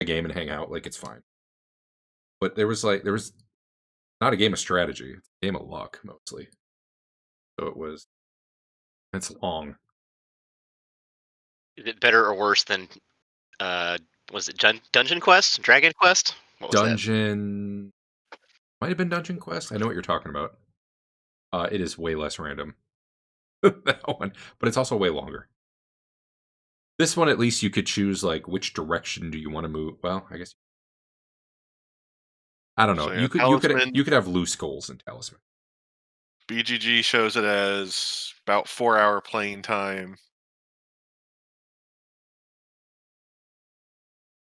a game and hang out. Like, it's fine. But there was not a game of strategy. It's a game of luck, mostly. So it's long. Is it better or worse than, was it Dungeon Quest? Dragon Quest? What was Dungeon... Might have been Dungeon Quest. I know what you're talking about. It is way less random. That one. But it's also way longer. This one, at least, you could choose, like, which direction do you want to move. Well, I guess... I don't know. So, yeah, you could have loose goals in Talisman. BGG shows it as about 4-hour playing time.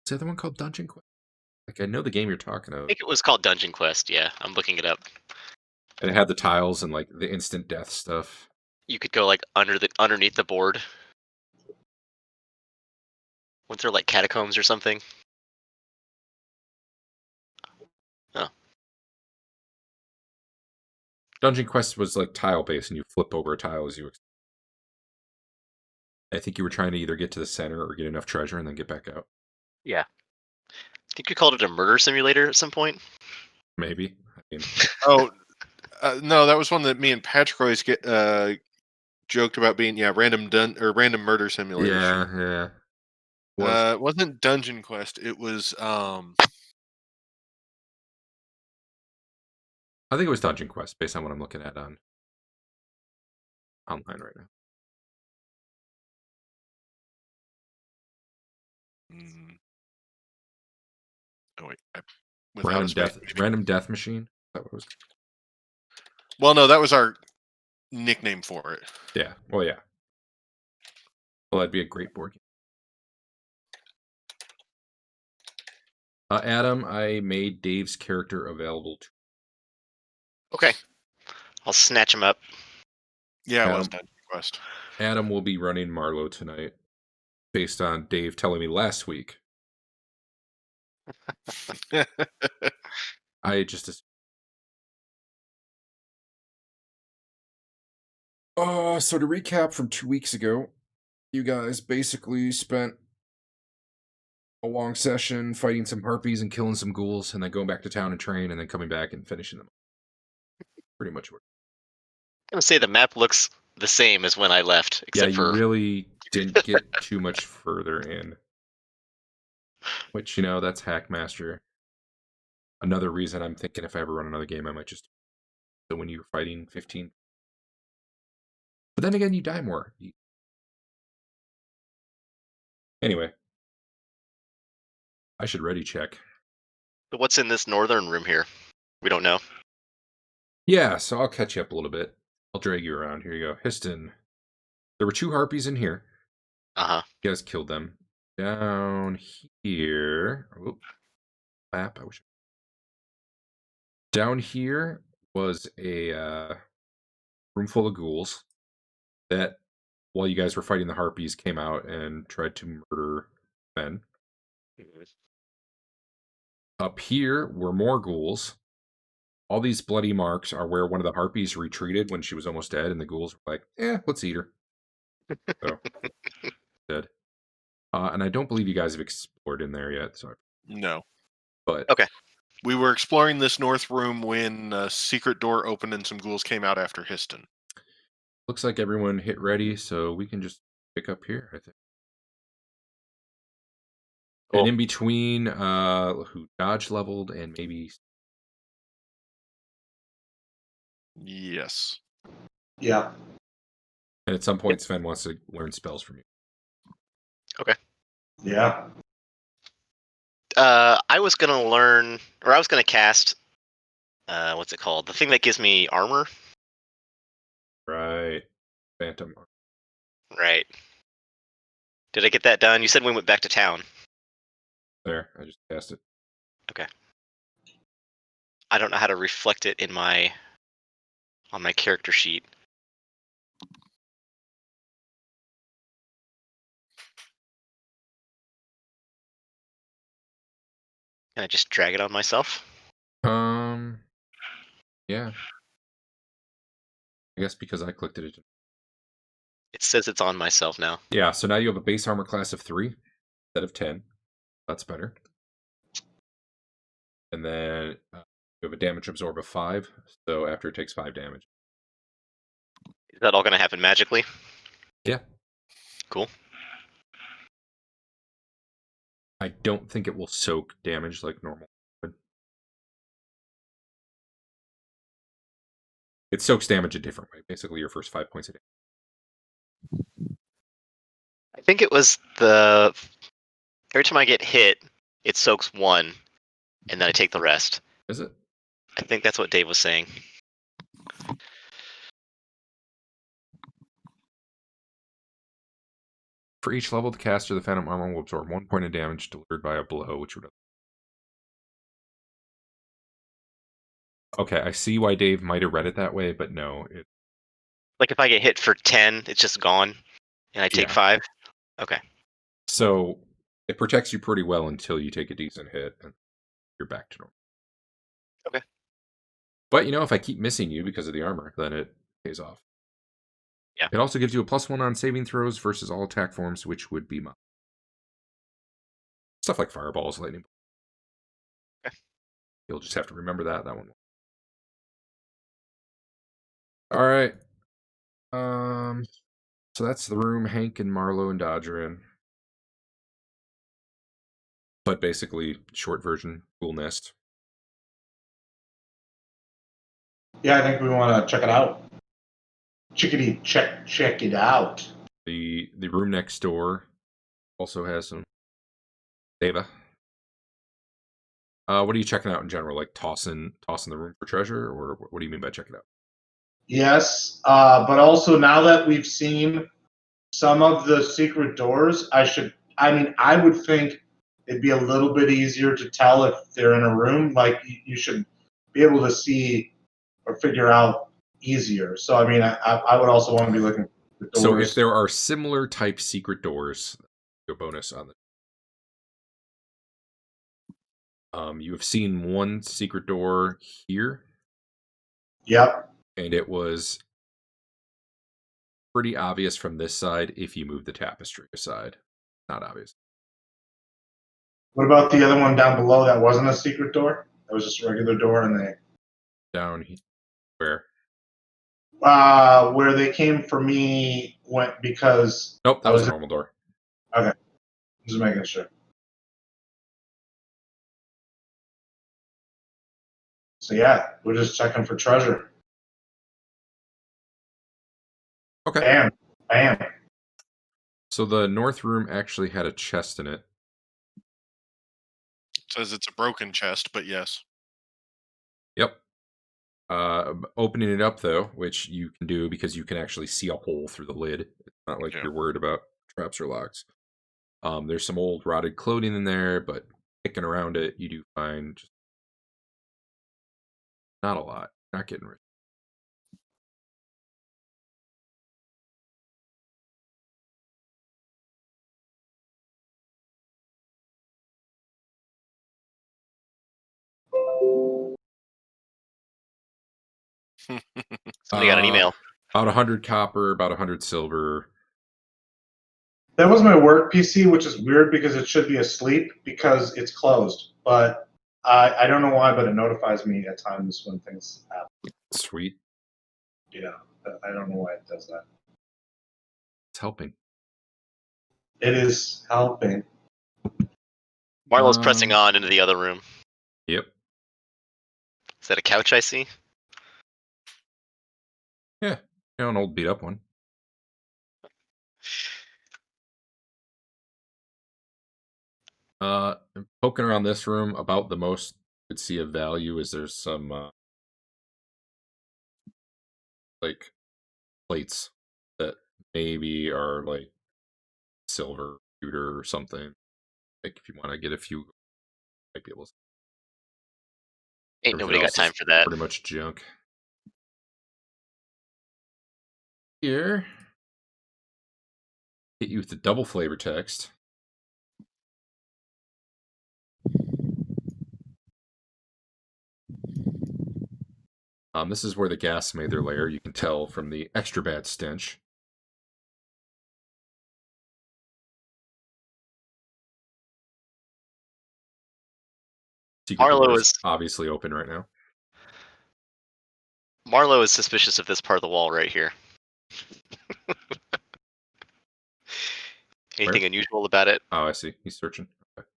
Is the other one called Dungeon Quest? Like, I know the game you're talking that? I about. think it was called Dungeon Quest, yeah. I'm looking it up. And it had the tiles and, like, the instant death stuff. You could go, like, underneath the board. Weren't there, like, catacombs or something? Oh. Dungeon Quest was, like, tile-based, and you flip over a tile as you... I think you were trying to either get to the center or get enough treasure and then get back out. Yeah. I think you called it a murder simulator at some point. Maybe. I mean... Oh, no, that was one that me and Patrick always joked about being random murder simulators. Yeah. It wasn't Dungeon Quest. It was I think it was Dungeon Quest, based on what I'm looking at on online right now. Oh wait, Random Death Machine. Is that what it was? Well, no, that was our nickname for it. Yeah. Well, yeah. Well, that'd be a great board game. Adam, I made Dave's character available to... Okay. I'll snatch him up. Yeah, it was Dungeon Quest. Adam will be running Marlowe tonight, based on Dave telling me last week. I just... So to recap from 2 weeks ago, you guys basically spent a long session fighting some harpies and killing some ghouls, and then going back to town and train, and then coming back and finishing them. Pretty much what... I'm going to say the map looks the same as when I left, except you really didn't get too much further in. Which, that's Hackmaster. Another reason I'm thinking if I ever run another game, I might just... So when you're fighting 15... But then again, you die more. Anyway. I should ready check. But what's in this northern room here? We don't know. Yeah, so I'll catch you up a little bit. I'll drag you around. Here you go. Histon. There were 2 harpies in here. Uh-huh. You guys killed them. Down here... Oh, map. I wish... Down here was a room full of ghouls that, while you guys were fighting the harpies, came out and tried to murder Ben. Up here were more ghouls. All these bloody marks are where one of the harpies retreated when she was almost dead, and the ghouls were like, let's eat her. So, dead. And I don't believe you guys have explored in there yet. So no. But okay. We were exploring this north room when a secret door opened and some ghouls came out after Histon. Looks like everyone hit ready, so we can just pick up here, I think. Cool. And in between, who dodge leveled and maybe... Yes. Yeah. And at some point, Sven wants to learn spells from you. Okay. Yeah. I was going to learn, or I was going to cast, what's it called? The thing that gives me armor? Right. Phantom. Right. Did I get that done? You said we went back to town. There, I just cast it. Okay. I don't know how to reflect it on my character sheet. Can I just drag it on myself? Yeah. I guess because I clicked it. It says it's on myself now. Yeah, so now you have a base armor class of 3 instead of 10. That's better. And then you have a damage absorb of 5, so after it takes 5 damage. Is that all going to happen magically? Yeah. Cool. I don't think it will soak damage like normal would. It soaks damage a different way. Basically, your first 5 points of damage. I think it was the every time I get hit, it soaks 1, and then I take the rest. Is it? I think that's what Dave was saying. For each level, the caster, the Phantom Armor will absorb 1 point of damage delivered by a blow, which would. Okay, I see why Dave might have read it that way, but no. Like if I get hit for 10, it's just gone, and I take 5. Okay. So it protects you pretty well until you take a decent hit, and you're back to normal. Okay. But if I keep missing you because of the armor, then it pays off. Yeah. It also gives you a +1 on saving throws versus all attack forms, which would be stuff like fireballs, lightning. Okay. You'll just have to remember that one. All right. So that's the room Hank and Marlo and Dodge are in. But basically, short version, cool nest. Yeah, I think we want to check it out. Check it out. The room next door also has some data. What are you checking out in general? Like tossing the room for treasure, or what do you mean by checking out? Yes, but also now that we've seen some of the secret doors, I would think it'd be a little bit easier to tell if they're in a room. Like you should be able to see or figure out easier. So I would also want to be looking at the doors. So if there are similar type secret doors, a bonus on the. You have seen one secret door here. Yep. And it was pretty obvious from this side if you move the tapestry aside. Not obvious. What about the other one down below that wasn't a secret door? That was just a regular door, and they Down where? where they came for me went because Nope, that was a normal door. Okay, just making sure. So yeah, we're just checking for treasure. Okay. Bam. So the north room actually had a chest in it. It says it's a broken chest, but yes. Yep. Opening it up though, which you can do because you can actually see a hole through the lid. It's not like you're worried about traps or locks. There's some old rotted clothing in there, but picking around it, you do find just not a lot. Not getting rich. Somebody got an email. About 100 copper, about 100 silver. That was my work PC, which is weird because it should be asleep because it's closed. But I don't know why, but it notifies me at times when things happen. Sweet. Yeah, I don't know why it does that. It's helping. It is helping. Marlo's pressing on into the other room. Yep. Is that a couch I see? Yeah, an old beat up one. Poking around this room, about the most you could see of value is there's some like plates that maybe are like silver pewter or something. Like if you want to get a few, might be able to. Ain't nobody got time for that. Pretty much junk. Here, hit you with the double flavor text. This is where the gas made their lair. You can tell from the extra bad stench. Secret Marlo door is is obviously open right now. Marlo is suspicious of this part of the wall right here. Anything Where? unusual about it? Oh, I see. He's searching. Okay.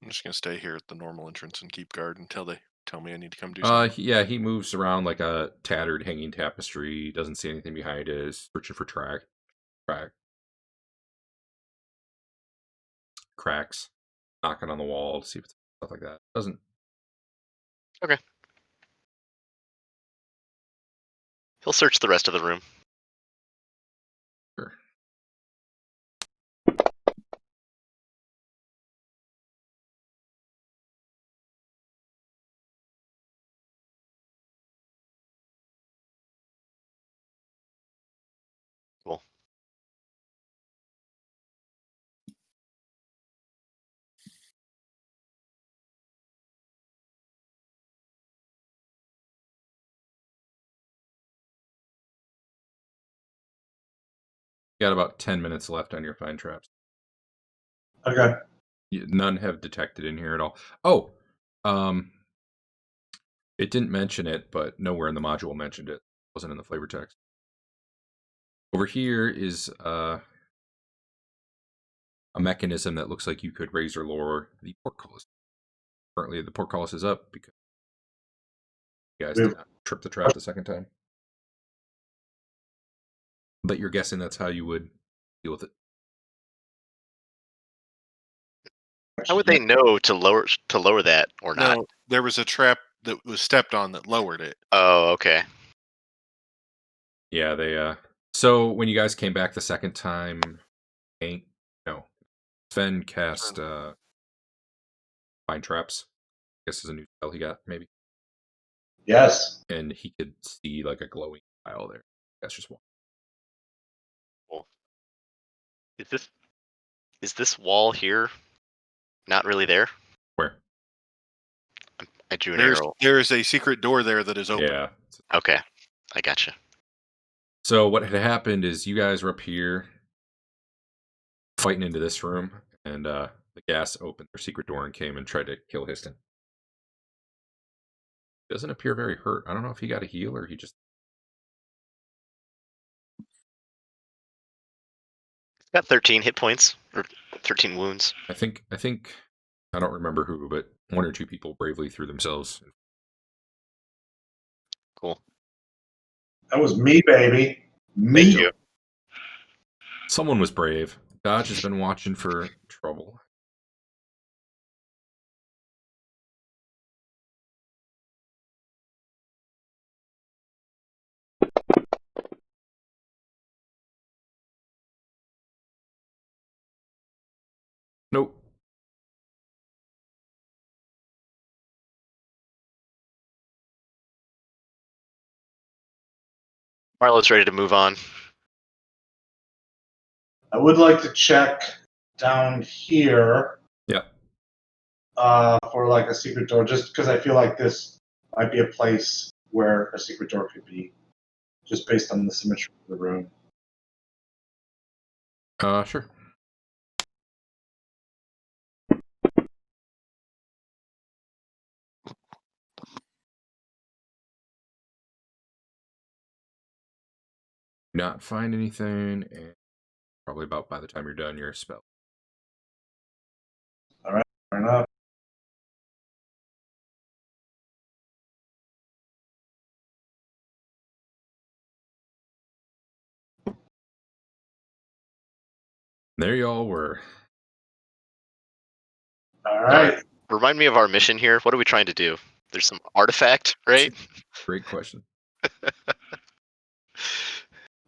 I'm just gonna stay here at the normal entrance and keep guard until they tell me I need to come do something. Yeah, he moves around like a tattered hanging tapestry. Doesn't see anything behind it. Is searching for cracks, knocking on the wall to see if it's stuff like that. Doesn't. Okay. He'll search the rest of the room. Sure. Cool. You got about 10 minutes left on your find traps. Okay. None have detected in here at all. Oh, it didn't mention it, but nowhere in the module mentioned it. It wasn't in the flavor text. Over here is a mechanism that looks like you could raise or lower the portcullis. Currently, the portcullis is up because you guys did not trip the trap the second time. But you're guessing that's how you would deal with it. How would they know to lower that or not? No, there was a trap that was stepped on that lowered it. Oh, okay. Yeah, they so when you guys came back the second time, Sven cast find traps. I guess is a new spell he got, maybe. Yes. And he could see like a glowing tile there. That's just one. Cool. Is this wall here not really there? Where? I drew an arrow. There is a secret door there that is open. Yeah. Okay, I gotcha. So what had happened is you guys were up here fighting into this room, and the gas opened their secret door and came and tried to kill Histon. Doesn't appear very hurt. I don't know if he got a heal or he just. He's got 13 hit points or 13 wounds. I think I don't remember who, but one or two people bravely threw themselves. Cool. That was me, baby. Me. Thank you. Someone was brave. Dodge has been watching for trouble. Nope. Marlo's ready to move on. I would like to check down here. Yeah. For like a secret door, just because I feel like this might be a place where a secret door could be, just based on the symmetry of the room. Sure. Not find anything, and probably about by the time you're done, your spell. All right, fair enough. There you all were. All right. Remind me of our mission here. What are we trying to do? There's some artifact, right? Great question.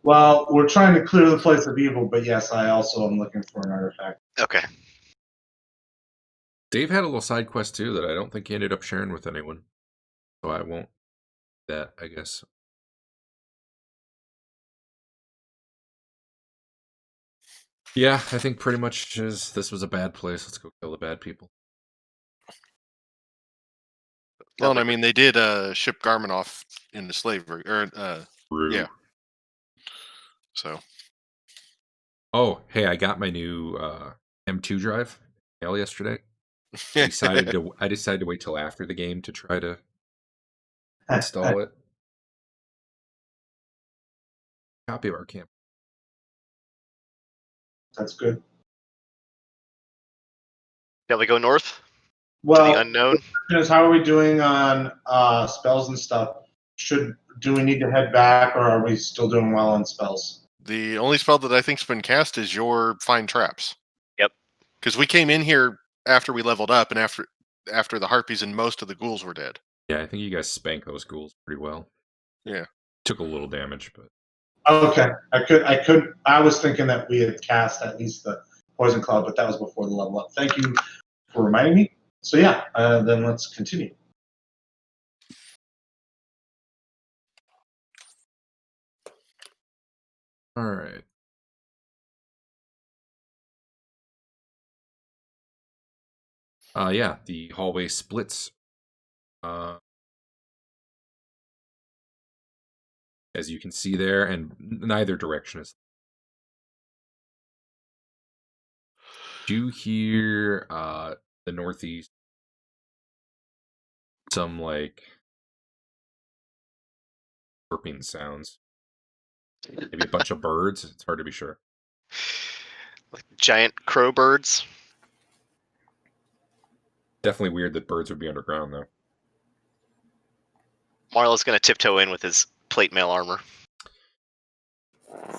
Well, we're trying to clear the place of evil, but yes, I also am looking for an artifact. Okay. Dave had a little side quest too that I don't think he ended up sharing with anyone, so I won't. That I guess. Yeah, I think pretty much this was a bad place. Let's go kill the bad people. Well, and I mean, they did ship Garmin off into slavery, or Rude. yeah. So. Oh, hey, I got my new M2 drive mail yesterday. I decided to wait till after the game to try to install it. Copy of our camp. That's good. Shall we go north to Well, the unknown? is how are we doing on spells and stuff? Do we need to head back, or are we still doing well on spells? The only spell that I think's been cast is your Find Traps. Yep. Because we came in here after we leveled up, and after the harpies and most of the ghouls were dead. Yeah, I think you guys spanked those ghouls pretty well. Yeah. Took a little damage, but Okay, I was thinking that we had cast at least the poison cloud, but that was before the level up. Thank you for reminding me. So yeah, then let's continue. all right. Yeah, the hallway splits. As you can see there, and neither direction is. You hear the northeast some like chirping sounds. Maybe a bunch of birds. It's hard to be sure. Like giant crow birds. Definitely weird that birds would be underground, though. Marlo's gonna tiptoe in with his plate mail armor.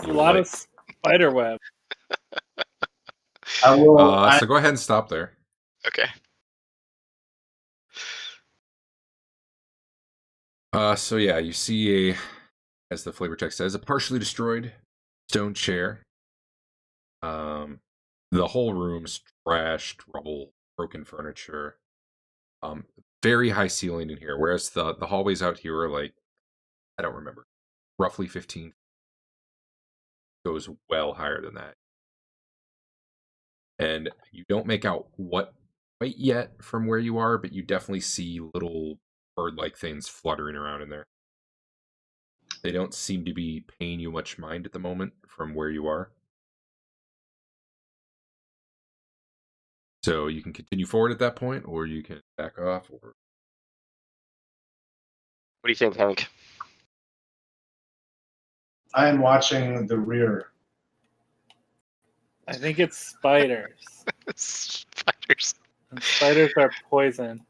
A lot of spider web. I will. So go ahead and stop there. Okay. So yeah, you see as the flavor text says, a partially destroyed stone chair. The whole room's trashed, rubble, broken furniture. Very high ceiling in here, whereas the hallways out here are like, I don't remember, roughly 15. Goes well higher than that. And you don't make out what quite yet from where you are, but you definitely see little bird-like things fluttering around in there. They don't seem to be paying you much mind at the moment from where you are. So you can continue forward at that point, or you can back off. Or What do you think, Hank? I am watching the rear. I think it's spiders. Spiders. And spiders are poison.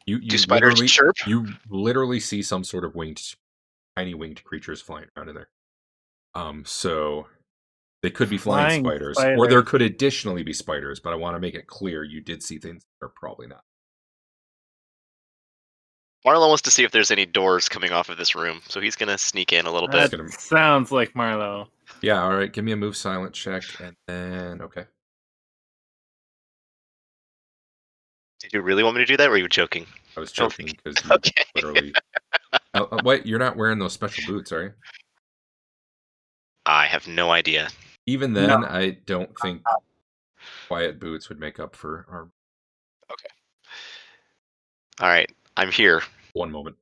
you Do spiders literally, chirp? You literally see some sort of tiny winged creatures flying around in there. So they could be flying spiders, or there could additionally be spiders. But I want to make it clear you did see things that are probably not. Marlo wants to see if there's any doors coming off of this room, so he's gonna sneak in a little bit. That sounds like Marlo. Yeah, all right. Give me a move silent check, and then okay. Did you really want me to do that, or were you joking? I was joking because you Okay. literally. Wait, you're not wearing those special boots, are you? I have no idea. Even then, No. I don't think quiet boots would make up for armor. Okay. All right, I'm here. One moment.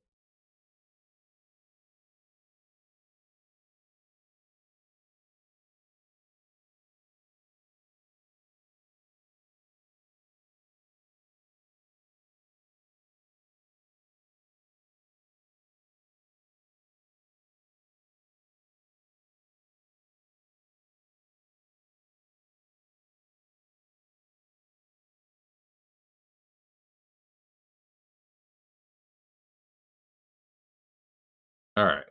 All right.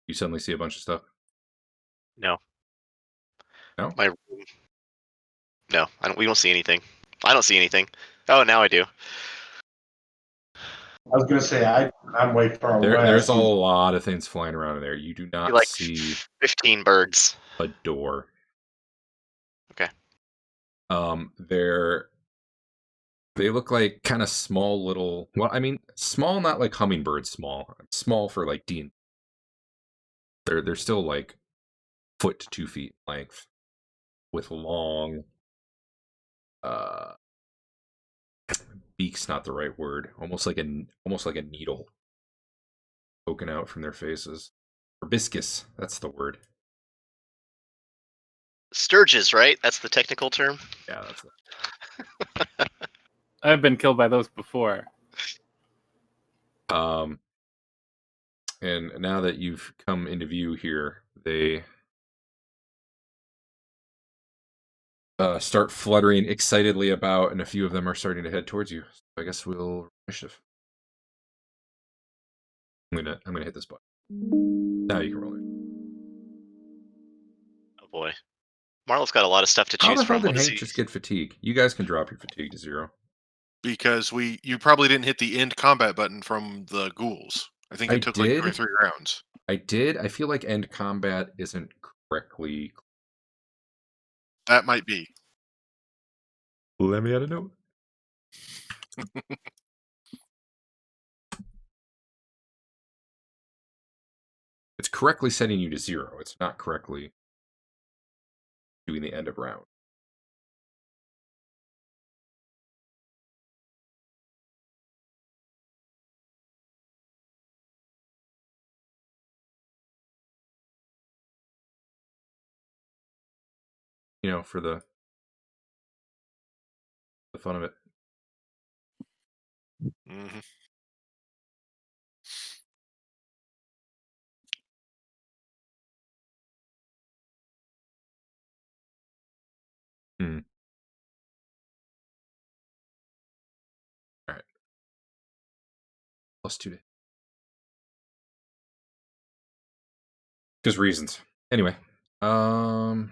You suddenly see a bunch of stuff. No. No? My room. No, we don't see anything. I don't see anything. Oh, now I do. I was gonna say I'm way far away. There's a lot of things flying around in there. You do not Like see 15 birds. a door. Okay. They look like kind of small little. Well, I mean, small, not like hummingbirds. Small for like D&D. They're still like foot to 2 feet length, with long beak's not the right word. Almost like a needle poking out from their faces. Proboscis, that's the word. Sturges, right? That's the technical term. Yeah, that's the... I've been killed by those before. And now that you've come into view here, they start fluttering excitedly about, and a few of them are starting to head towards you. So I guess we'll initiative. I'm gonna hit this button. Now you can roll it. Oh boy, Marlo's got a lot of stuff to How choose the hell from. did What is Hank he? just get fatigue? You guys can drop your fatigue to 0. Because you probably didn't hit the end combat button from the ghouls. I think I it took like 2 or did. 3 rounds. I did. I feel like end combat isn't correctly. That might be. Let me add a note. It's correctly setting you to 0. It's not correctly doing the end of round. You know, for the fun of it. Mm-hmm. Hmm. All right. +2 because reasons. Anyway, to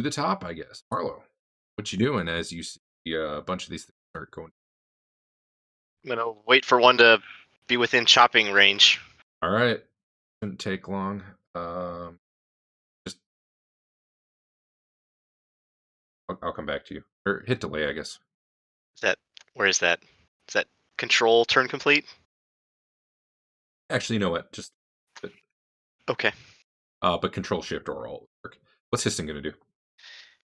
the top, I guess. Marlo, what you doing as you see a bunch of these things start going? I'm gonna wait for one to be within chopping range. All right, shouldn't take long. Just I'll come back to you, or hit delay, I guess. Where is that? Is that control turn complete? Actually, you know what? Just Okay. but control shift or alt work. What's Histon gonna do?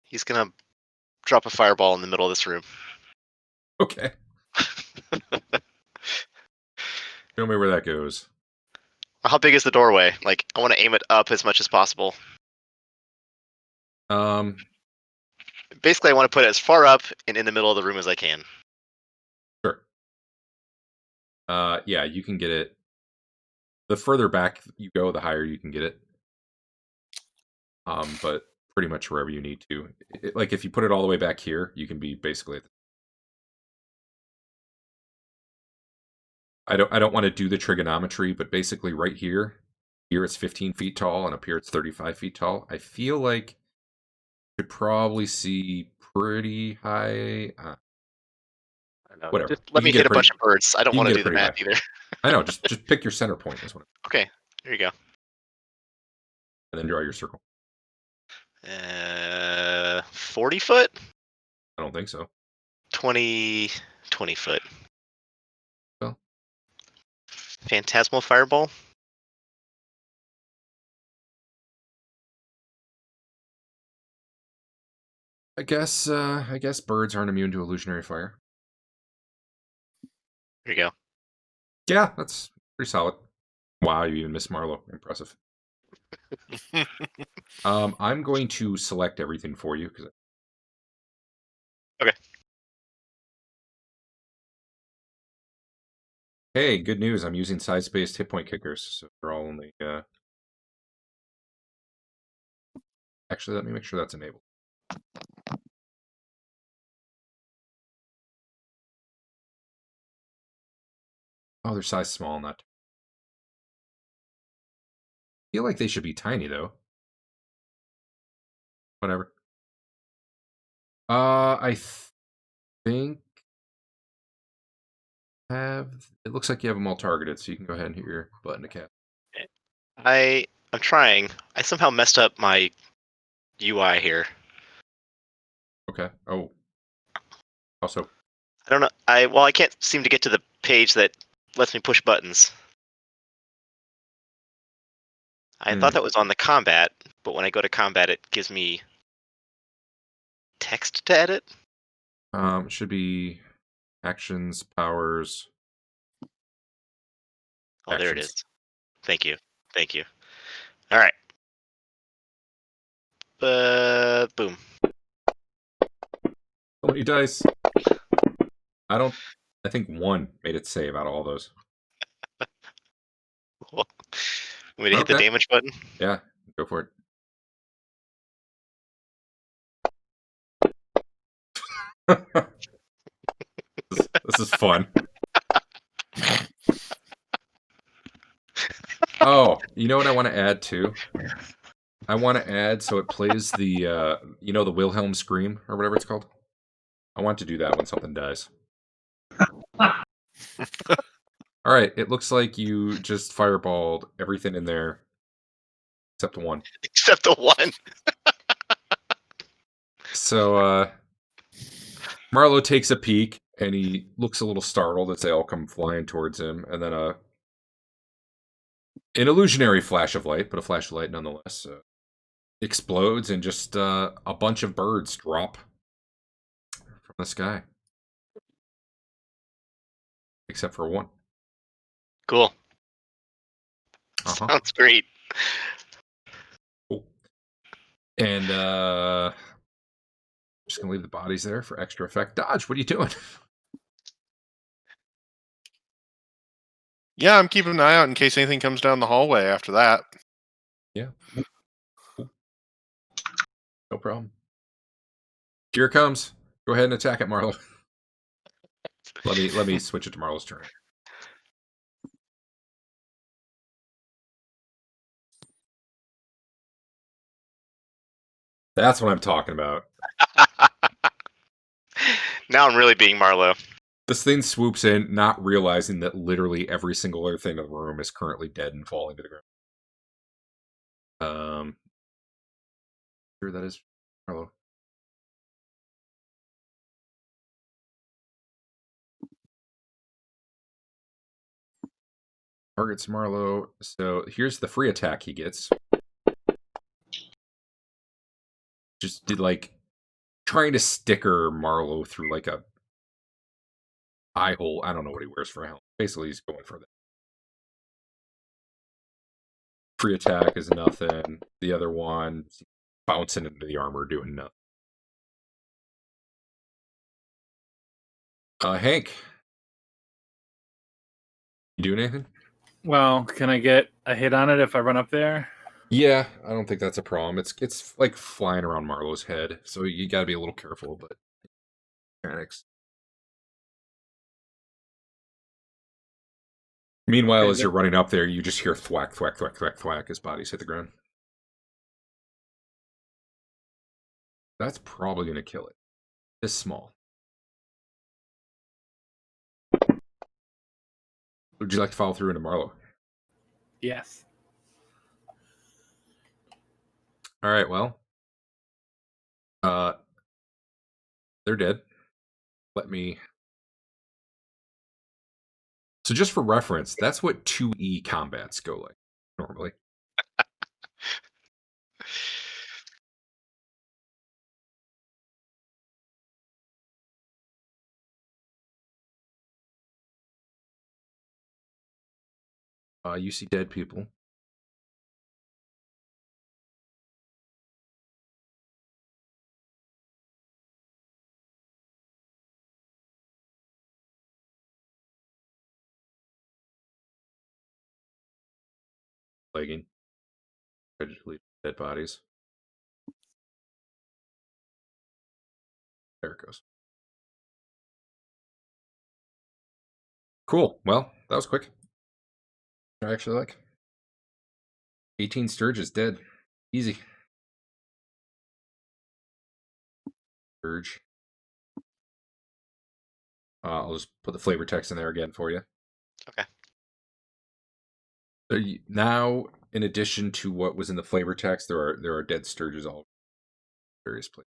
He's gonna drop a fireball in the middle of this room. Okay, show me where that goes. How big is the doorway? Like, I want to aim it up as much as possible. Basically, I want to put it as far up and in the middle of the room as I can. Sure. Yeah, you can get it. The further back you go, the higher you can get it. But pretty much wherever you need to. Like if you put it all the way back here, you can be basically. I don't want to do the trigonometry, but basically right here, it's 15 feet tall, and up here it's 35 feet tall. I feel like you could probably see pretty high. I don't know. Whatever. Just let me hit a bunch of birds. I don't you can want to get do it the pretty math high. either. I know. Just pick your center point. Is what. Okay, here you go. And then draw your circle. 40 foot? I don't think so. 20 foot. Well. Phantasmal fireball? I guess birds aren't immune to illusionary fire. Here you go. Yeah, that's pretty solid. Wow, you even missed Marlo. Impressive. I'm going to select everything for you because. Okay. Hey, good news! I'm using size-based hit point kickers, so they're all only. Actually, let me make sure that's enabled. Oh, they're size small, not. I feel like they should be tiny though. Whatever. I think it looks like you have them all targeted, so you can go ahead and hit your button to cast. I'm trying. I somehow messed up my UI here. Okay. Oh. Also. I don't know. I can't seem to get to the page that lets me push buttons. I thought that was on the combat, but when I go to combat, it gives me text to edit. It should be actions, powers. Oh, there it Actions. is. Thank you. Thank you. All right. Boom. How many dice? I think 1 made it save out of all those. Want me to hit the Okay. damage button? Yeah, go for it. This is fun. Oh, you know what I want to add too? I want to add so it plays the the Wilhelm scream or whatever it's called. I want to do that when something dies. All right, it looks like you just fireballed everything in there except 1. Except the one. So Marlowe takes a peek and he looks a little startled as they all come flying towards him, and then an illusionary flash of light, but a flash of light nonetheless, explodes and just a bunch of birds drop from the sky. Except for 1. Cool. Uh-huh. Sounds great. Cool. And just gonna leave the bodies there for extra effect. Dodge, what are you doing? Yeah, I'm keeping an eye out in case anything comes down the hallway after that. Yeah. Cool. No problem. Here it comes. Go ahead and attack it, Marlo. Let me switch it to Marlo's turn. That's what I'm talking about. Now I'm really being Marlowe. This thing swoops in, not realizing that literally every single other thing in the room is currently dead and falling to the ground. Sure that is Marlo. Targets Marlo. So here's the free attack he gets. Just did like trying to sticker Marlowe through like a eye hole. I don't know what he wears for a helmet. Basically, he's going for that. Free attack is nothing. The other one bouncing into the armor, doing nothing. Hank, you doing anything? Well, can I get a hit on it if I run up there? Yeah, I don't think that's a problem. It's like flying around Marlowe's head, so you got to be a little careful. But mechanics. Meanwhile, Okay, as you're running up there, you just hear thwack, thwack, thwack, thwack, thwack as bodies hit the ground. That's probably going to kill it. It's small. Would you like to follow through into Marlowe? Yes. All right, well. They're dead. Let me... So just for reference, that's what 2E combats go like, normally. You see dead people. Plaguing. Tragically dead bodies. There it goes. Cool. Well, that was quick. I actually like. 18 Sturges dead. Easy. Sturge. I'll just put the flavor text in there again for you. Okay. So now, in addition to what was in the flavor text, there are dead Sturges all various places.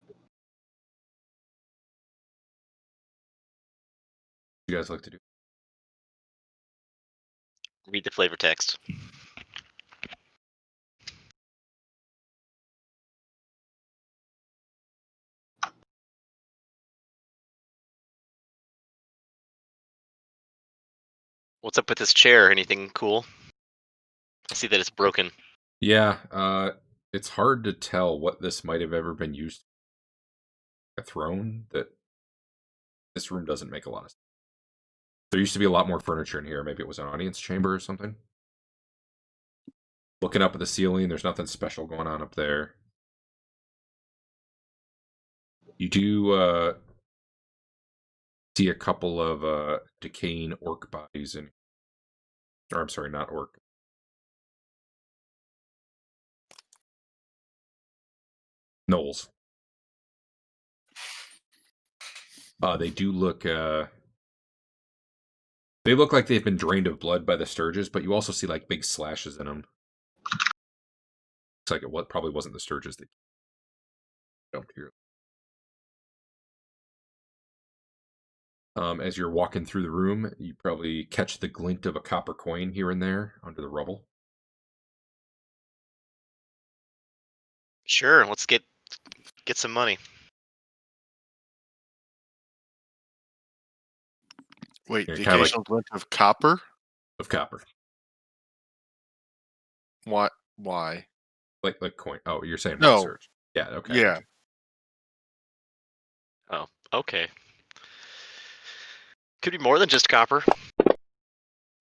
What you guys like to do? Read the flavor text. What's up with this chair? Anything cool? I see that it's broken. Yeah, it's hard to tell what this might have ever been used. A throne. That this room doesn't make a lot of sense. There used to be a lot more furniture in here. Maybe it was an audience chamber or something. Looking up at the ceiling, there's nothing special going on up there. You do see a couple of decaying orc bodies in. Or I'm sorry, not orc. Gnolls. They do look. They look like they've been drained of blood by the Sturges, but you also see like big slashes in them. Looks like it probably wasn't the Sturges that jumped here. As you're walking through the room, you probably catch the glint of a copper coin here and there under the rubble. Sure, let's get some money. Wait, Yeah, the kinda like- occasional glint of copper? Of copper. What? Why? Like coin. Oh, you're saying No. research. Yeah, okay. Yeah. Oh, okay. Could be more than just copper.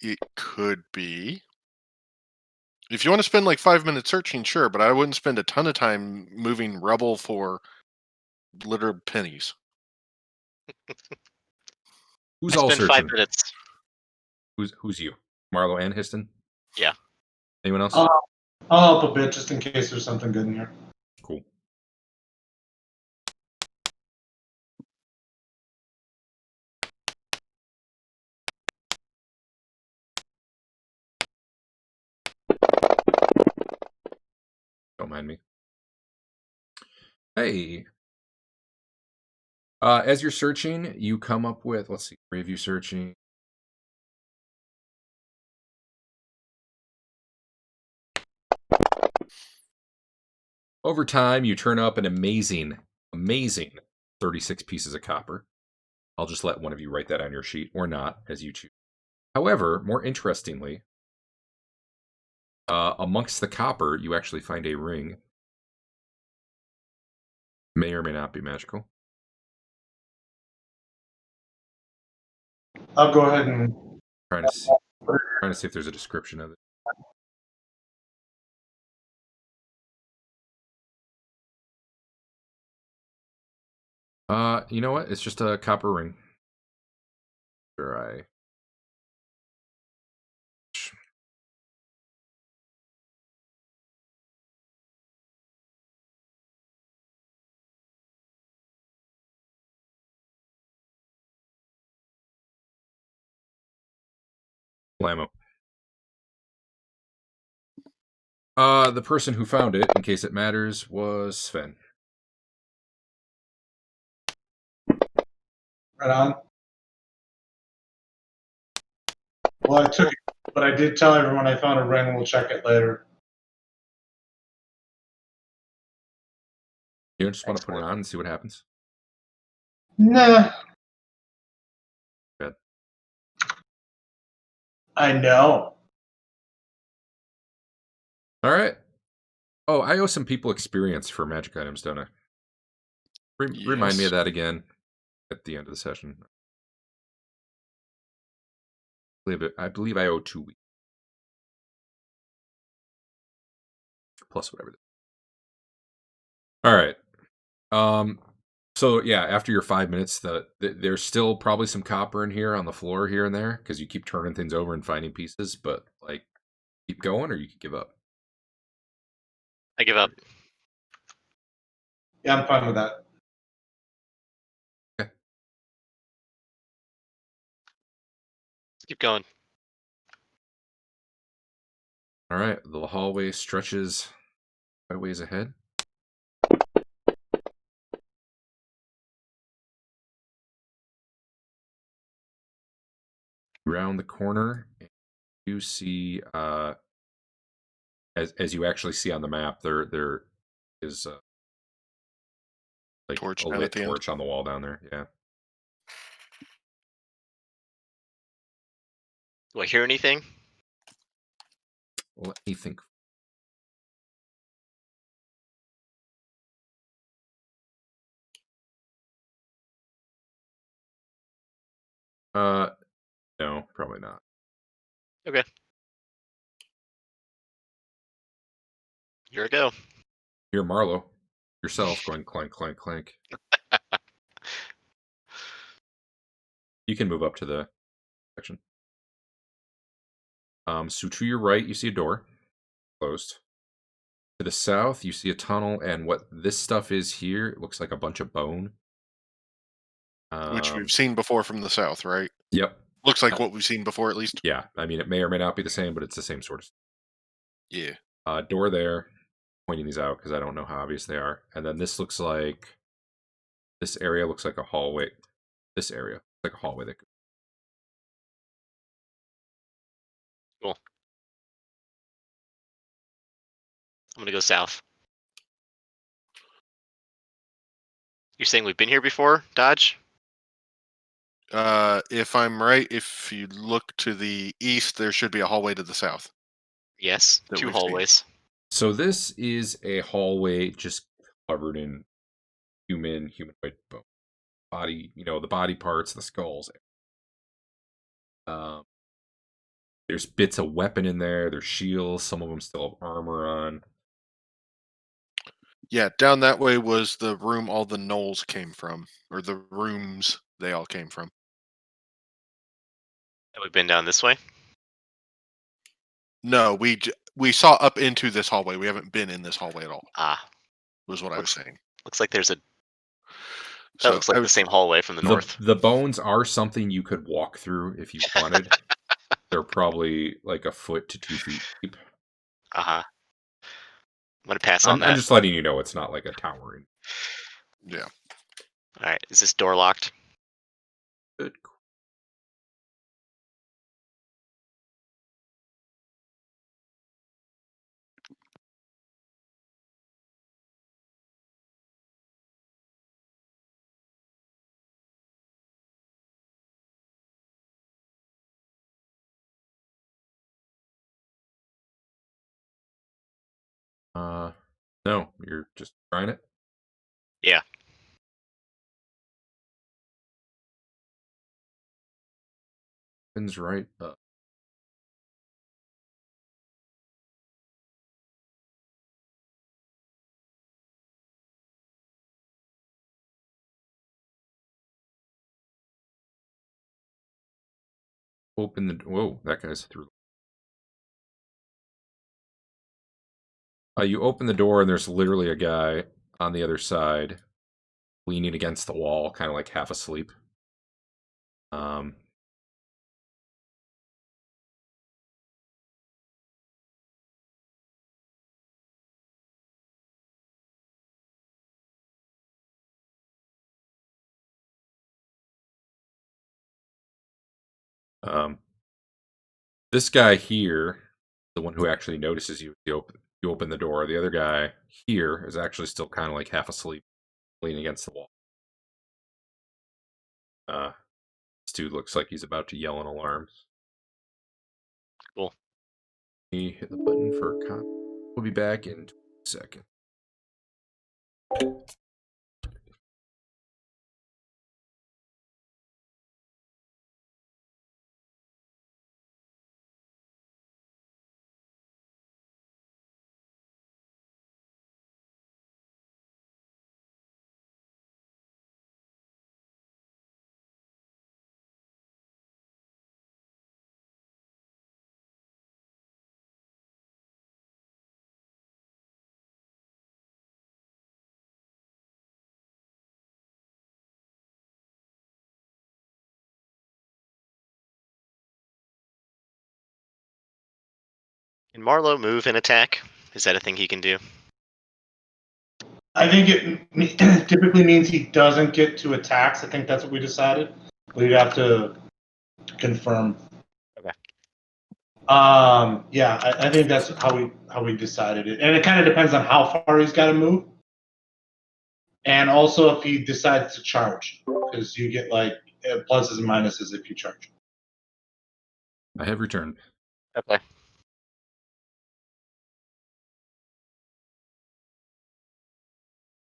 It could be. If you want to spend like 5 minutes searching, sure, but I wouldn't spend a ton of time moving rubble for literal pennies. Who's all Spend searching? 5 minutes. Who's you? Marlo and Histon? Yeah. Anyone else? I'll help a bit just in case there's something good in here. Cool. Don't mind me. Hey. As you're searching, you come up with, let's see, 3 of you searching. Over time, you turn up an amazing 36 pieces of copper. I'll just let one of you write that on your sheet, or not, as you choose. However, more interestingly, amongst the copper, you actually find a ring. May or may not be magical. I'll go ahead and Trying to see if there's a description of it. You know what? It's just a copper ring. Sure, Blammo. The person who found it, in case it matters, was Sven. right on. Well, I took it, but I did tell everyone I found a ring and we'll check it later. You just want to put it on and see what happens? Nah. Good. I know. All right. Oh, I owe some people experience for magic items, don't I? Remind me of that again at the end of the session. I believe I owe 2 weeks. Plus whatever. All right. So yeah, after your 5 minutes, there's still probably some copper in here on the floor here and there because you keep turning things over and finding pieces. But like, keep going, or you could give up. I give up. Yeah, I'm fine with that. Okay. Let's keep going. All right. The hallway stretches quite a ways ahead. Around the corner, you see, as you actually see on the map, there is like Torch a down lit at the end. torch on the wall down there. Yeah. Do I hear anything? Let me think. No, probably not. Okay. Here we go. You're Marlo yourself going clank, clank, clank. You can move up to the section. So to your right, you see a door closed. To the south, you see a tunnel, and what this stuff is here, it looks like a bunch of bone. Which we've seen before from the south, right? Yep. Looks like what we've seen before, at least. Yeah, I mean, it may or may not be the same, but it's the same sort of stuff. Yeah. Door there. Pointing these out because I don't know how obvious they are. And then this looks like... This area looks like a hallway. This area looks like a hallway that... Cool. I'm gonna go south. You're saying we've been here before, Dodge? If I'm right, if you look to the east, there should be a hallway to the south. Yes, That 2 we've seen. hallways. So this is a hallway just covered in humanoid bone. Body, the body parts, the skulls. There's bits of weapon in there. There's shields. Some of them still have armor on. Yeah, down that way was the room all the gnolls came from, or the rooms they all came from. Have we been down this way? No, we saw up into this hallway. We haven't been in this hallway at all. Ah, Was what I was saying. looks like there's a... That So looks like the same hallway from the north. The bones are something you could walk through if you wanted. They're probably like a foot to 2 feet deep. Uh-huh. I'm gonna pass on that. I'm just letting you know it's not like a towering. Yeah. Alright, is this door locked? Good. No, you're just trying it? Yeah. Pins right up. Open the... Whoa, that guy's through. You open the door and there's literally a guy on the other side leaning against the wall, kind of like half asleep. This guy here, the one who actually notices you, you open the door. The other guy here is actually still kind of like half asleep, leaning against the wall. This dude looks like he's about to yell an alarm. Cool. He hit the button for a cop. We'll be back in 20 seconds. Can Marlowe move and attack? Is that a thing he can do? I think it typically means he doesn't get to attacks. I think that's what we decided. We'd have to confirm. Okay. Yeah, I think that's how we decided it, and it kind of depends on how far he's got to move, and also if he decides to charge, because you get like pluses and minuses if you charge. I have returned. Okay.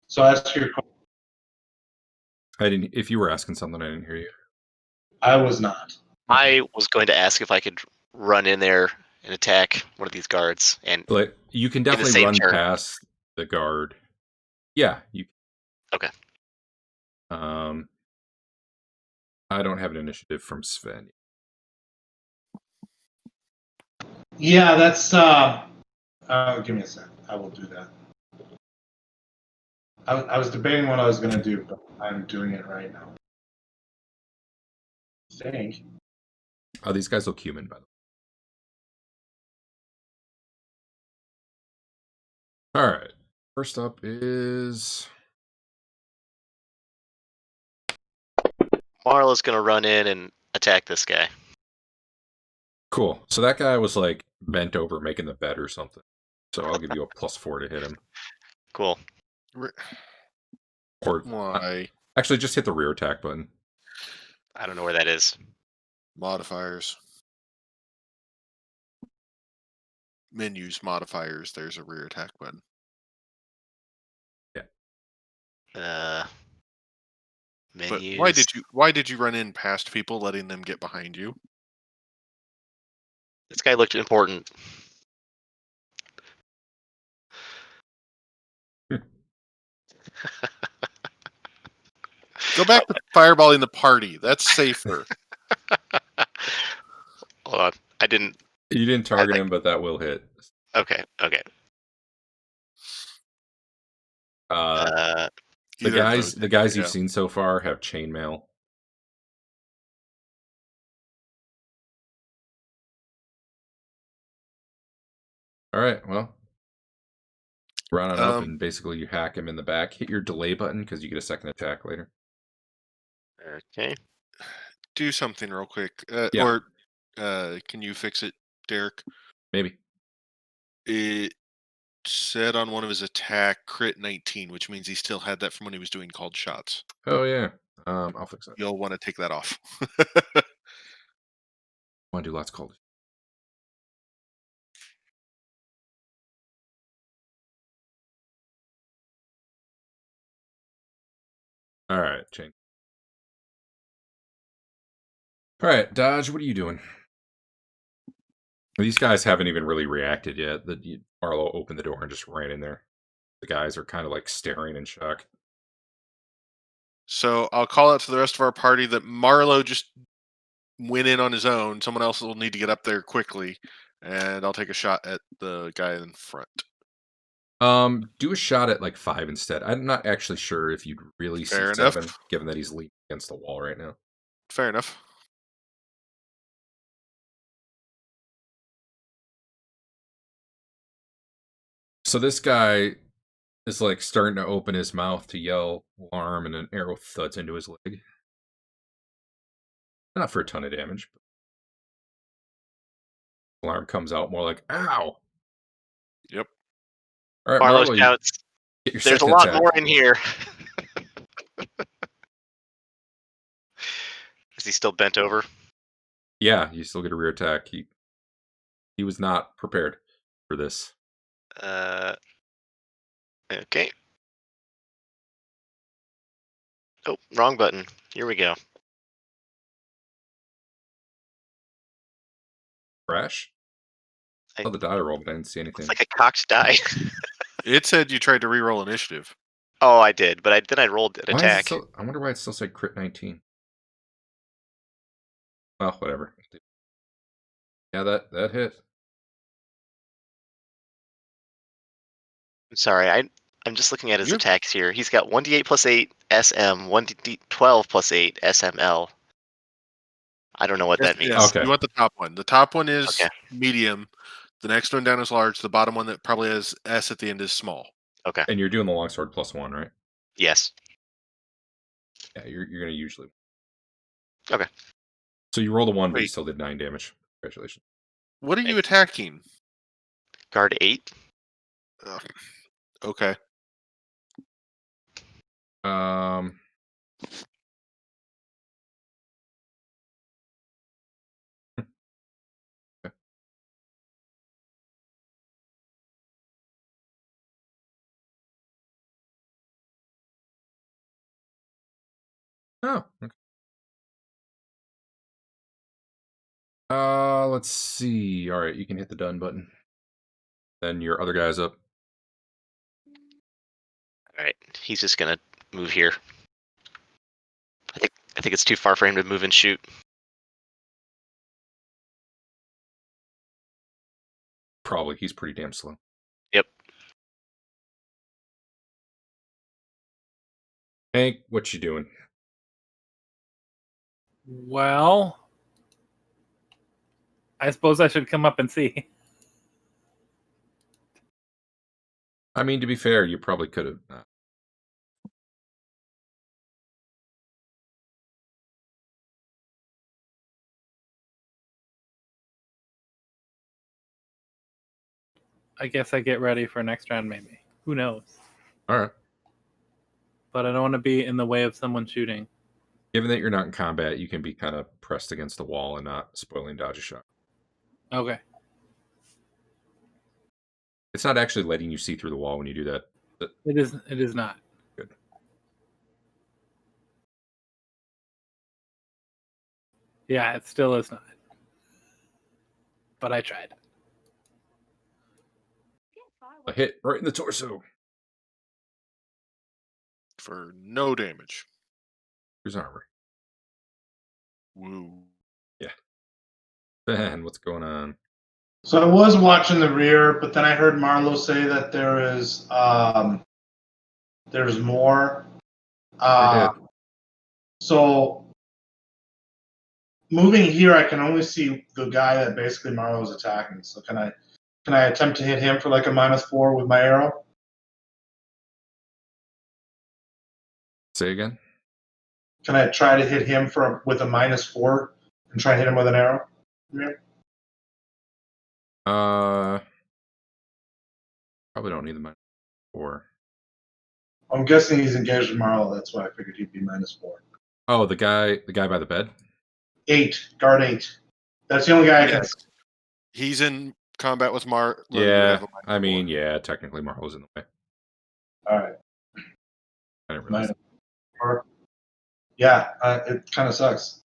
So ask your question. I didn't. If you were asking something, I didn't hear you. I was not. I was going to ask if I could run in there and attack one of these guards, and Like you can the definitely same run turn. past the guard. Yeah, you. Okay. I don't have an initiative from Sven. Yeah, that's. Give me a sec. I will do that. I was debating what I was going to do, but I'm doing it right now. I think. Oh, these guys look human, by the way. All right. First up is Marla's going to run in and attack this guy. cool. So that guy was like bent over making the bed or something. So I'll give you a +4 to hit him. Cool. Or Why? actually, just hit the rear attack button. I don't know where that is. Modifiers. Menus, modifiers. There's a rear attack button. Menus. But why did you run in past people, letting them get behind you? This guy looked important. Go back to fireballing the party. That's safer. Hold on. I didn't. You didn't target him, but that will hit. Okay. Okay. The Either of guys those, you've seen so far have chainmail. All right, well, run on up and basically you hack him in the back. Hit your delay button because you get a second attack later. Okay. do something real quick. Yeah. Or can you fix it, Derek? Maybe. It said on one of his attack crit 19, which means he still had that from when he was doing called shots. Oh yeah. I'll fix that. You'll want to take that off. Want to do lots called. All right, chain. All right, Dodge. What are you doing? These guys haven't even really reacted yet. Marlo opened the door and just ran in there. The guys are kind of like staring in shock. So I'll call out to the rest of our party that Marlo just went in on his own. Someone else will need to get up there quickly, and I'll take a shot at the guy in front. Do a shot at like 5 instead. I'm not actually sure if you'd really see Fair 7, enough. given that he's leaning against the wall right now. Fair enough. So this guy is like starting to open his mouth to yell alarm, and an arrow thuds into his leg. Not for a ton of damage. But alarm comes out more like, ow! Yep. All right, Marlo Marlo, shouts, get your "There's a second lot attack. more in here." Is he still bent over? Yeah, you still get a rear attack. He was not prepared for this. Okay. Oh, wrong button. Here we go. Crash? I- Oh, the die roll, but I didn't see anything. It's like a cocked die. It said you tried to re-roll initiative. Oh, I did, but then I rolled an Why is it attack. still, I wonder why it still said crit 19. Well, whatever. Yeah, that hit. I'm sorry, I'm just looking at his You're- attacks here. He's got 1d8 plus 8 SM, 1d12 plus 8 SML. I don't know what that means. Yes, Okay. you want the top one. The top one is Okay. medium. The next one down is large. The bottom one that probably has S at the end is small. Okay. And you're doing the longsword +1, right? Yes. Yeah, you're going to usually. Okay. So you rolled a 1, but you Wait. still did 9 damage. Congratulations. What are you Thanks. attacking? Guard 8. Okay. Oh, okay. Let's see. All right, you can hit the done button. Then your other guy's up. All right, he's just gonna move here. I think it's too far for him to move and shoot. Probably. He's pretty damn slow. Yep. Hank, what you doing? Well, I suppose I should come up and see. I mean, to be fair, you probably could have. I guess I get ready for next round, maybe. Who knows? All right. But I don't want to be in the way of someone shooting. Given that you're not in combat, you can be kind of pressed against the wall and not spoiling dodge a shot. Okay. It's not actually letting you see through the wall when you do that. It is. It is not. Good. Yeah, it still is not. But I tried. A hit right in the torso. For no damage. Here's armor. Woo. Ben, what's going on? So I was watching the rear, but then I heard Marlo say that there's more. So moving here, I can only see the guy that basically Marlo is attacking. So can I attempt to hit him for like a -4 with my arrow? Say again? Can I try to hit him with a -4 and try and hit him with an arrow? Yeah. Probably don't need the -4. I'm guessing he's engaged with Marlo. That's why I figured he'd be -4. Oh, the guy by the bed? 8, guard 8. That's the only guy I can. Yes. He's in combat with Mar. Yeah, I mean, yeah, technically Marlo's in the way. All right. I didn't realize. -4. Yeah, it kind of sucks.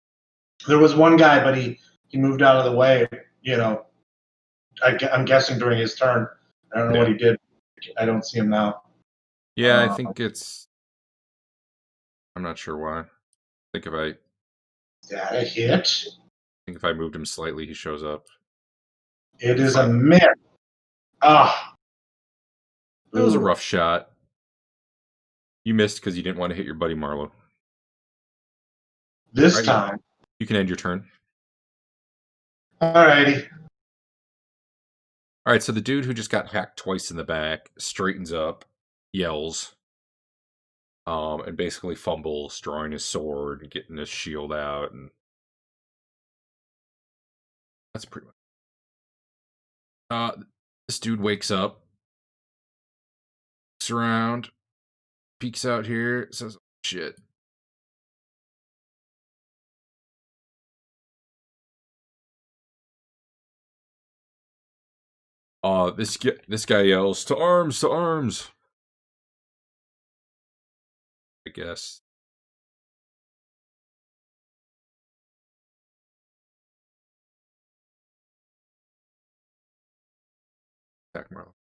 There was one guy, but he moved out of the way. You know, I'm guessing during his turn. I don't know what he did. I don't see him now. Yeah, I think it's. I'm not sure why. I think if I That a hit? moved him slightly, he shows up. It is a miss. Ah. That was a Ooh. rough shot. You missed because you didn't want to hit your buddy Marlo. This Right. time. You can end your turn. Alrighty. All right, so the dude who just got hacked twice in the back straightens up, yells, and basically fumbles, drawing his sword and getting his shield out, and that's pretty much. This dude wakes up, looks around, peeks out here, says, "Shit." This guy yells, "To arms! To arms!" I guess. Attack Marlo.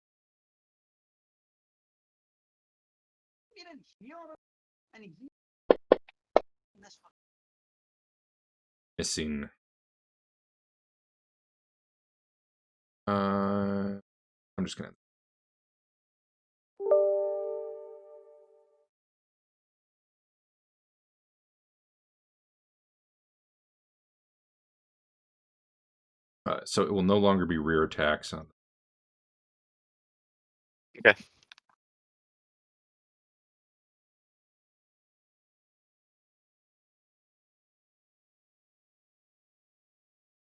Missing. I'm just gonna. So it will no longer be rear attacks on. Okay.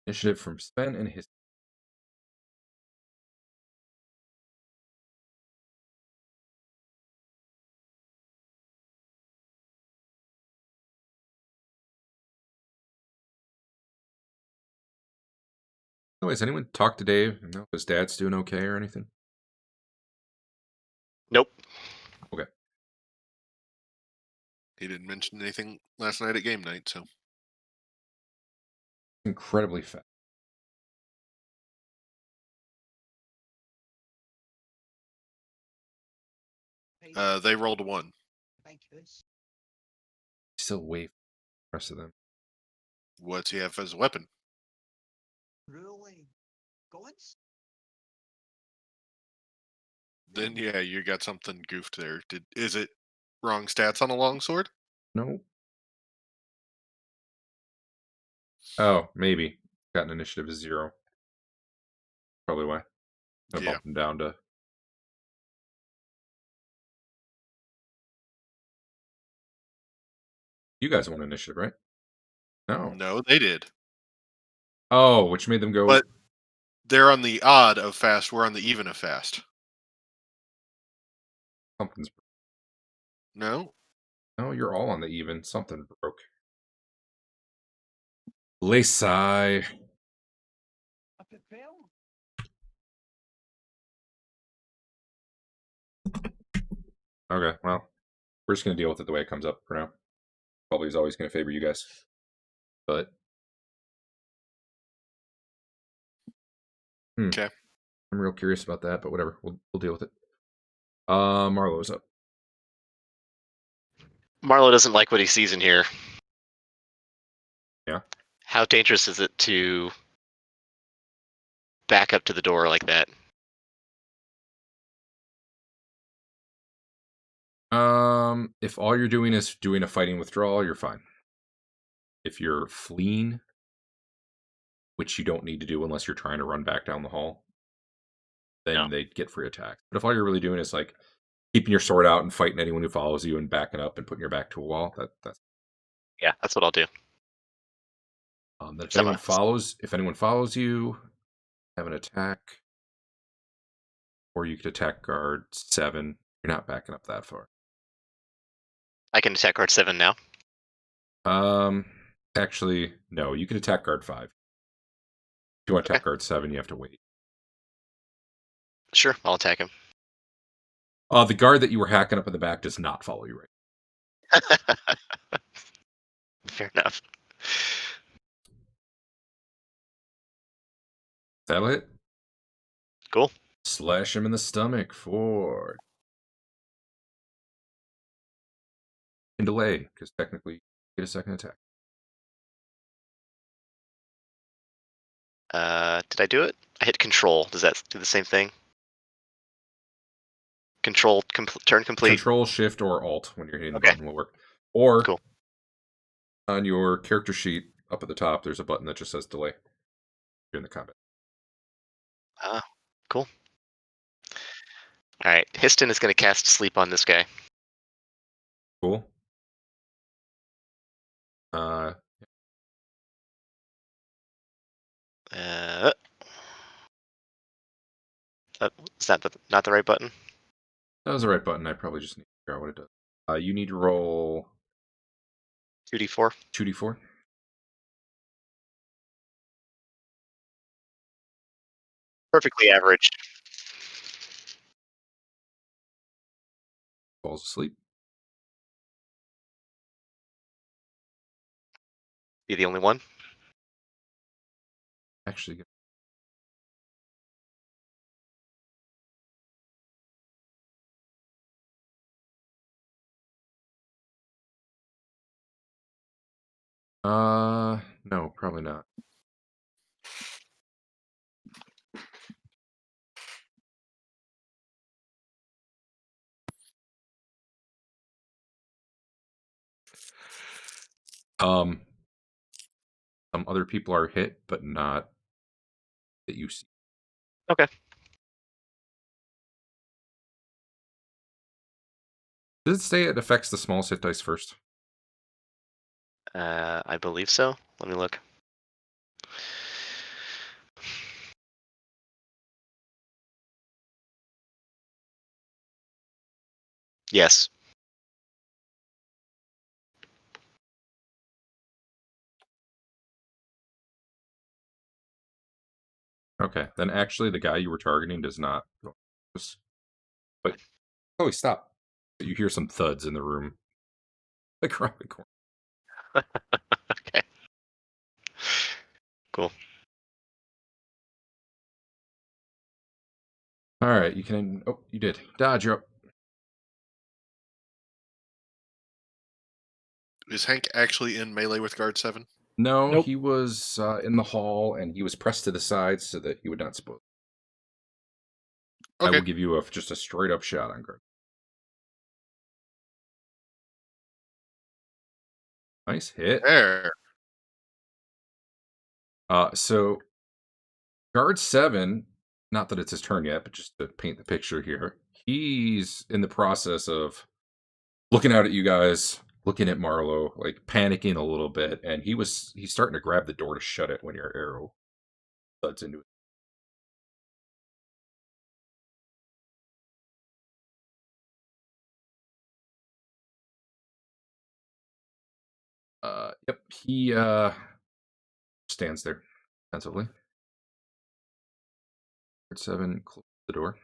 Initiative from Sven and his. Anyways, anyone talk to Dave? Know if his dad's doing okay or anything? Nope. Okay. He didn't mention anything last night at game night, so Incredibly fast. they rolled a 1. Still way for the rest of them. What's he have as a weapon? Then yeah, you got something goofed there. Is it wrong stats on a longsword? No. Oh, maybe. Got an initiative of 0. Probably why. I Yeah. bumped him down to. You guys won initiative, right? No. No, they did. Oh, which made them go. But they're on the odd of fast. We're on the even of fast. Something's. No. No, you're all on the even. Something broke. Lesai. Okay, well, we're just going to deal with it the way it comes up for now. Probably is always going to favor you guys. But. Okay. I'm real curious about that, but whatever. We'll deal with it. Marlowe's up. Marlo doesn't like what he sees in here. Yeah. How dangerous is it to back up to the door like that? If all you're doing is doing a fighting withdrawal, you're fine. If you're fleeing, which you don't need to do unless you're trying to run back down the hall, then they get free attack. But if all you're really doing is like keeping your sword out and fighting anyone who follows you and backing up and putting your back to a wall, that's Yeah, that's what I'll do. Then if anyone follows you, have an attack, or you could attack guard 7. You're not backing up that far. I can attack guard 7 now. Actually, no. You can attack guard 5. If you want to attack guard 7, you have to wait. Sure, I'll attack him. The guard that you were hacking up in the back does not follow you right. Fair enough. That'll hit. Cool. Slash him in the stomach for. And delay, because technically you get a second attack. Did I do it? I hit control. Does that do the same thing? Control, turn complete. Control, shift, or alt when you're hitting the Okay. button will work. Or Cool. On your character sheet up at the top, there's a button that just says delay during the combat. Cool. All right, Histon is going to cast sleep on this guy. Cool. Is that not the right button? That was the right button. I probably just need to figure out what it does. You need to roll 2d4. 2d4. Perfectly average. Falls asleep. Be the only one. Actually, no, probably not. Some other people are hit, but not that you see. Okay. Does it say it affects the smallest hit dice first? I believe so. Let me look. Yes. Okay, then actually the guy you were targeting does not. But Chloe, stop. You hear some thuds in the room. like around the corner. Okay. Cool. All right, you can. Oh, you did. Dodge, you're up. Is Hank actually in melee with guard 7? No, Nope. he was in the hall, and he was pressed to the side so that he would not spoil. I Okay. will give you just a straight up shot on guard. Nice hit. There. So guard 7, not that it's his turn yet, but just to paint the picture here, he's in the process of looking out at you guys, looking at Marlowe, like panicking a little bit, and he's starting to grab the door to shut it when your arrow thuds into it. Yep, he stands there defensively. Guard 7, close the door.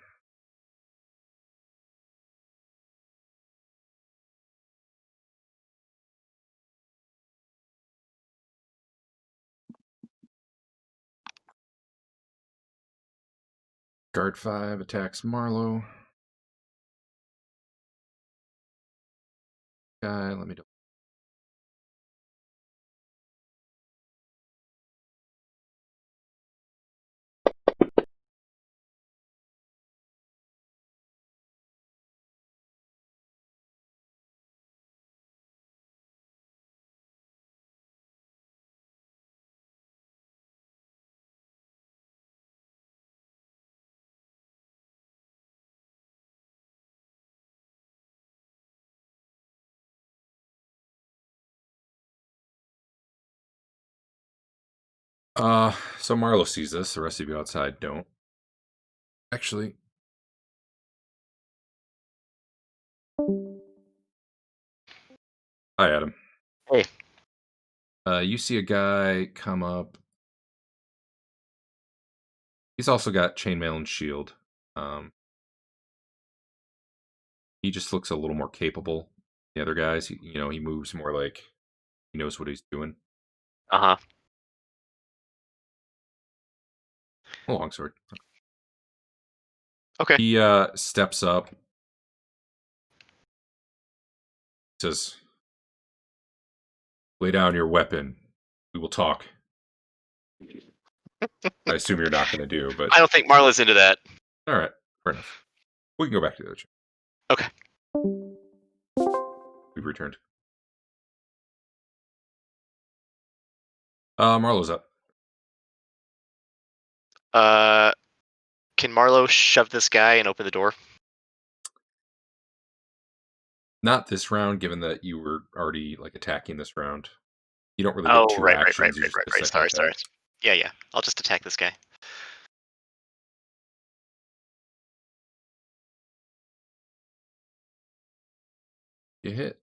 Guard 5 attacks Marlowe. Guy, let me do. So Marlowe sees this. The rest of you outside don't. Actually, hi, Adam. Hey. You see a guy come up. He's also got chainmail and shield. He just looks a little more capable. The other guys, he moves more like he knows what he's doing. Uh-huh. A long sword. Okay. He steps up. Says, "Lay down your weapon. We will talk." I assume you're not going to do, but I don't think Marla's into that. all right, fair enough. We can go back to the other chat. Okay. We've returned. Marlowe's up. Can Marlowe shove this guy and open the door? Not this round, given that you were already like attacking this round. You don't really Oh, get two right. actions. You just get a second Sorry. attack. Yeah. I'll just attack this guy. You hit.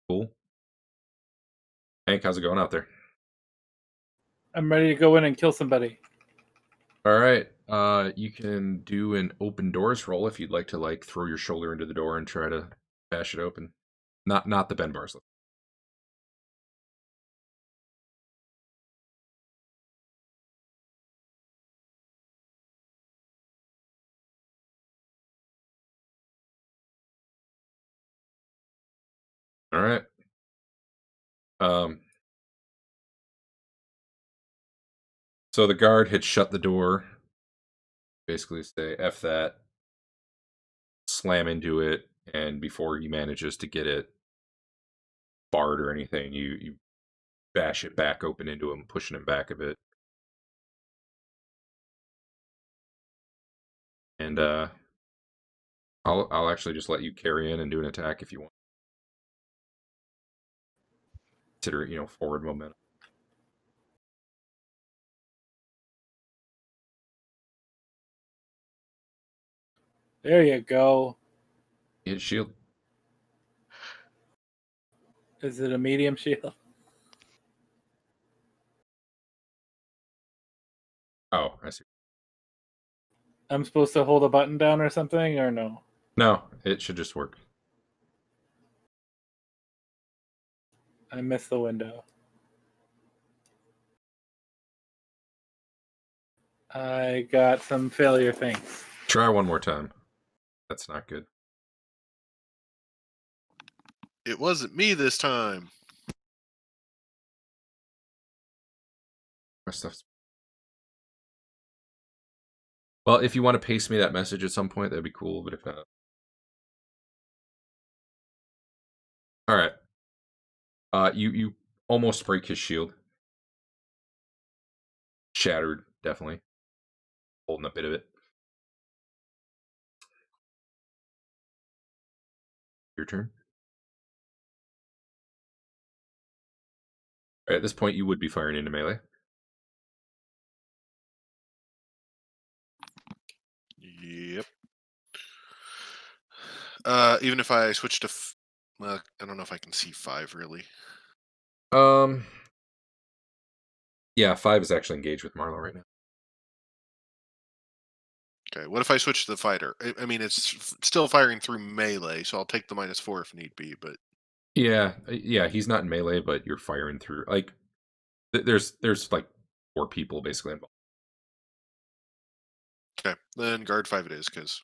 Cool. Hank, how's it going out there? I'm ready to go in and kill somebody. All right. You can do an open doors roll if you'd like to like throw your shoulder into the door and try to bash it open. Not the Ben Bars. All right. So the guard had shut the door. Basically say F that. Slam into it, and before he manages to get it barred or anything, you bash it back open into him, pushing him back a bit. And I'll actually just let you carry in and do an attack if you want. Consider it, forward momentum. There you go. Hit shield. Is it a medium shield? Oh, I see. I'm supposed to hold a button down or something, or no? No, it should just work. I missed the window. I got some failure things. Try one more time. That's not good. It wasn't me this time. My stuff's... Well, if you want to paste me that message at some point, that'd be cool, but if not... Alright. You almost break his shield. Shattered, definitely. Holding a bit of it. Your turn. Alright, at this point, you would be firing into melee. Yep. Even if I switch to... well, I don't know if I can see 5, really. Yeah, 5 is actually engaged with Marlowe right now. Okay, what if I switch to the fighter? I mean, it's still firing through melee, so I'll take the -4 if need be, but... Yeah, he's not in melee, but you're firing through... Like, there's like 4 people basically involved. Okay, then guard 5 it is, because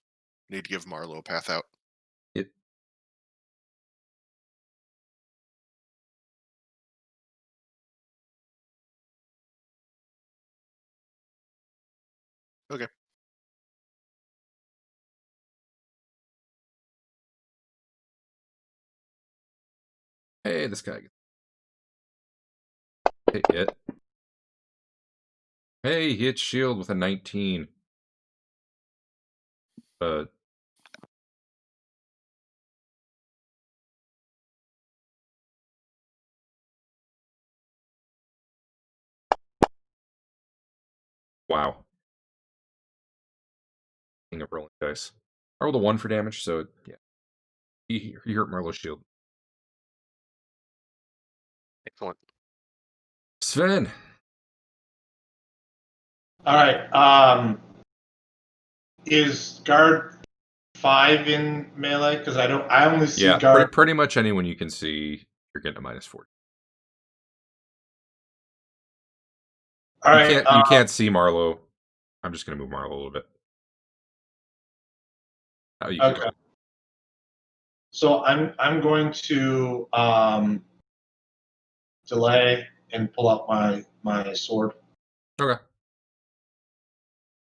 need to give Marlowe a path out. It... Okay. Hey, this guy. Hey, hit. Hey, he hit shield with a 19. Wow. King of rolling dice. I rolled a 1 for damage, so yeah. He hurt Marlowe's shield. Excellent. Sven. All right. Is guard 5 in melee? Because I only see Yeah, guard. pretty much anyone you can see, you're getting a -4. All right. You can't see Marlowe. I'm just gonna move Marlowe a little bit. Oh, you Okay. go. So I'm going to delay and pull out my sword. Okay.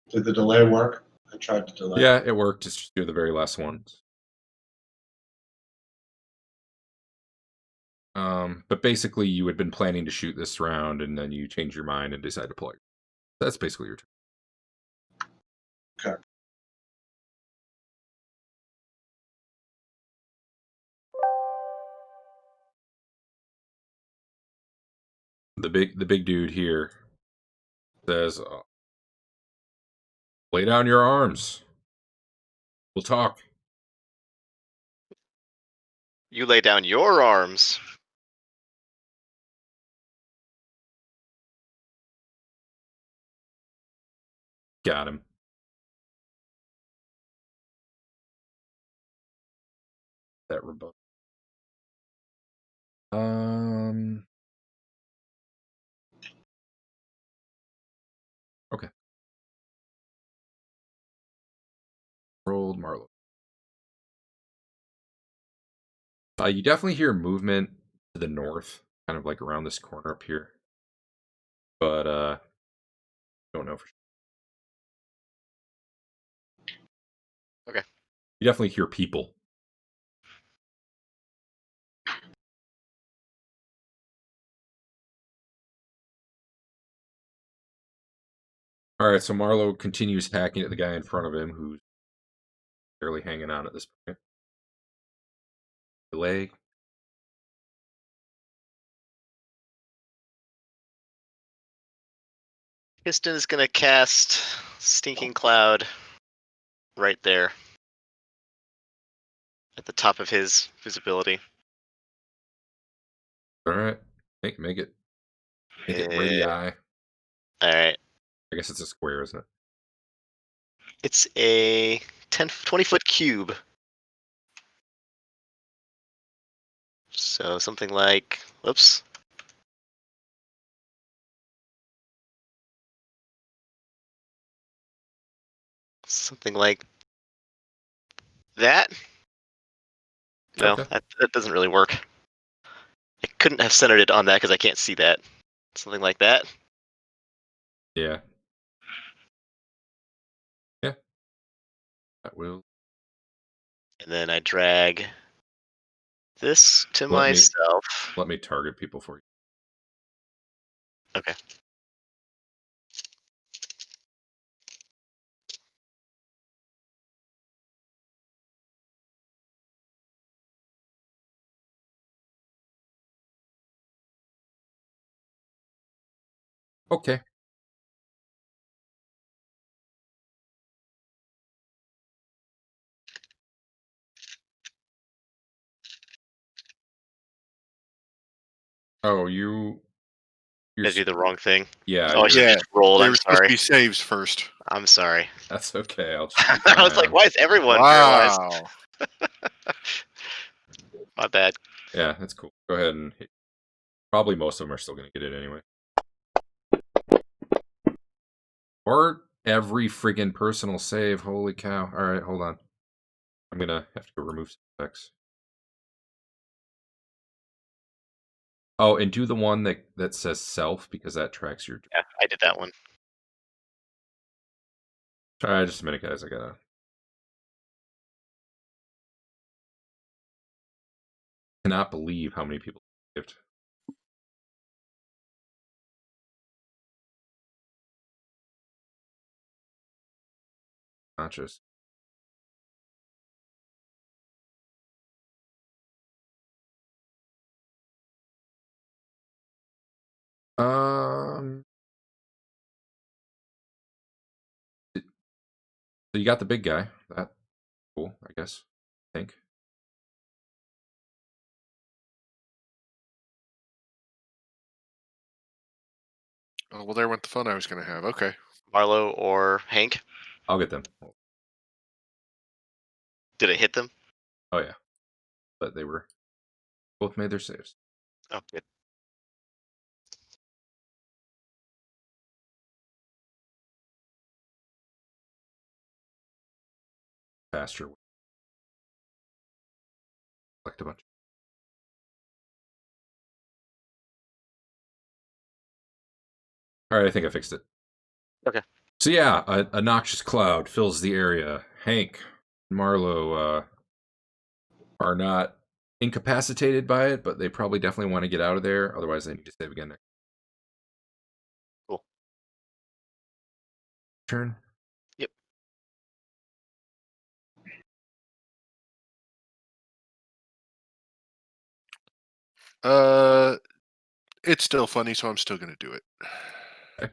Did the delay work? I tried to delay. Yeah, it worked. Just do the very last one. But basically, you had been planning to shoot this round, and then you changed your mind and decided to play. That's basically your turn. Okay. The big dude here says, "Lay down your arms. We'll talk." You lay down your arms. Got him. That rebut. Okay. Rolled Marlowe. You definitely hear movement to the north, kind of like around this corner up here. But don't know for sure. Okay. You definitely hear people. All right, so Marlowe continues hacking at the guy in front of him, who's barely hanging on at this point. Delay. Piston is gonna cast Stinking Cloud right there. At the top of his visibility. All right, make it radii. Alright. I guess it's a square, isn't it? It's a 20-foot cube. So something like, whoops. Something like that. No, Okay. that doesn't really work. I couldn't have centered it on that because I can't see that. Something like that. Yeah. Yeah. That will. And then I drag this to Let me- myself. Let me target people for you. Okay. Okay. Oh, you're. Did I do the wrong thing? Yeah. Oh, I should Yeah, have just rolled. They I'm were supposed to sorry. be saves first. I'm sorry. That's okay. I'll just keep an I was eye like, on. why is everyone paralyzed? Wow. My bad. Yeah, that's cool. Go ahead and hit. Probably most of them are still going to get it anyway. Or every friggin' personal save. Holy cow. All right, hold on. I'm going to have to go remove some effects. Oh, and do the one that says self, because that tracks your... Yeah, I did that one. All right, just a minute, guys. I gotta... Cannot believe how many people gift. Conscious. Um... So you got the big guy. That's cool, I guess. I think. Oh, well, there went the fun I was going to have. Okay. Marlo or Hank? I'll get them. Did it hit them? Oh, yeah. But they were... Both made their saves. Oh, good. Faster. Select a bunch. All right, I think I fixed it. Okay. So yeah, a noxious cloud fills the area. Hank, Marlowe are not incapacitated by it, but they probably definitely want to get out of there. Otherwise, they need to save again. Cool. Turn. Yep. It's still funny, so I'm still going to do it. Okay.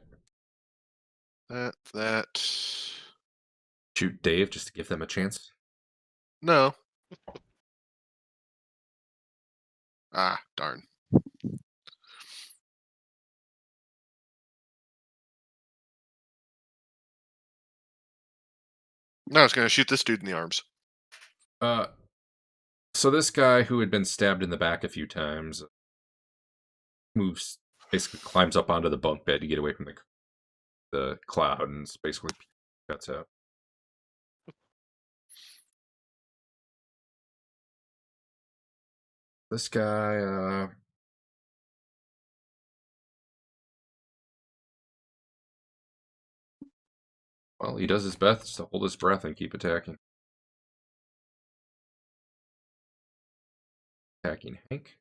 That. Shoot Dave just to give them a chance. No. Ah, darn. No, I was going to shoot this dude in the arms. So this guy who had been stabbed in the back a few times moves, basically climbs up onto the bunk bed to get away from the cloud, and basically cuts out. This guy, well, he does his best to hold his breath and keep attacking. Attacking Hank.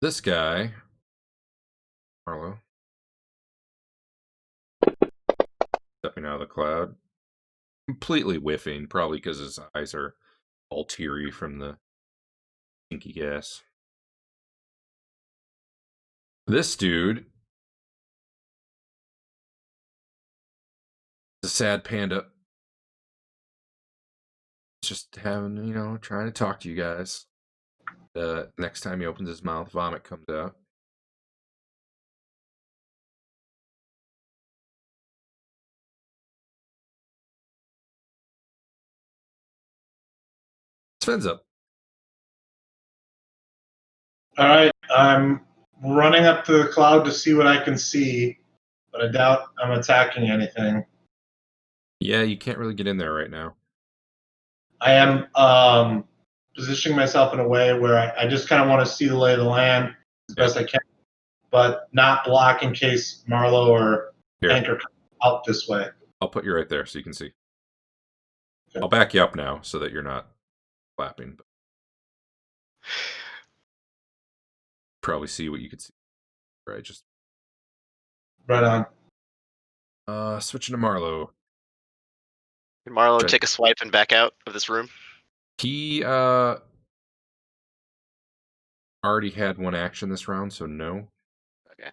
This guy, Marlowe, stepping out of the cloud, completely whiffing, probably because his eyes are all teary from the stinky gas. This dude is a sad panda. Just having, trying to talk to you guys. Next time he opens his mouth, vomit comes out. Sven's up. All right, I'm running up to the cloud to see what I can see, but I doubt I'm attacking anything. Yeah, you can't really get in there right now. I am positioning myself in a way where I just kind of want to see the lay of the land as best I can, but not block in case Marlo or Here. Anchor come out this way. I'll put you right there so you can see. Okay. I'll back you up now so that you're not flapping. But probably see what you could see. Right, just Right on. switching to Marlo. Can Marlo Okay. take a swipe and back out of this room? He already had one action this round, so no. Okay.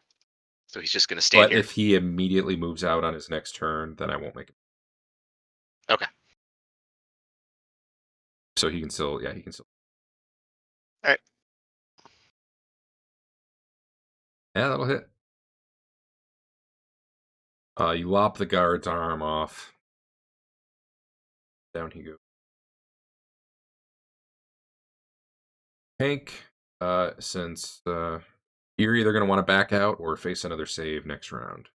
So he's just going to stand But here. if he immediately moves out on his next turn, then I won't make it. Okay. So he can still, he can still. All right. Yeah, that'll hit. You lop the guard's arm off. Down he goes. Hank, since you're either going to want to back out or face another save next round.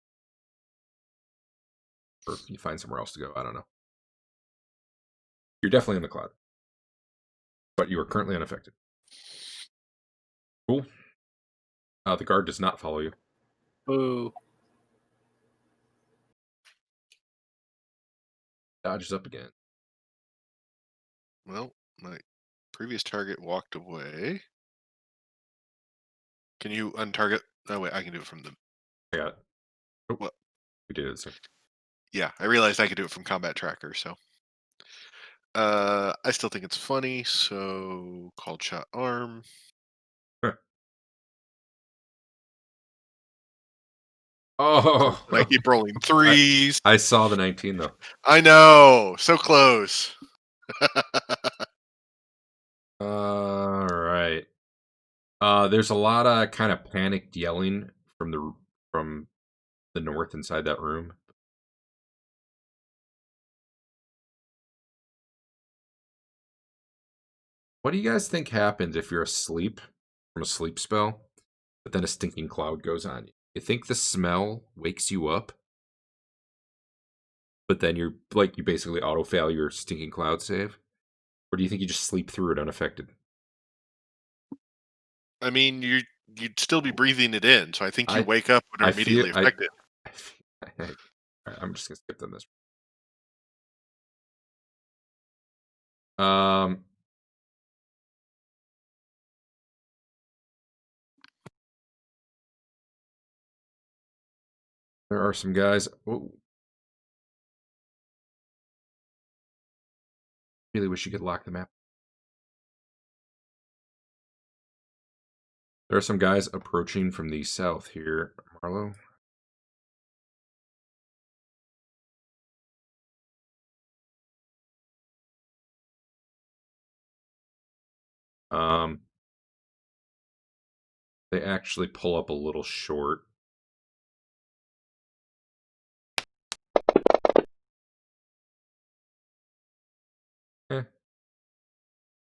Or you find somewhere else to go. I don't know. You're definitely in the cloud. But you are currently unaffected. Cool. The guard does not follow you. Boo. Dodges up again. Well, my previous target walked away. Can you untarget? Oh wait, I can do it from the. I got it. Oh, What? We did it. So. Yeah, I realized I could do it from combat tracker. So, I still think it's funny. So, called shot arm. Oh, And I keep rolling threes. I saw the 19 though. I know, so close. All right. There's a lot of kind of panicked yelling from the north inside that room. What do you guys think happens if you're asleep from a sleep spell, but then a stinking cloud goes on you? You think the smell wakes you up, but then you basically auto fail your stinking cloud save, or do you think you just sleep through it unaffected? I mean, you'd still be breathing it in, so I think you I- wake up when I you're immediately feel- I- affected. Alright, I'm just gonna skip them this. There are some guys. Oh, really wish you could lock the map. There are some guys approaching from the south here, Marlo. They actually pull up a little short.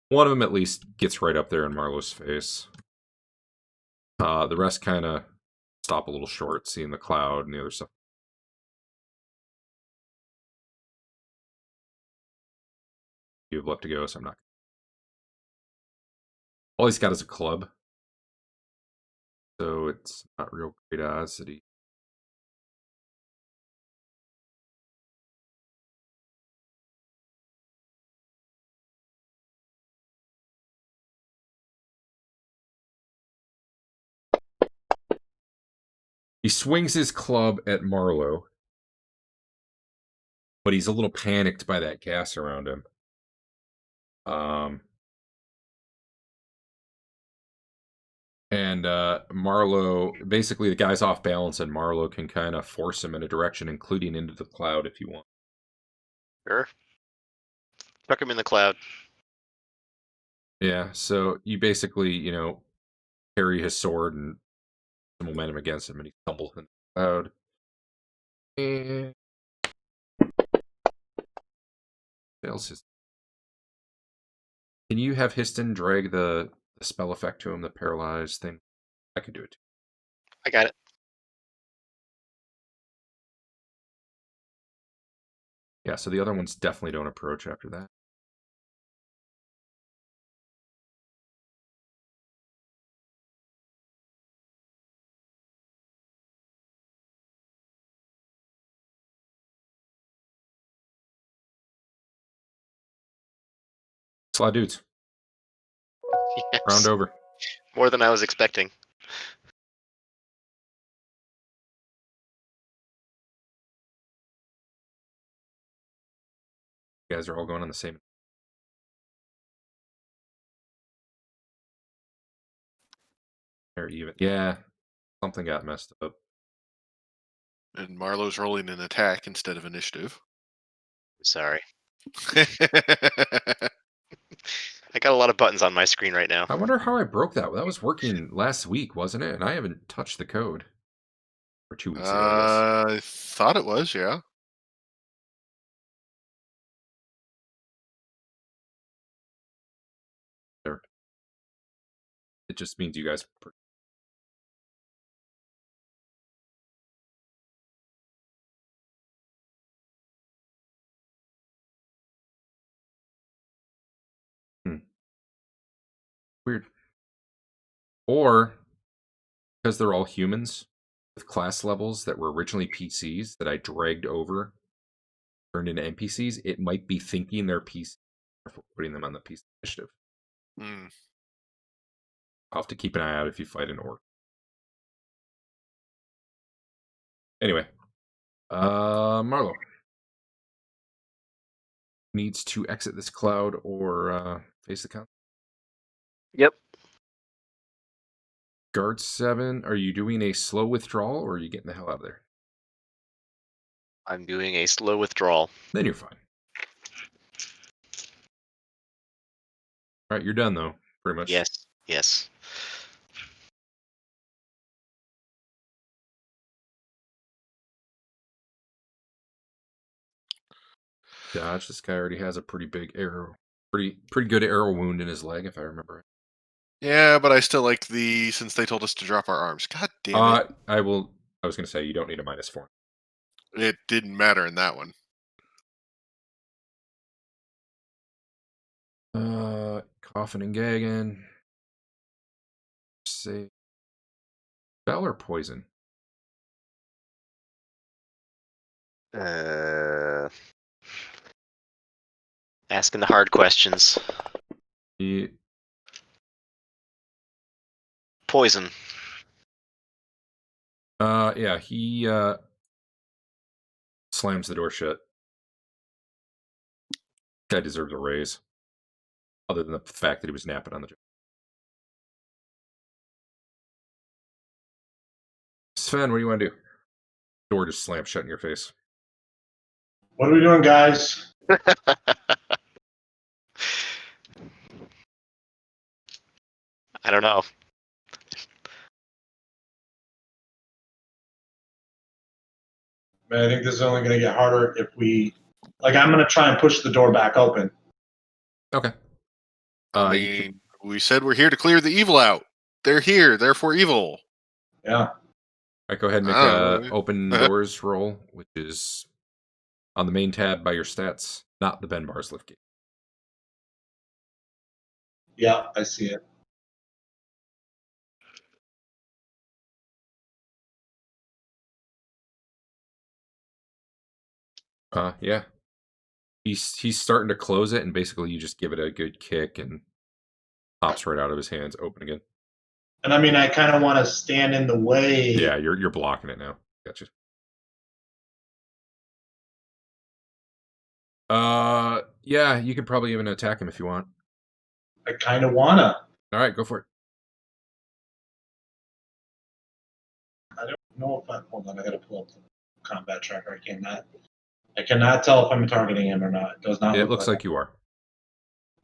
One of them at least gets right up there in Marlo's face. The rest kind of stop a little short, seeing the cloud and the other stuff. You have left to go, so I'm not. All he's got is a club, so it's not real great odds that he. He swings his club at Marlo, but he's a little panicked by that gas around him. And Marlo, basically the guy's off balance, and Marlo can kind of force him in a direction, including into the cloud if you want. Sure. Chuck him in the cloud. Yeah, so you basically, carry his sword and the momentum against him, and he stumbles in the cloud. And fails his. Can you have Histon drag the spell effect to him, the paralyzed thing? I could do it too. I got it. Yeah, so the other ones definitely don't approach after that. It's a lot of dudes. Yes. Round over. More than I was expecting. You guys are all going on the same. Or even. Yeah, something got messed up. And Marlowe's rolling an attack instead of initiative. Sorry. I got a lot of buttons on my screen right now. I wonder how I broke that. That was working last week, wasn't it? And I haven't touched the code. Or 2 weeks ago, I guess. I thought it was, yeah. There. It just means you guys. Weird. Or because they're all humans with class levels that were originally PCs that I dragged over, turned into NPCs, it might be thinking they're PCs for putting them on the PC initiative. Hmm. I'll have to keep an eye out if you fight an orc. Anyway, Marlo needs to exit this cloud or face the count. Yep. Guard 7, are you doing a slow withdrawal or are you getting the hell out of there? I'm doing a slow withdrawal. Then you're fine. All right, you're done though, pretty much. Yes. Yes. Dodge. This guy already has a pretty big arrow, pretty good arrow wound in his leg, if I remember right. Yeah, but I still like since they told us to drop our arms. God damn it. I was going to say you don't need a -4. It didn't matter in that one. Coughing and gagging. Say, spell or poison? Asking the hard questions. Poison. Yeah, he slams the door shut. Guy deserves a raise. Other than the fact that he was napping on the job. Sven, what do you want to do? Door just slammed shut in your face. What are we doing, guys? I don't know. Man, I think this is only going to get harder if we... Like, I'm going to try and push the door back open. Okay. I You mean, we said we're here to clear the evil out. They're here, therefore evil. Yeah. All right, go ahead and make Oh. a open doors roll, which is on the main tab by your stats, not the Ben Bar's lift gate. Yeah, I see it. Yeah. He's starting to close it, and basically you just give it a good kick, and pops right out of his hands, open again. And I mean, I kind of want to stand in the way. Yeah, you're blocking it now. Gotcha. Yeah, you could probably even attack him if you want. I kind of want to. All right, go for it. I don't know if I... Hold on, I got to pull up the combat tracker. I cannot tell if I'm targeting him or not. It does not It look looks like you are.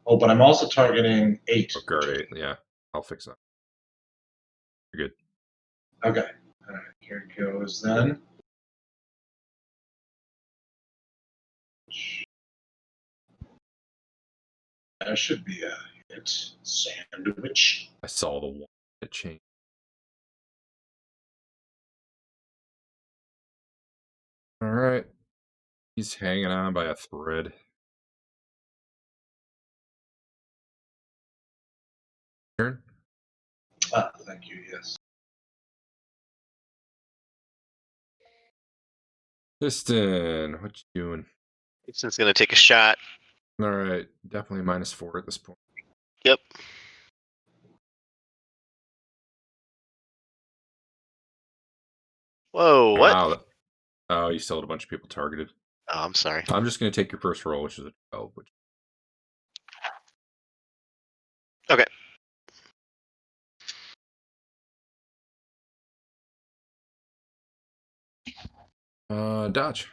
Oh, but I'm also targeting 8. Oh, guard 8. Yeah, I'll fix that. You're good. Okay. All right, here goes then. That should be It's sandwich. I saw the one that changed. All right. He's hanging on by a thread. Turn. Thank you, yes. Piston, what you doing? Gibson's gonna take a shot. All right, definitely -4 at this point. Yep. Whoa, what? Wow. Oh, you still had a bunch of people targeted. Oh, I'm sorry. I'm just going to take your first roll, which is a 12. Which... Okay. Dodge.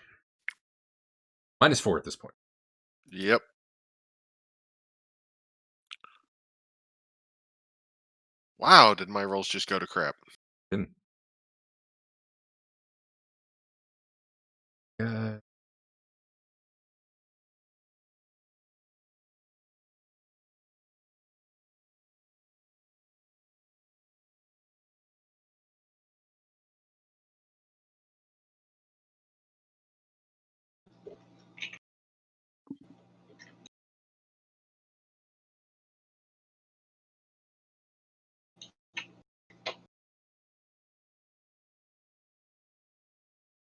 -4 at this point. Yep. Wow, did my rolls just go to crap? Didn't.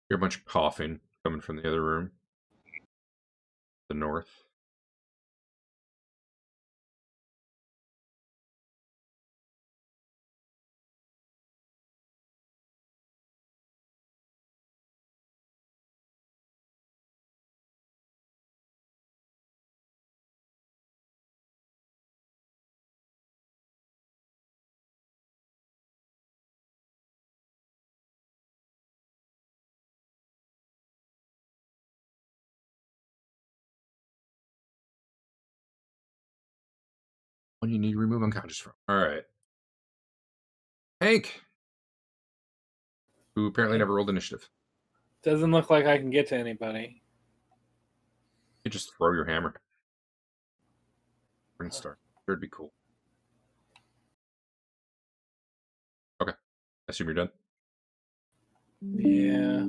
Hear a bunch of coughing coming from the other room. The north. One you need to remove unconscious from. All right. Hank, who apparently never rolled initiative. Doesn't look like I can get to anybody. You just throw your hammer. Burn star. Sure, it'd be cool. Okay. I assume you're done. Yeah.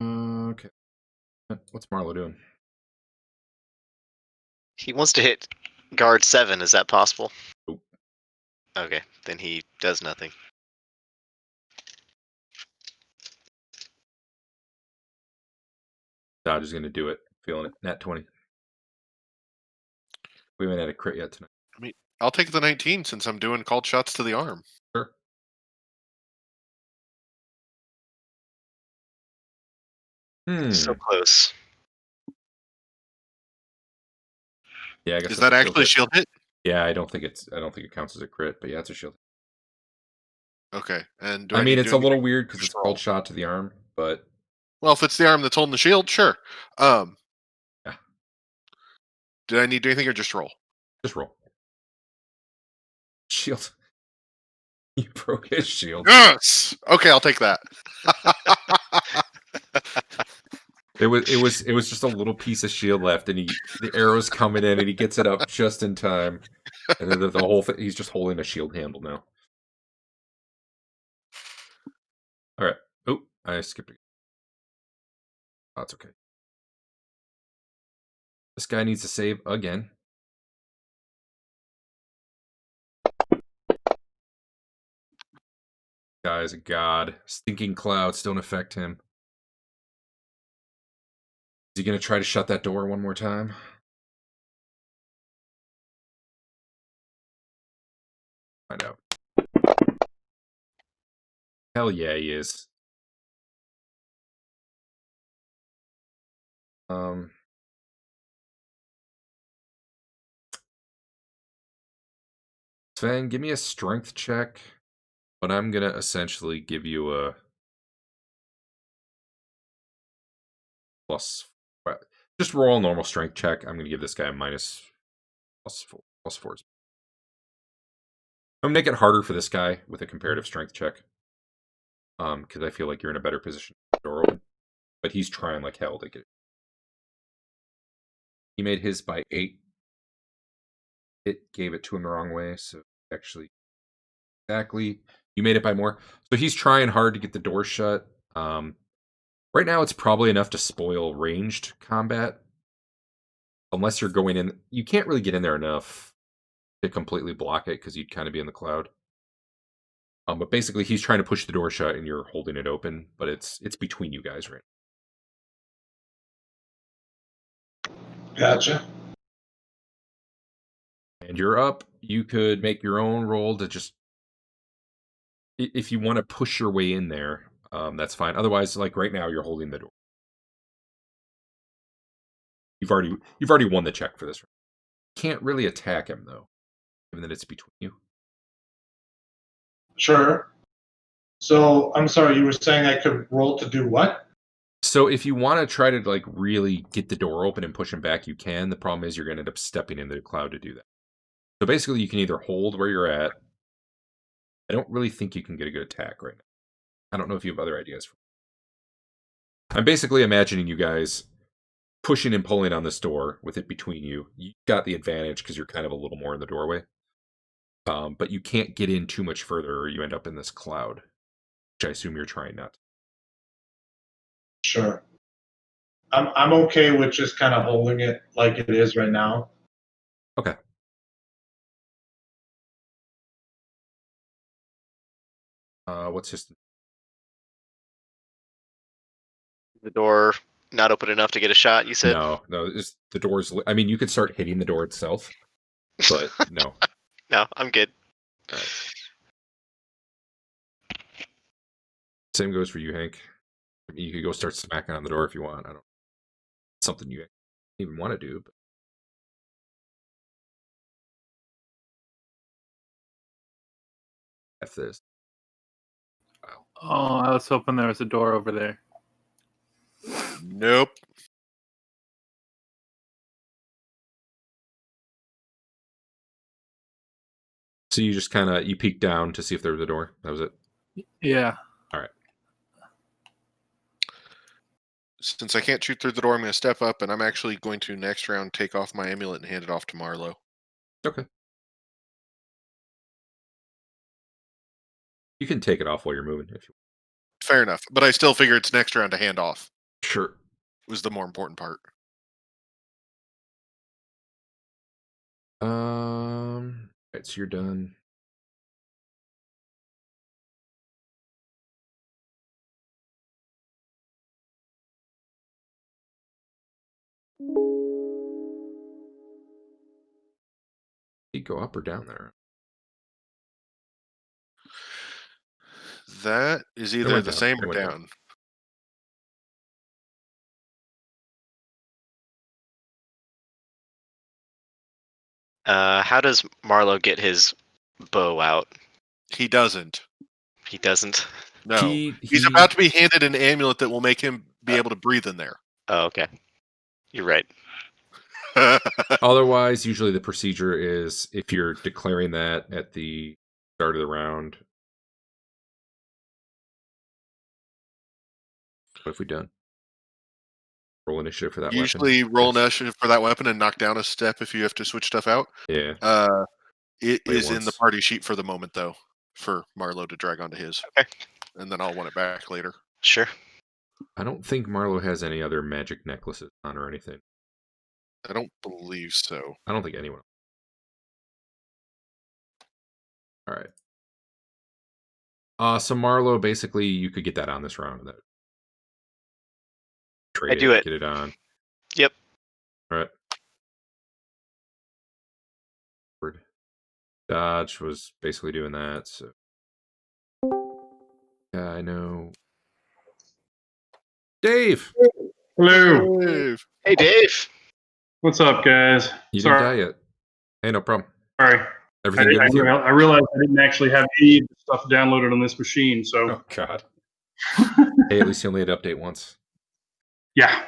Okay. What's Marlo doing? He wants to hit guard 7. Is that possible? Nope. Okay, then he does nothing. Dodge is going to do it. Feeling it. Nat 20. We haven't had a crit yet tonight. I mean, I'll take the 19 since I'm doing called shots to the arm. Sure. So close. Yeah, I guess Is that's that a actually hit. shield hit? Yeah, I don't think it counts as a crit, but yeah, it's a shield. Okay. And do I mean, need it's to a do little anything? weird because Just it's roll. called shot to the arm, but Well, if it's the arm that's holding the shield, sure. yeah, Did I need to do anything or just roll? just roll. Shield. You broke his shield. Yes. Okay, I'll take that. It was just a little piece of shield left, and the arrow's coming in, and he gets it up just in time, and then the whole thing. He's just holding a shield handle now. All right. Oh, I skipped it. Oh, that's okay. This guy needs to save again. Guy's a god. Stinking clouds don't affect him. Is he gonna try to shut that door one more time? Find out. Hell yeah, he is. Sven, give me a strength check, but I'm gonna essentially give you a plus. Just roll a normal strength check. I'm gonna give this guy a minus plus 4. I'm gonna make it harder for this guy with a comparative strength check. Because I feel like you're in a better position to get the door open. But he's trying like hell to get it. He made his by 8. It gave it to him the wrong way, so actually exactly you made it by more. So he's trying hard to get the door shut. Right now it's probably enough to spoil ranged combat. Unless you're going in, you can't really get in there enough to completely block it because you'd kind of be in the cloud. But basically he's trying to push the door shut and you're holding it open, but it's between you guys right now. Gotcha. And you're up. You could make your own roll to just, if you want to push your way in there, that's fine. Otherwise, like right now, you're holding the door. You've already won the check for this round. Can't really attack him though, given that it's between you. Sure. So I'm sorry, you were saying I could roll to do what? So if you want to try to like really get the door open and push him back, you can. The problem is you're going to end up stepping into the cloud to do that. So basically, you can either hold where you're at. I don't really think you can get a good attack right now. I don't know if you have other ideas. I'm basically imagining you guys pushing and pulling on this door with it between you. You got the advantage because you're kind of a little more in the doorway. But you can't get in too much further or you end up in this cloud, which I assume you're trying not to. Sure. I'm okay with just kind of holding it like it is right now. Okay. What's his... The door not open enough to get a shot, you said? No, the door's... I mean, you could start hitting the door itself, but no. No, I'm good. All right. Same goes for you, Hank. I mean, you could go start smacking on the door if you want. I don't... Something you even want to do, but... F this. Wow. Oh, I was hoping there was a door over there. Nope. So you just kind of, you peek down to see if there was a door. That was it? Yeah. All right. Since I can't shoot through the door, I'm going to step up, and I'm actually going to next round take off my amulet and hand it off to Marlowe. Okay. You can take it off while you're moving if you want. Fair enough, but I still figure it's next round to hand off. Sure. Was the more important part. Right, so you're done. You go up or down there? That is It either went the down. same It or went down. How does Marlowe get his bow out? He doesn't. He doesn't. No. He's He's about to be handed an amulet that will make him be able to breathe in there. Oh, okay. You're right. Otherwise, usually the procedure is if you're declaring that at the start of the round. What have we done? Roll initiative for that Usually weapon. roll Yes. initiative for that weapon and knock down a step if you have to switch stuff out. Yeah. It Play is in the once. party sheet for the moment, though, for Marlowe to drag onto his. Okay. And then I'll want it back later. Sure. I don't think Marlowe has any other magic necklaces on or anything. I don't believe so. I don't think anyone. All right. So Marlowe, basically, you could get that on this round. That trade I do it. Get it on. Yep. All right. Dodge was basically doing that. So yeah, I know. Dave. Hello. Dave. Hey, Dave. What's up, guys? You didn't Sorry. die yet. Hey, no problem. I Everything good with you? realized I didn't actually have any of the stuff downloaded on this machine, so Oh, God. Hey, at least you only had to update once. yeah.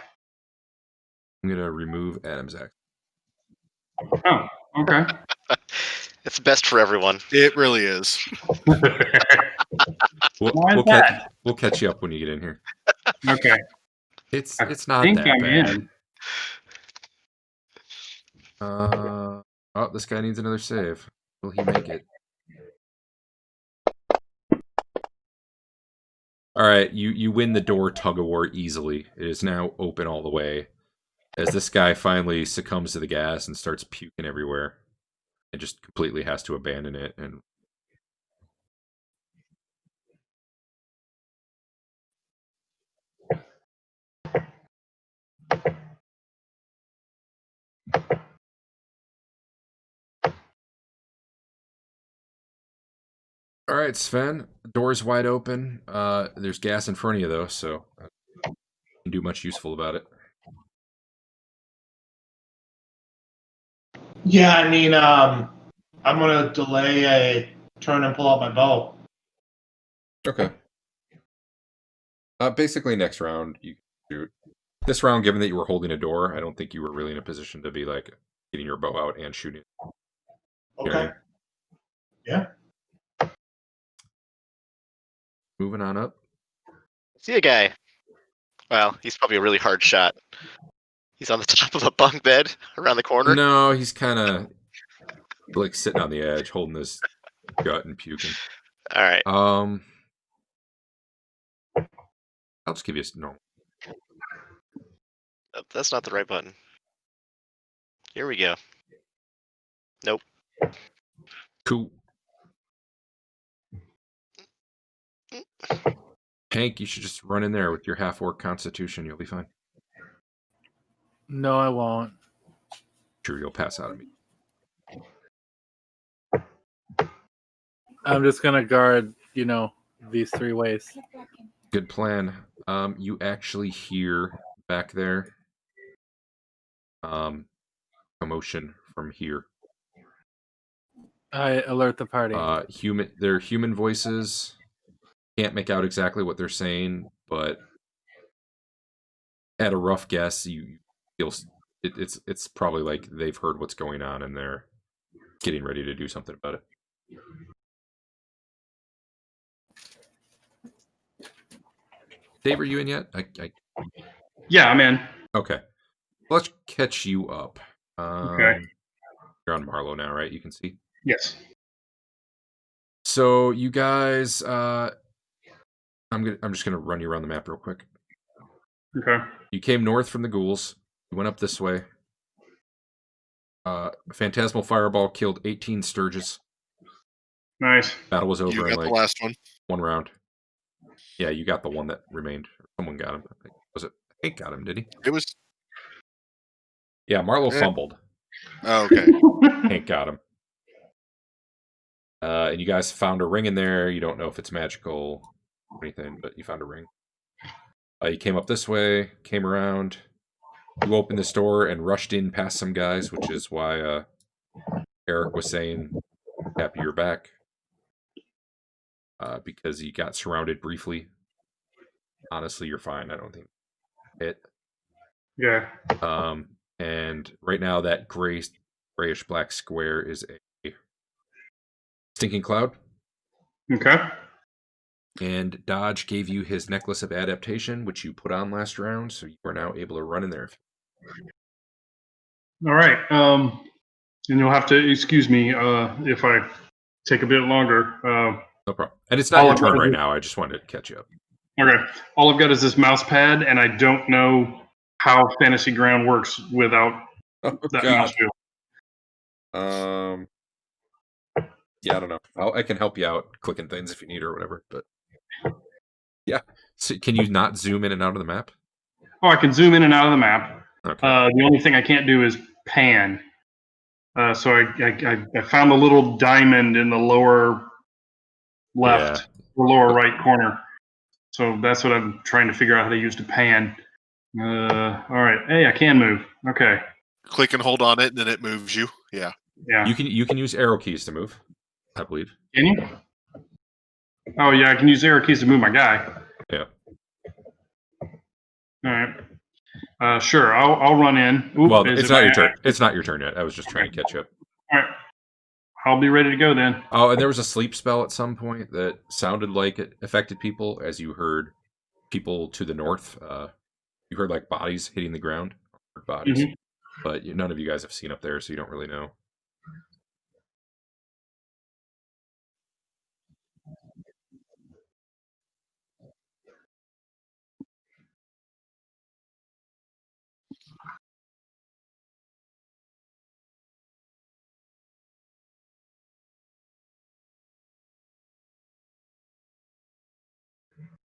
I'm going to remove Adam's act. Oh, okay. It's best for everyone. It really is. Why is that? We'll catch you up when you get in here. Okay. It's I not think that I'm bad. in. Oh, this guy needs another save. Will he make it? All right, you win the door tug-of-war easily. It is now open all the way. As this guy finally succumbs to the gas and starts puking everywhere. And just completely has to abandon it. And all right, Sven, door's wide open. There's gas in front of you, though, so I can do much useful about it. Yeah, I mean, I'm gonna delay a turn and pull out my bow. Okay. Basically, next round, you shoot. This round, given that you were holding a door, I don't think you were really in a position to be, like, getting your bow out and shooting. You know what I Okay. mean? Yeah. Moving on up. See a guy. Well, he's probably a really hard shot. He's on the top of a bunk bed around the corner. No, he's kind of, like, sitting on the edge, holding his gut and puking. All right. I'll just give you a normal. That's not the right button. Here we go. Nope. Cool. Hank, you should just run in there with your half-orc constitution. You'll be fine. No, I won't. Sure, you'll pass out of me. I'm just gonna guard, these 3 ways. Good plan. You actually hear back there commotion from here. I alert the party. They're human voices. Can't make out exactly what they're saying, but at a rough guess, you feel it's probably like they've heard what's going on and they're getting ready to do something about it. Dave, are you in yet? Yeah, I'm in. Okay. Let's catch you up. Okay. You're on Marlowe now, right? You can see. Yes. So you guys, I'm just gonna run you around the map real quick. Okay. You came north from the ghouls. You went up this way. Phantasmal Fireball killed 18 Sturges. Nice. Battle was over You in got like the last one. round. Yeah, you got the one that remained. Someone got him. Was it Hank got him, did he? It was. Yeah, Marlowe Eh. fumbled. Oh, okay. Hank got him. And you guys found a ring in there. You don't know if it's magical or anything, but you found a ring. You came up this way, came around. You opened this door and rushed in past some guys, which is why Eric was saying, happy you're back. Because you got surrounded briefly. Honestly, you're fine. I don't think it. Yeah. And right now that grayish black square is a stinking cloud. Okay. And Dodge gave you his necklace of adaptation, which you put on last round, so you are now able to run in there. All right. And you'll have to excuse me if I take a bit longer. No problem. And it's not All your I've turn got right is- now. I just wanted to catch you up. Okay. All I've got is this mouse pad, and I don't know how Fantasy Ground works without Oh, that God. mouse wheel. Yeah, I don't know. I can help you out clicking things if you need or whatever. But yeah, so can you not zoom in and out of the map? Oh, I can zoom in and out of the map. Okay. The only thing I can't do is pan. So I found a little diamond in the lower left, or lower right corner. So that's what I'm trying to figure out how to use to pan. All right. Hey, I can move. Okay. Click and hold on it, and then it moves you. Yeah. Yeah. You can use arrow keys to move, I believe. Can you? Oh yeah, I can use arrow keys to move my guy. Yeah. All right. Sure. I'll run in. Oop, Well, is it's it not my- your turn. It's not your turn yet. I was just trying to catch up. All right. I'll be ready to go then. Oh, and there was a sleep spell at some point that sounded like it affected people, as you heard people to the north. You heard like bodies hitting the ground, bodies, but none of you guys have seen up there, so you don't really know.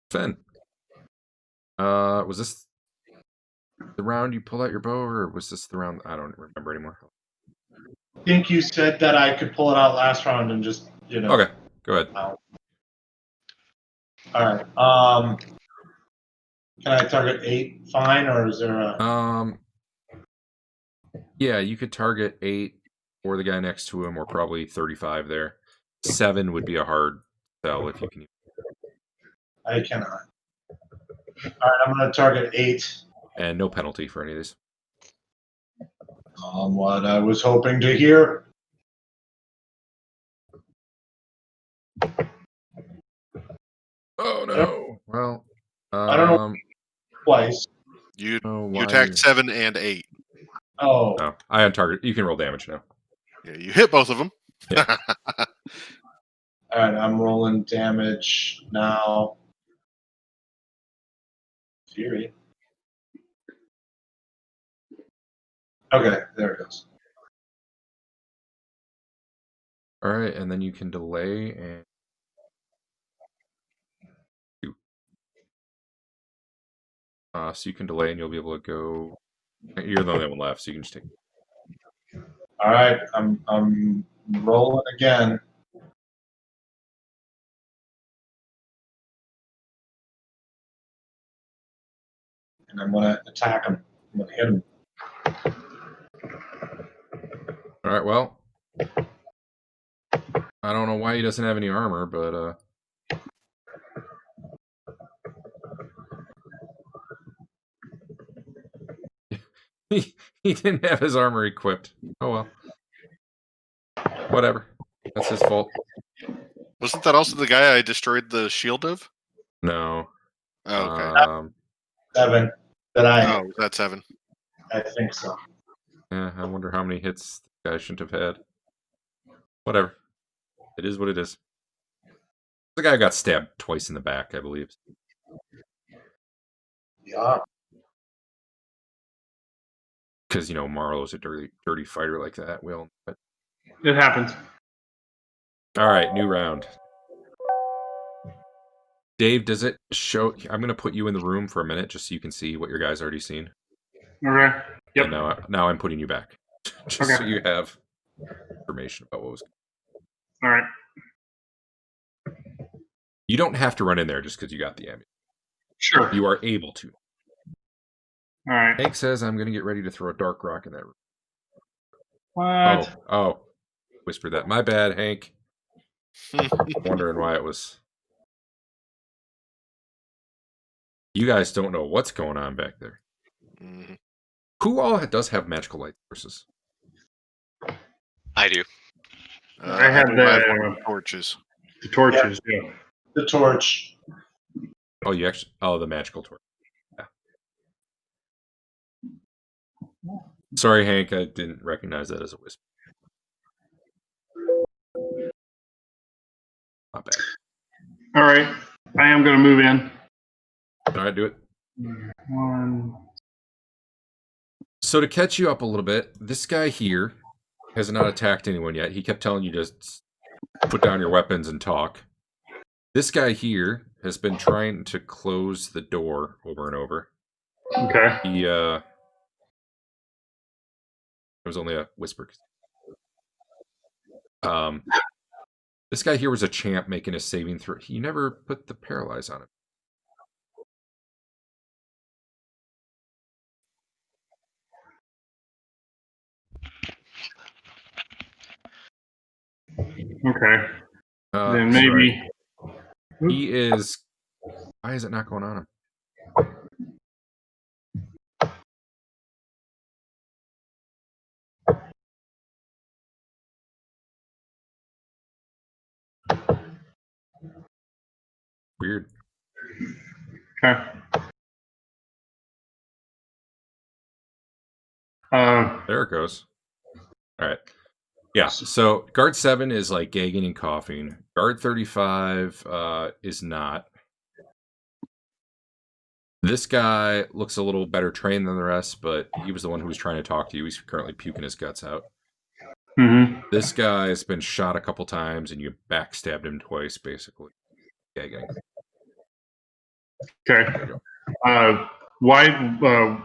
Fen, was this the round you pull out your bow, or was this the round? I don't remember anymore. I think you said that I could pull it out last round and just, Okay, go ahead. All right. Can I target 8 fine, or is there a... Yeah, you could target 8 or the guy next to him, or probably 35 there. 7 would be a hard sell if you can. I cannot. All right, I'm going to target 8. And no penalty for any of these. What I was hoping to hear. Oh no! Well, I don't know. Twice. You why- attacked 7 and 8. Oh. No, I on target. You can roll damage now. Yeah, you hit both of them. Yeah. All right, I'm rolling damage now. Fury. Okay, there it goes. All right, and then you can delay and. So you can delay and you'll be able to go. You're the only one left, so you can just take. All right, I'm rolling again. And I'm gonna attack him. I'm gonna hit him. All right, well, I don't know why he doesn't have any armor, but he didn't have his armor equipped. Oh well, whatever. That's his fault. Wasn't that also the guy I destroyed the shield of? No. Oh, okay. 7. Oh, that's 7. I think so. Yeah, I wonder how many hits the guy shouldn't have had. Whatever. It is what it is. The guy got stabbed twice in the back, I believe. Yeah. Because, Marlowe's a dirty fighter like that. Will. But... It happens. All right, new round. Dave, does it show... I'm going to put you in the room for a minute just so you can see what your guy's already seen. Okay. Yep. And now I'm putting you back. Just so you have information about what was... All right. You don't have to run in there just because you got the ammunition. Sure. You are able to. All right. Hank says I'm going to get ready to throw a dark rock in that room. What? Oh. Whispered that. My bad, Hank. Wondering why it was... You guys don't know what's going on back there. Mm-hmm. Who all does have magical light sources? I do. I have do the one of the torches. The torches. Yeah. The torch. Oh, you actually... Oh, the magical torch. Yeah. Sorry, Hank. I didn't recognize that as a whisper. Not bad. All right. I am going to move in. All right, do it. 1. So to catch you up a little bit, this guy here has not attacked anyone yet. He kept telling you to put down your weapons and talk. This guy here has been trying to close the door over and over. Okay. It was only a whisper. This guy here was a champ making a saving throw. He never put the paralyze on him. Okay. Then Sorry. maybe. He is. Why is it not going on him? Weird. Okay. There it goes. All right. Yeah. So guard 7 is like gagging and coughing. Guard 35 is not. This guy looks a little better trained than the rest, but he was the one who was trying to talk to you. He's currently puking his guts out. Mm-hmm. This guy has been shot a couple times, and you backstabbed him twice, basically. Gagging. Okay. There you go. Why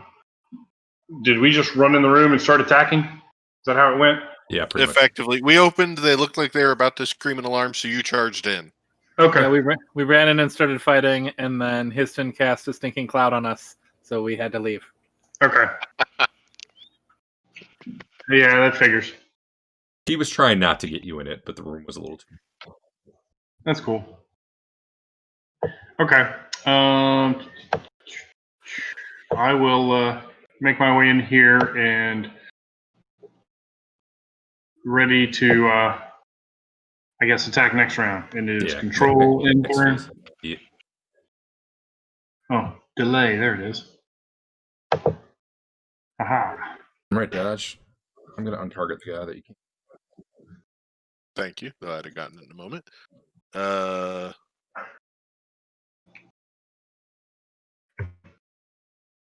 did we just run in the room and start attacking? Is that how it went? Yeah, pretty much. Effectively, we opened. They looked like they were about to scream an alarm, so you charged in. Okay. Yeah, we ran in and started fighting, and then Histon cast a stinking cloud on us, so we had to leave. Okay. Yeah, that figures. He was trying not to get you in it, but the room was a little too. That's cool. Okay. I will make my way in here and ready to, I guess, attack next round. And it is control in turn. Yeah. Oh, delay. There it is. Aha. All right, Dodge. I'm going to untarget the guy that you can. Thank you. Though I'd have gotten it in a moment.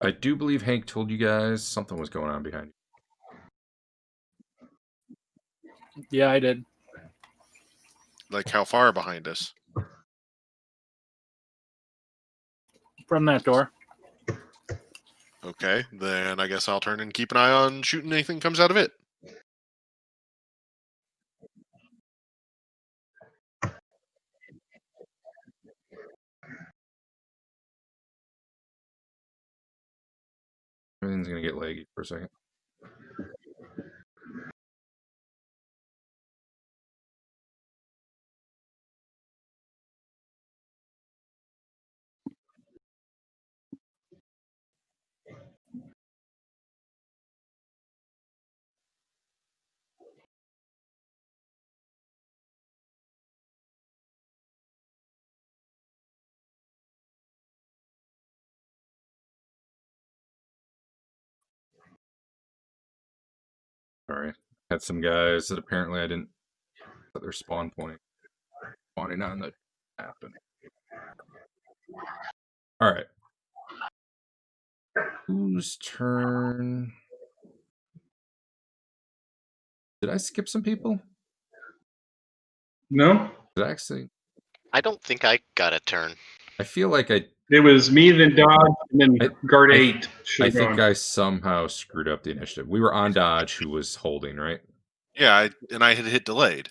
I do believe Hank told you guys something was going on behind you. Yeah, I did. Like how far behind us? From that door. Okay, then I guess I'll turn and keep an eye on shooting anything comes out of it. Everything's going to get laggy for a second. Sorry. Had some guys that apparently I didn't set their spawn point. Spawning on that happened. All right. Whose turn? Did I skip some people? No? Did I actually? I don't think I got a turn. I feel like I It was me, then Dodge, and then guard 8. I think I somehow screwed up the initiative. We were on Dodge, who was holding, right? Yeah, I had hit delayed.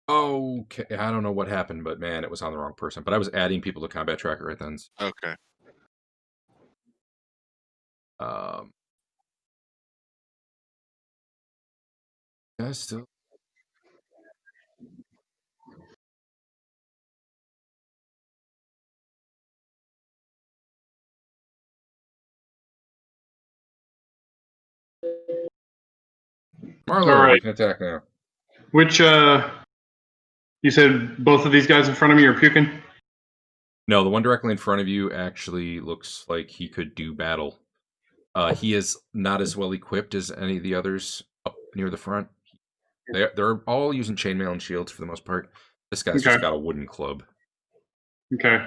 Okay, I don't know what happened, but man, it was on the wrong person. But I was adding people to Combat Tracker right then. Okay. Yeah, still. Marlo, All right. you can attack now. Which, you said both of these guys in front of me are puking? No, the one directly in front of you actually looks like he could do battle. He is not as well equipped as any of the others up near the front. They're all using chainmail and shields for the most part. This guy's just got a wooden club. Okay.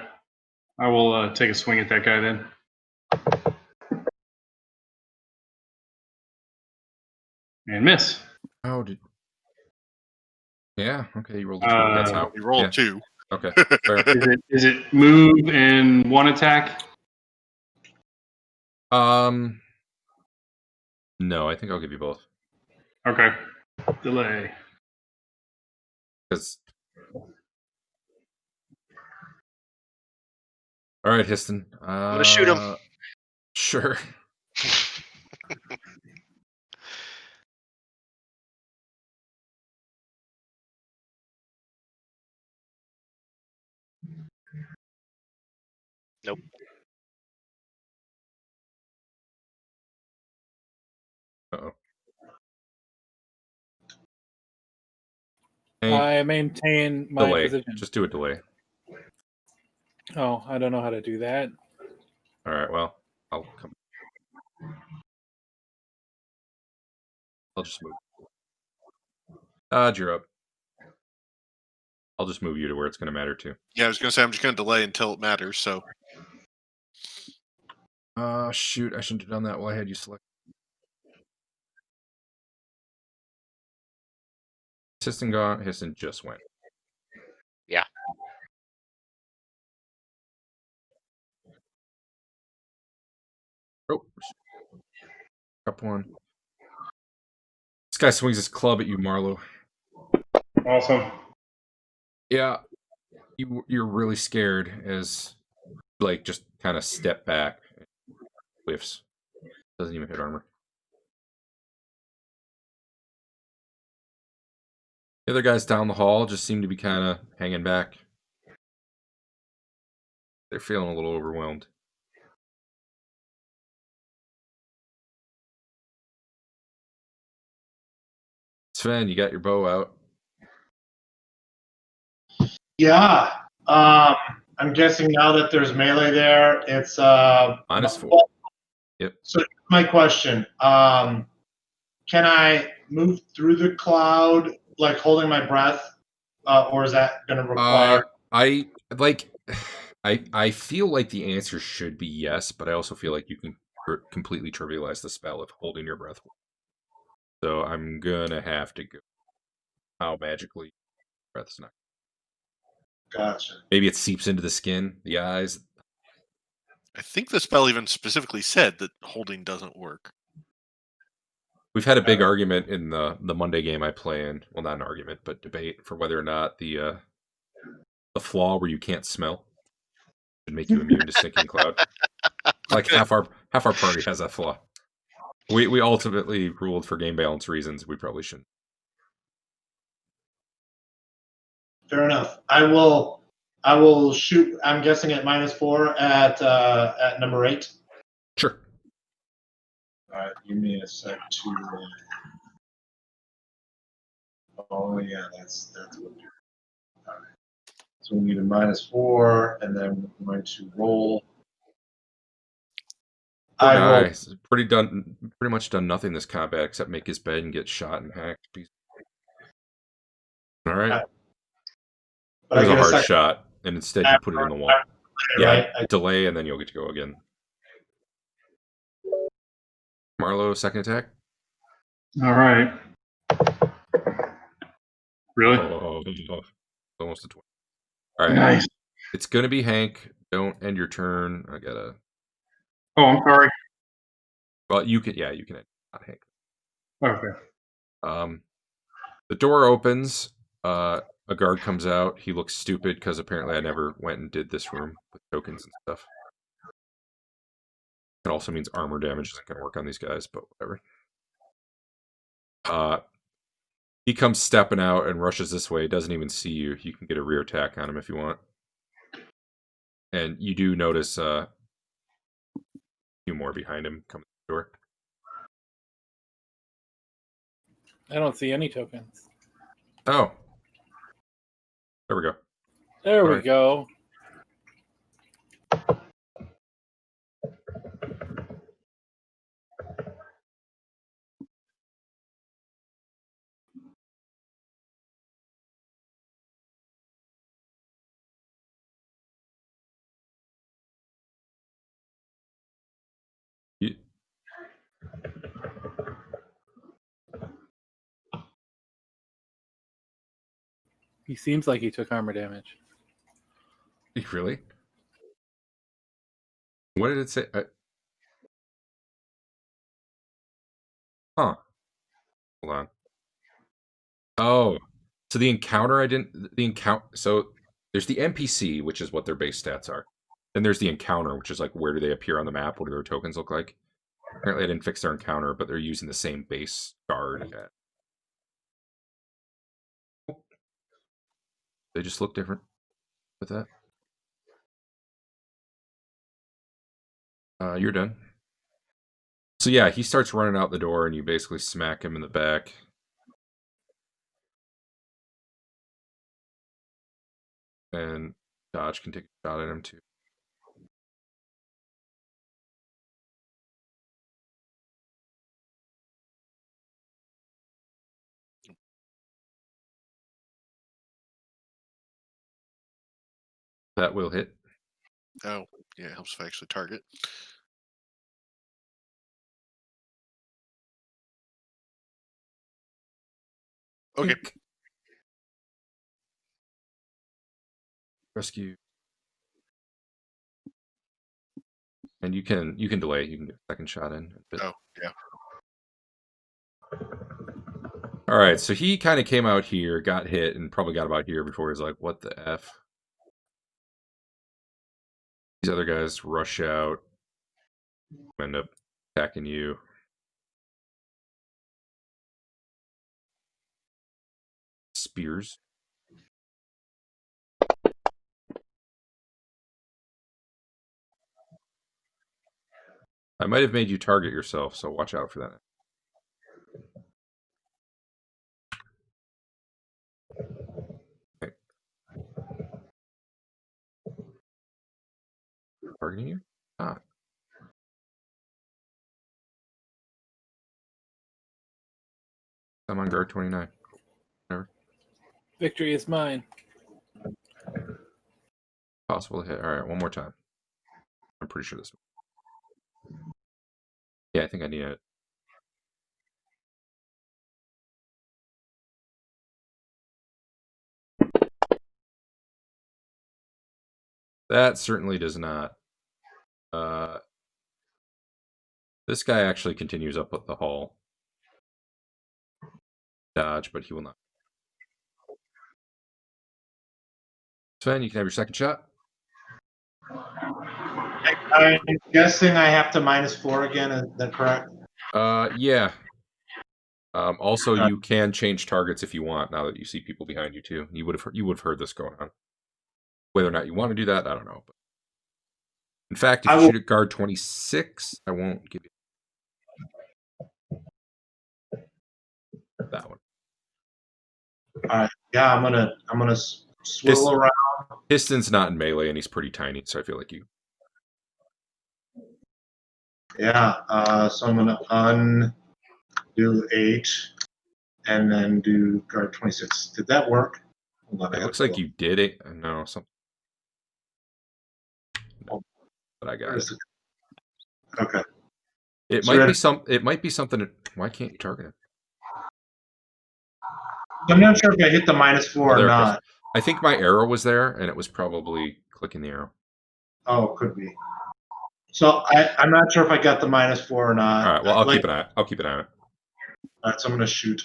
I will take a swing at that guy then. And miss. Oh, did... Yeah, okay, you rolled a 2. That's how. You rolled 2. Okay, fair. Is it move and one attack? No, I think I'll give you both. Okay. Delay. Because... All right, Histon. I'm gonna shoot him. Sure. Nope. Uh-oh. Hey, I maintain my delay. position. Just do a delay. Oh, I don't know how to do that. All right, well, I'll come. I'll just move. You're up. I'll just move you to where it's going to matter too. Yeah, I was going to say I'm just going to delay until it matters. So Shoot, I shouldn't have done that while I had you select. Histon gone. Histon just went. Yeah. Oh, up one. This guy swings his club at you, Marlo. Awesome. Yeah, you're really scared as like just kind of step back. Whiffs. Doesn't even hit armor. The other guys down the hall just seem to be kind of hanging back. They're feeling a little overwhelmed. Sven, you got your bow out. Yeah. I'm guessing now that there's melee there, it's -4. Yep. So my question: can I move through the cloud like holding my breath, or is that going to require? I like. I feel like the answer should be yes, but I also feel like you can completely trivialize the spell if holding your breath. So I'm gonna have to go. How magically breath's not. Gotcha. Maybe it seeps into the skin, the eyes. I think the spell even specifically said that holding doesn't work. We've had a big argument in the Monday game I play in. Well, not an argument, but debate for whether or not the flaw where you can't smell should make you immune to stinking cloud. Like half our party has that flaw. We ultimately ruled for game balance reasons we probably shouldn't. Fair enough. I will shoot. I'm guessing at -4 at number 8. Sure. All right, give me a sec to. Oh yeah, that's what. All right. So we need a -4, and then we're going to roll. Poor I guy. roll. He's pretty much done nothing this combat except make his bed and get shot and hacked. All right. But It was I a get a hard second. shot, and instead you put it in the wall. Yeah, Right? delay, and then you'll get to go again. Marlo, second attack. All right. Really? Oh, almost a 20. All right. Nice. It's going to be Hank. Don't end your turn. I got to... Oh, I'm sorry. Well, you can... Yeah, you can end. Not Hank. Okay. The door opens. A guard comes out. He looks stupid because apparently I never went and did this room with tokens and stuff. It also means armor damage isn't going to work on these guys, but whatever. He comes stepping out and rushes this way. Doesn't even see you. You can get a rear attack on him if you want. And you do notice a few more behind him coming to the door. I don't see any tokens. Oh. There we go. There we Alright. go. You, He seems like he took armor damage. really? What did it say? Huh. Hold on. Oh. So the encounter so there's the NPC, which is what their base stats are. Then there's the encounter, which is like where do they appear on the map? What do their tokens look like? Apparently I didn't fix their encounter, but they're using the same base guard. They just look different with that. You're done. So yeah, he starts running out the door, and you basically smack him in the back. And Dodge can take a shot at him too. That will hit. Oh, yeah, it helps if I actually target. Okay. Ink. Rescue. And you can delay. You can get a second shot in. Oh, yeah. All right, so he kind of came out here, got hit, and probably got about here before he's like, "What the f?" These other guys rush out, end up attacking you. Spears. I might have made you target yourself, so watch out for that. Okay. Targeting you? Ah. I'm on guard 29. Whatever. Victory is mine. Possible to hit. All right, one more time. I'm pretty sure this one. Yeah, I think I need it. That certainly does not. This guy actually continues up the hall. Dodge, but he will not. Sven, you can have your second shot. I'm guessing I have to -4 again. Is that correct? Yeah. Also, you can change targets if you want. Now that you see people behind you too, you would have heard this going on. Whether or not you want to do that, I don't know. But in fact, if you shoot at guard 26, I won't give you that one. All right. Yeah, I'm gonna swivel around. Piston's not in melee, and he's pretty tiny, so I feel like you. Yeah. So I'm gonna undo 8, and then do guard 26. Did that work? Hold on, It looks like you did it. No, something. No, but I got it. Okay. It So might then- be some. It might be something. Why can't you target it? I'm not sure if I hit the -4 Oh, or there it goes. not. I think my arrow was there, and it was probably clicking the arrow. Oh, it could be. So I'm not sure if I got the -4 or not. All right. Well, I'll keep an eye. I'll keep an eye on it. All right, so I'm gonna shoot.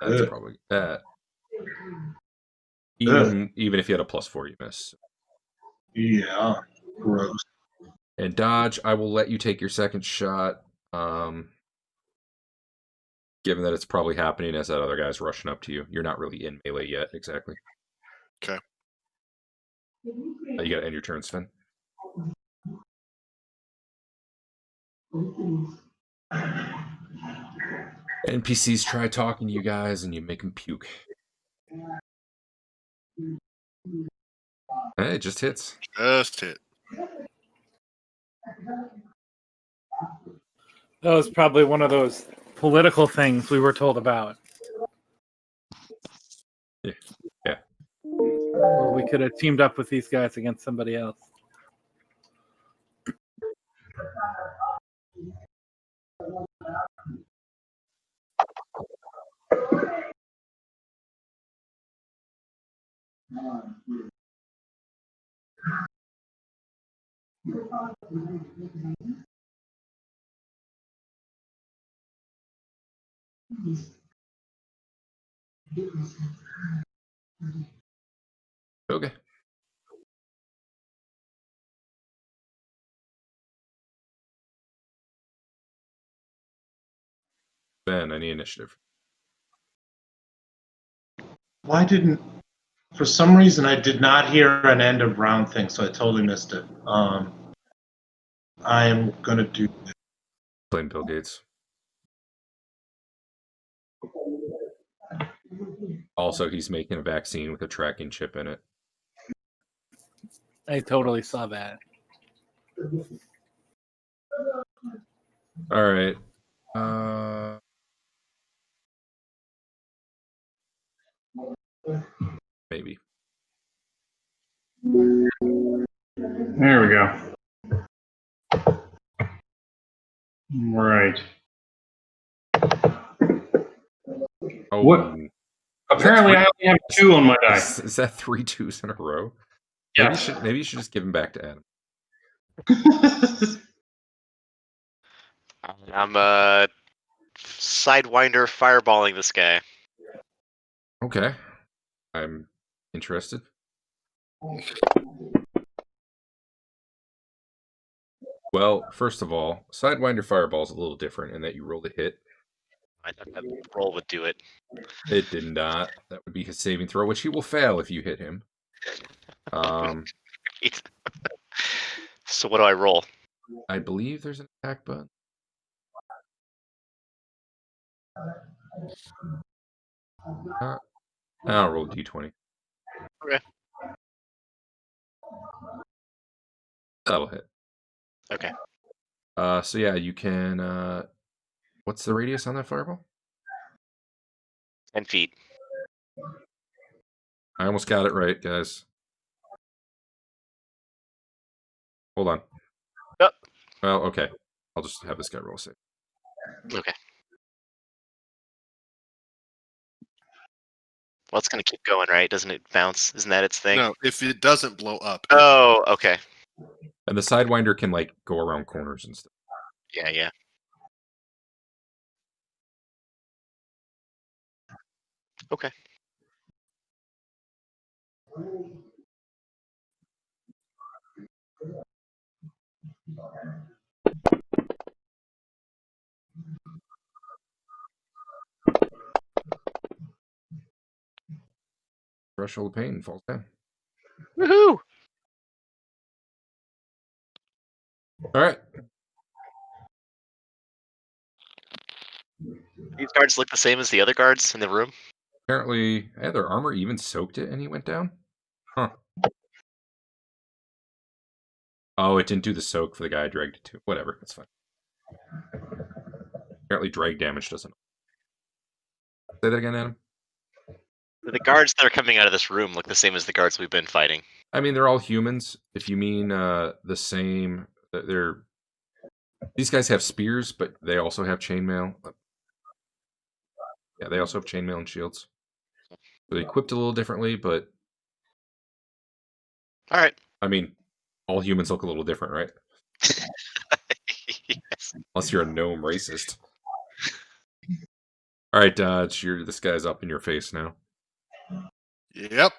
That's Good. probably that. Good. Even if you had a +4, you miss. Yeah. Gross. And Dodge, I will let you take your second shot. Given that it's probably happening as that other guy's rushing up to you. You're not really in melee yet, exactly. Okay. You got to end your turn, Sven. NPCs try talking to you guys, and you make them puke. Hey, it just hits. Just hit. That was probably one of those political things we were told about. Yeah. Or we could have teamed up with these guys against somebody else. Okay. Ben, any initiative? Why didn't For some reason, I did not hear an end of round thing, so I totally missed it. I am gonna do. Blame Bill Gates. Also, he's making a vaccine with a tracking chip in it. I totally saw that. All right. Maybe. There we go. Right. Oh, What? Apparently, I only have 2 on my die. Is that 3 2s in a row? Yes. Maybe you should just give him back to Adam. I'm Sidewinder fireballing this guy. Okay. I'm interested. Well, first of all, Sidewinder Fireball is a little different in that you roll a hit. I thought that roll would do it. It did not. That would be his saving throw, which he will fail if you hit him. So what do I roll? I believe there's an attack button. I'll roll d20. Okay. That'll hit. Okay. So yeah, you can. What's the radius on that fireball? 10 feet. I almost got it right, guys. Hold on. Yep. Well, okay. I'll just have this guy roll safe. Okay. Well, it's gonna keep going, right? Doesn't it bounce? Isn't that its thing? No, if it doesn't blow up. Oh, okay. And the Sidewinder can like go around corners and stuff. Yeah. Okay. Threshold of pain falls down. Woohoo! All right. These guards look the same as the other guards in the room. Apparently, their armor even soaked it and he went down. Huh. Oh, it didn't do the soak for the guy I dragged it to. Whatever, that's fine. Apparently, drag damage doesn't. Say that again, Adam. The guards that are coming out of this room look the same as the guards we've been fighting. I mean, they're all humans. If you mean the same, they're. These guys have spears, but they also have chainmail. Yeah, they also have chainmail and shields. They're equipped a little differently, but All right. I mean, all humans look a little different, right? Yes. Unless you're a gnome racist. All right, Dodge, this guy's up in your face now. Yep.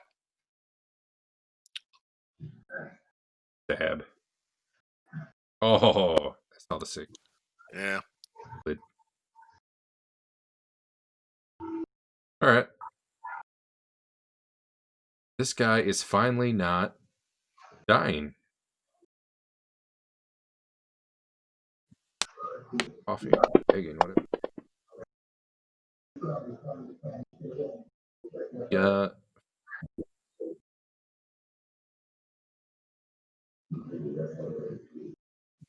Dab. Oh, that's not the sick. Yeah. All right. This guy is finally not dying. Coffee, pagan, whatever. Yeah.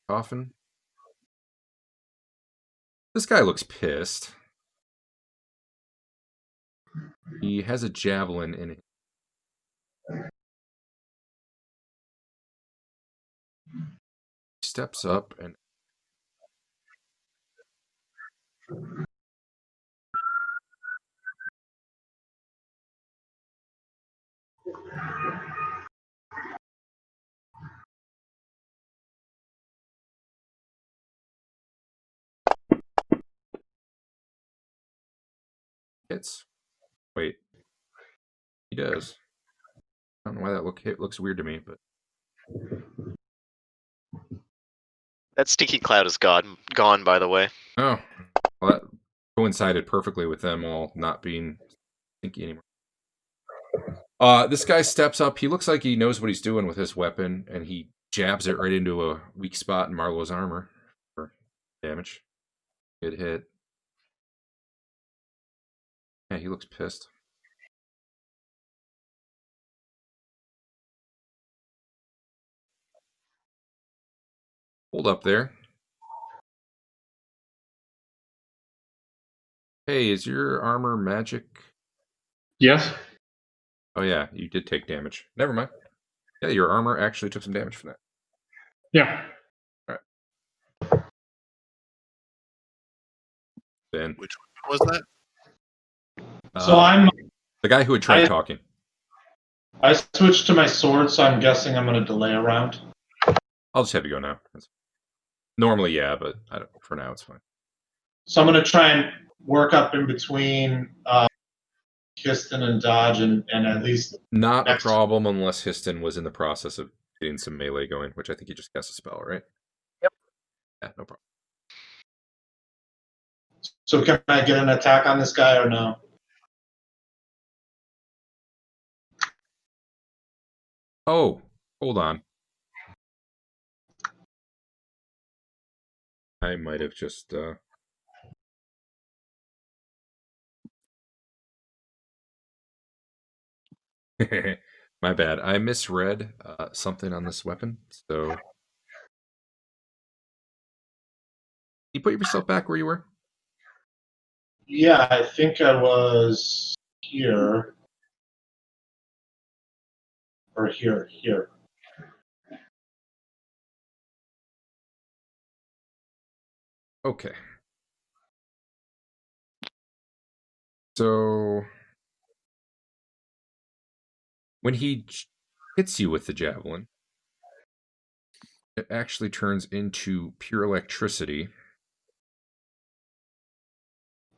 Coffin. This guy looks pissed. He has a javelin in it. He steps up and hits. Wait. He does. I don't know why that looks weird to me, but That stinky cloud is gone, by the way. oh, well, that coincided perfectly with them all not being stinky anymore. This guy steps up. He looks like he knows what he's doing with his weapon, and he jabs it right into a weak spot in Marlowe's armor for damage. Good hit. Yeah, he looks pissed. Hold up there. Hey, is your armor magic? Yes. Oh yeah, you did take damage. Never mind. Yeah, your armor actually took some damage from that. Yeah. Then Which one was that? So I'm the guy who had tried talking. I switched to my sword, so I'm guessing I'm going to delay a round. I'll just have you go now. Normally, yeah, but for now it's fine. So I'm going to try and work up in between Histon and Dodge, and at least not a problem unless Histon was in the process of getting some melee going, which I think he just cast a spell, right? Yep. Yeah, no problem. So can I get an attack on this guy or no? Oh, hold on. I might have just my bad. I misread something on this weapon. So you put yourself back where you were? Yeah, I think I was here. Or here. Okay. So when he hits you with the javelin, it actually turns into pure electricity.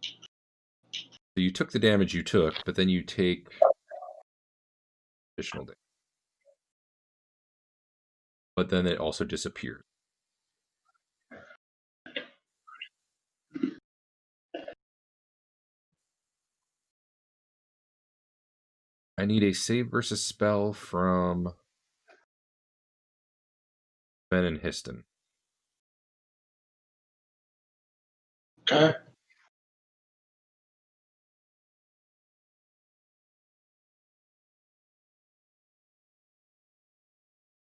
So you took the damage you took, but then you take additional damage. But then it also disappears. I need a save versus spell from Ben and Histon. Okay.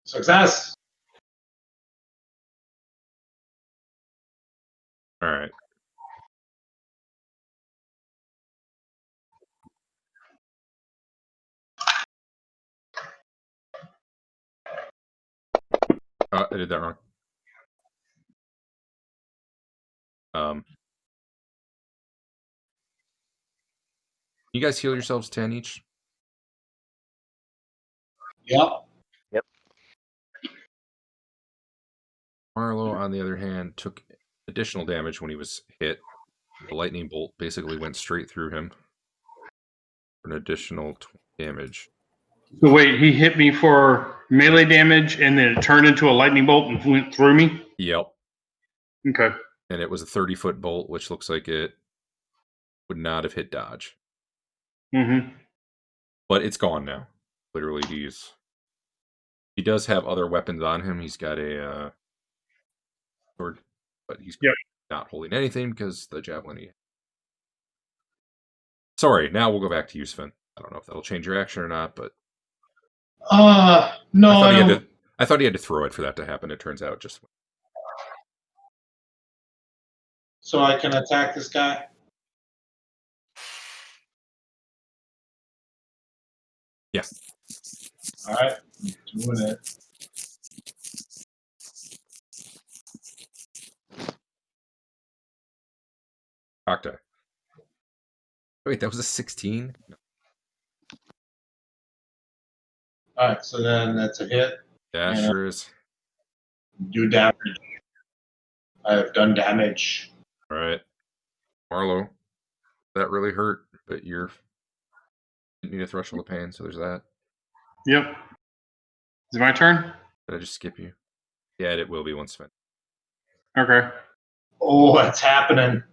Success. All right. I did that wrong. You guys heal yourselves 10 each? Yep. Yep. Marlowe, on the other hand, took additional damage when he was hit. The lightning bolt basically went straight through him for an additional 20 damage. So wait, he hit me for melee damage, and then it turned into a lightning bolt and went through me? Yep. Okay. And it was a 30-foot bolt, which looks like it would not have hit Dodge. Mm-hmm. But it's gone now. Literally, he does have other weapons on him. He's got a sword, but he's not holding anything because the javelin. Sorry, now we'll go back to you, Sven. I don't know if that'll change your action or not, but no, I thought he had to throw it for that to happen. It turns out just. So I can attack this guy? Yes. All right, I'm doing it. Octa. Wait, that was a 16? No. All right, so then that's a hit. Yeah, sure is. Do damage. I have done damage. All right. Marlowe, that really hurt, but you need a threshold of pain, so there's that. Yep. Is it my turn? Did I just skip you? Yeah, it will be once Sven. Oh, it's happening.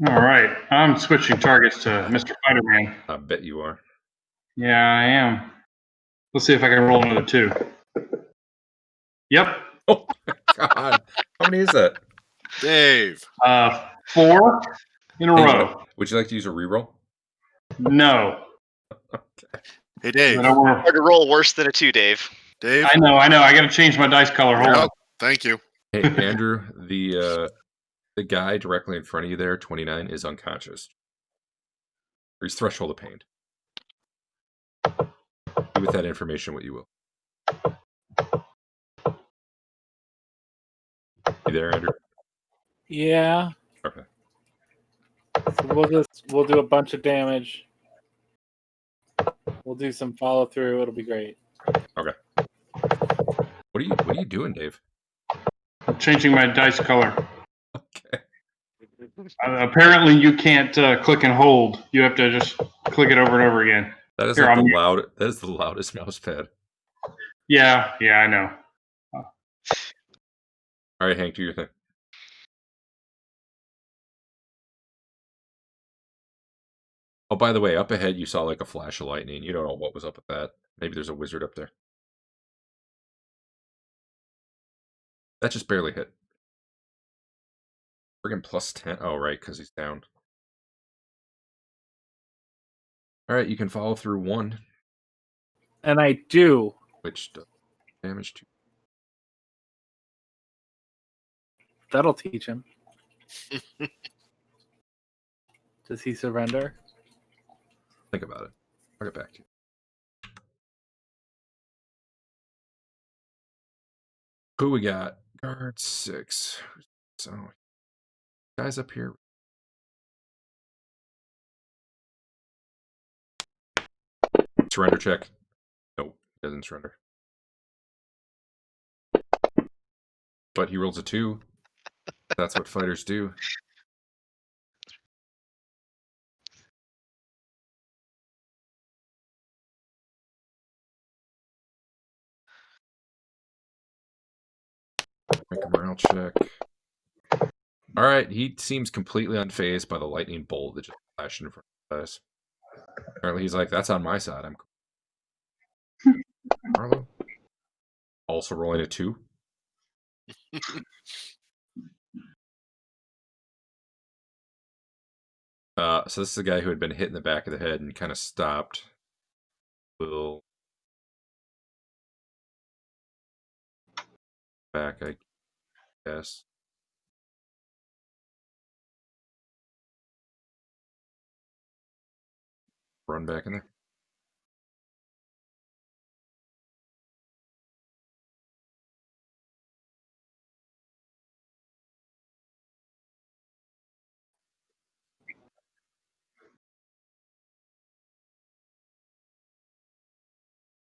All right, I'm switching targets to Mr. Spider-Man. I bet you are. Yeah, I am. Let's see if I can roll another 2. Yep. Oh my god. How many is that? Dave. 4 in a Hey, row. would you like to use a reroll? No. Okay. Hey, I Dave. don't want Hard to roll worse than a 2, Dave. Dave. I know. I got to change my dice color. Hold on. Yep. Thank you. Hey, Andrew, the guy directly in front of you there, 29, is unconscious. Or he's threshold of pain. Do with that information what you will. You there, Andrew? Yeah. Okay. So we'll do a bunch of damage. We'll do some follow through. It'll be great. Okay. What are you doing, Dave? I'm changing my dice color. Okay. Apparently, you can't click and hold. You have to just click it over and over again. That is Here, like I'm- that is the loudest mouse pad. Yeah, I know. All right, Hank, do your thing. Oh, by the way, up ahead you saw like a flash of lightning. You don't know what was up with that. Maybe there's a wizard up there. That just barely hit. Friggin' plus 10. Oh, right, because he's down. All right, you can follow through 1, And I do. which does damage to. That'll teach him. Does he surrender? Think about it. I'll get back to you. Who we got? Guard 6. So, guys up here. Surrender check. Nope, doesn't surrender. But he rolls a 2. That's what fighters do. Make a morale check. All right, he seems completely unfazed by the lightning bolt that just flashed in front of his eyes. Apparently, he's like, "That's on my side." I'm Arlo. Also rolling a 2. So this is the guy who had been hit in the back of the head and kind of stopped. Will back, I guess. Run back in there.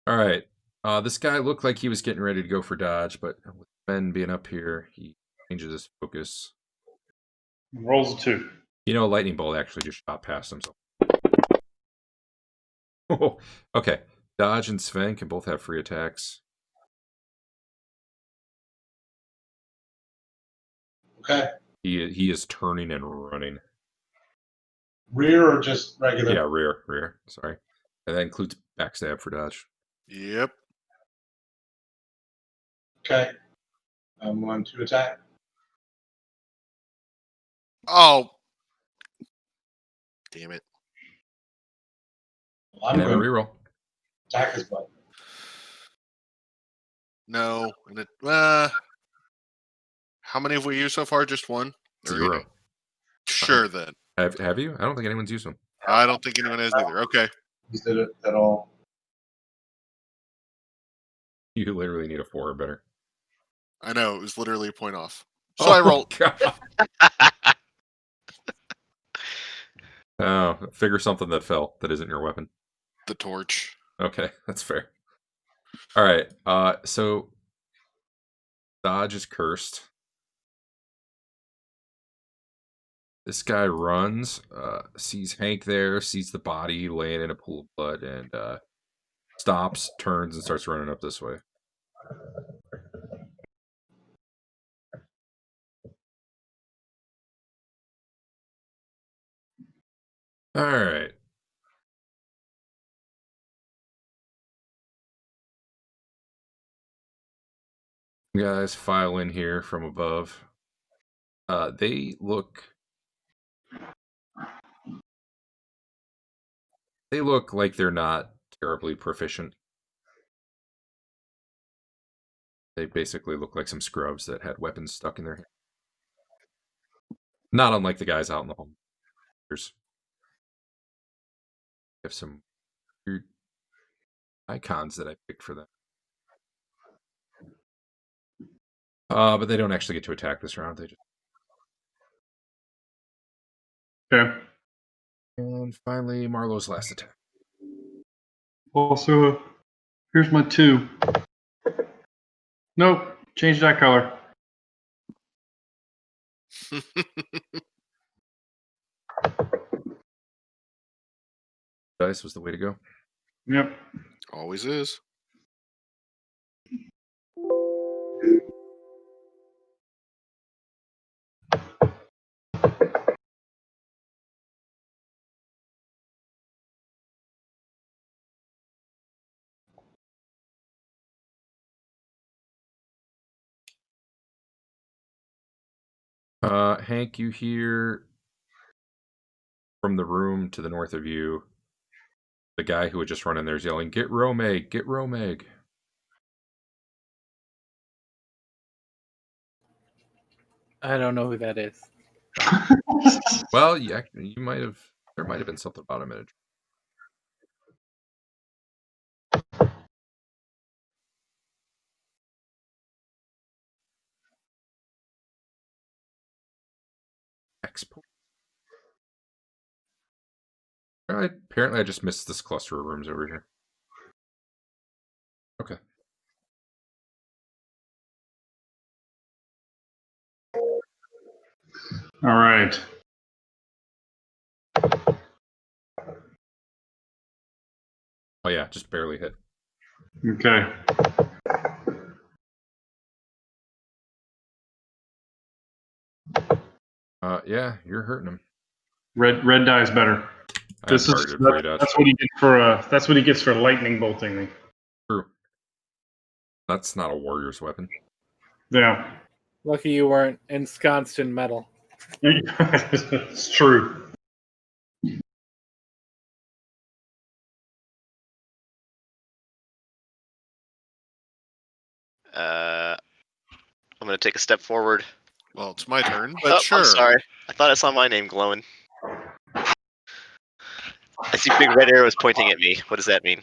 All right. This guy looked like he was getting ready to go for dodge, but with Ben being up here, he changes his focus. Rolls a 2. You know, a lightning bolt actually just shot past him. So. Oh, okay. Dodge and Sven can both have free attacks. Okay. He is turning and running. Rear or just regular? Yeah, rear. Sorry. And that includes backstab for dodge. Yep. Okay. I'm going to attack. Oh. Damn it. Well, I'm And have a going to reroll. attack his butt. No. And it, how many have we used so far? Just 1? Or 0. Sure, then. Have you? I don't think anyone's used them. I don't think anyone has either. Okay. Used it at all. You literally need a 4 or better. I know. It was literally a point off. So I rolled. God. Oh, figure something that fell that isn't your weapon. The torch. Okay, that's fair. All right. So dodge is cursed. This guy runs, sees Hank there, sees the body laying in a pool of blood, and stops, turns, and starts running up this way. All right. Guys, file in here from above. They look like they're not terribly proficient. They basically look like some scrubs that had weapons stuck in their hand. Not unlike the guys out in the home. There's have some weird icons that I picked for them. But they don't actually get to attack this round. They just. Okay. And finally, Marlowe's last attack. Also, here's my 2. Nope. Change that color. Dice was the way to go. Yep. Always is. Hank, you hear from the room to the north of you, the guy who had just run in there is yelling, "Get Romeg! Get Romeg!" I don't know who that is. Well, yeah, you might have. There might have been something about him in it. Expo. Apparently, I just missed this cluster of rooms over here. Okay. All right. Oh yeah, just barely hit. Okay. Yeah, you're hurting him. Red die is better. This is That's what he gets for that's what he gets for lightning bolting me. True. That's not a warrior's weapon. Yeah. Lucky you weren't ensconced in metal. It's true. I'm going to take a step forward. Well, it's my turn, but Oh, sure. I'm sorry. I thought I saw my name glowing. I see big red arrows pointing at me. What does that mean?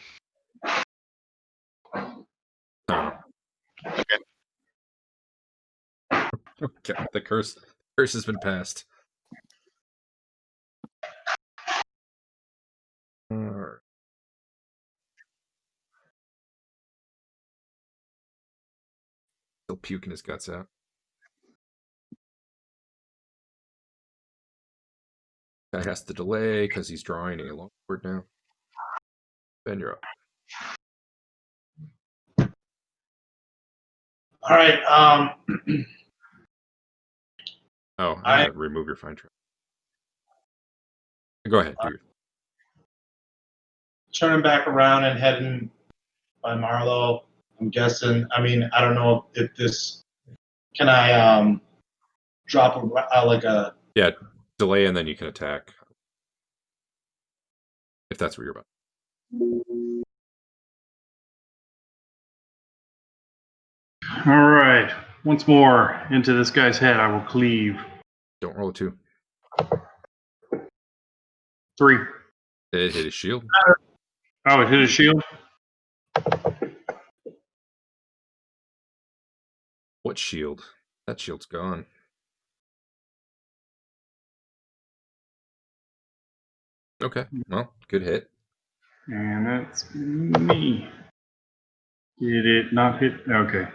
Okay, the curse has been passed. Alright. Still puking his guts out. Guy has to delay because he's drawing a long sword now. Ben, you're up. All right. Oh, I'm gonna remove your fine trail. Go ahead, dude. Turning back around and heading by Marlowe. I'm guessing. I mean, I don't know if this. Can I drop like a? Yeah, delay and then you can attack. If that's what you're about. All right. Once more into this guy's head, I will cleave. Don't roll a 2. 3. It hit his shield. Oh, it hit his shield? What shield? That shield's gone. Okay, well, good hit. And that's me. Did it not hit? Okay.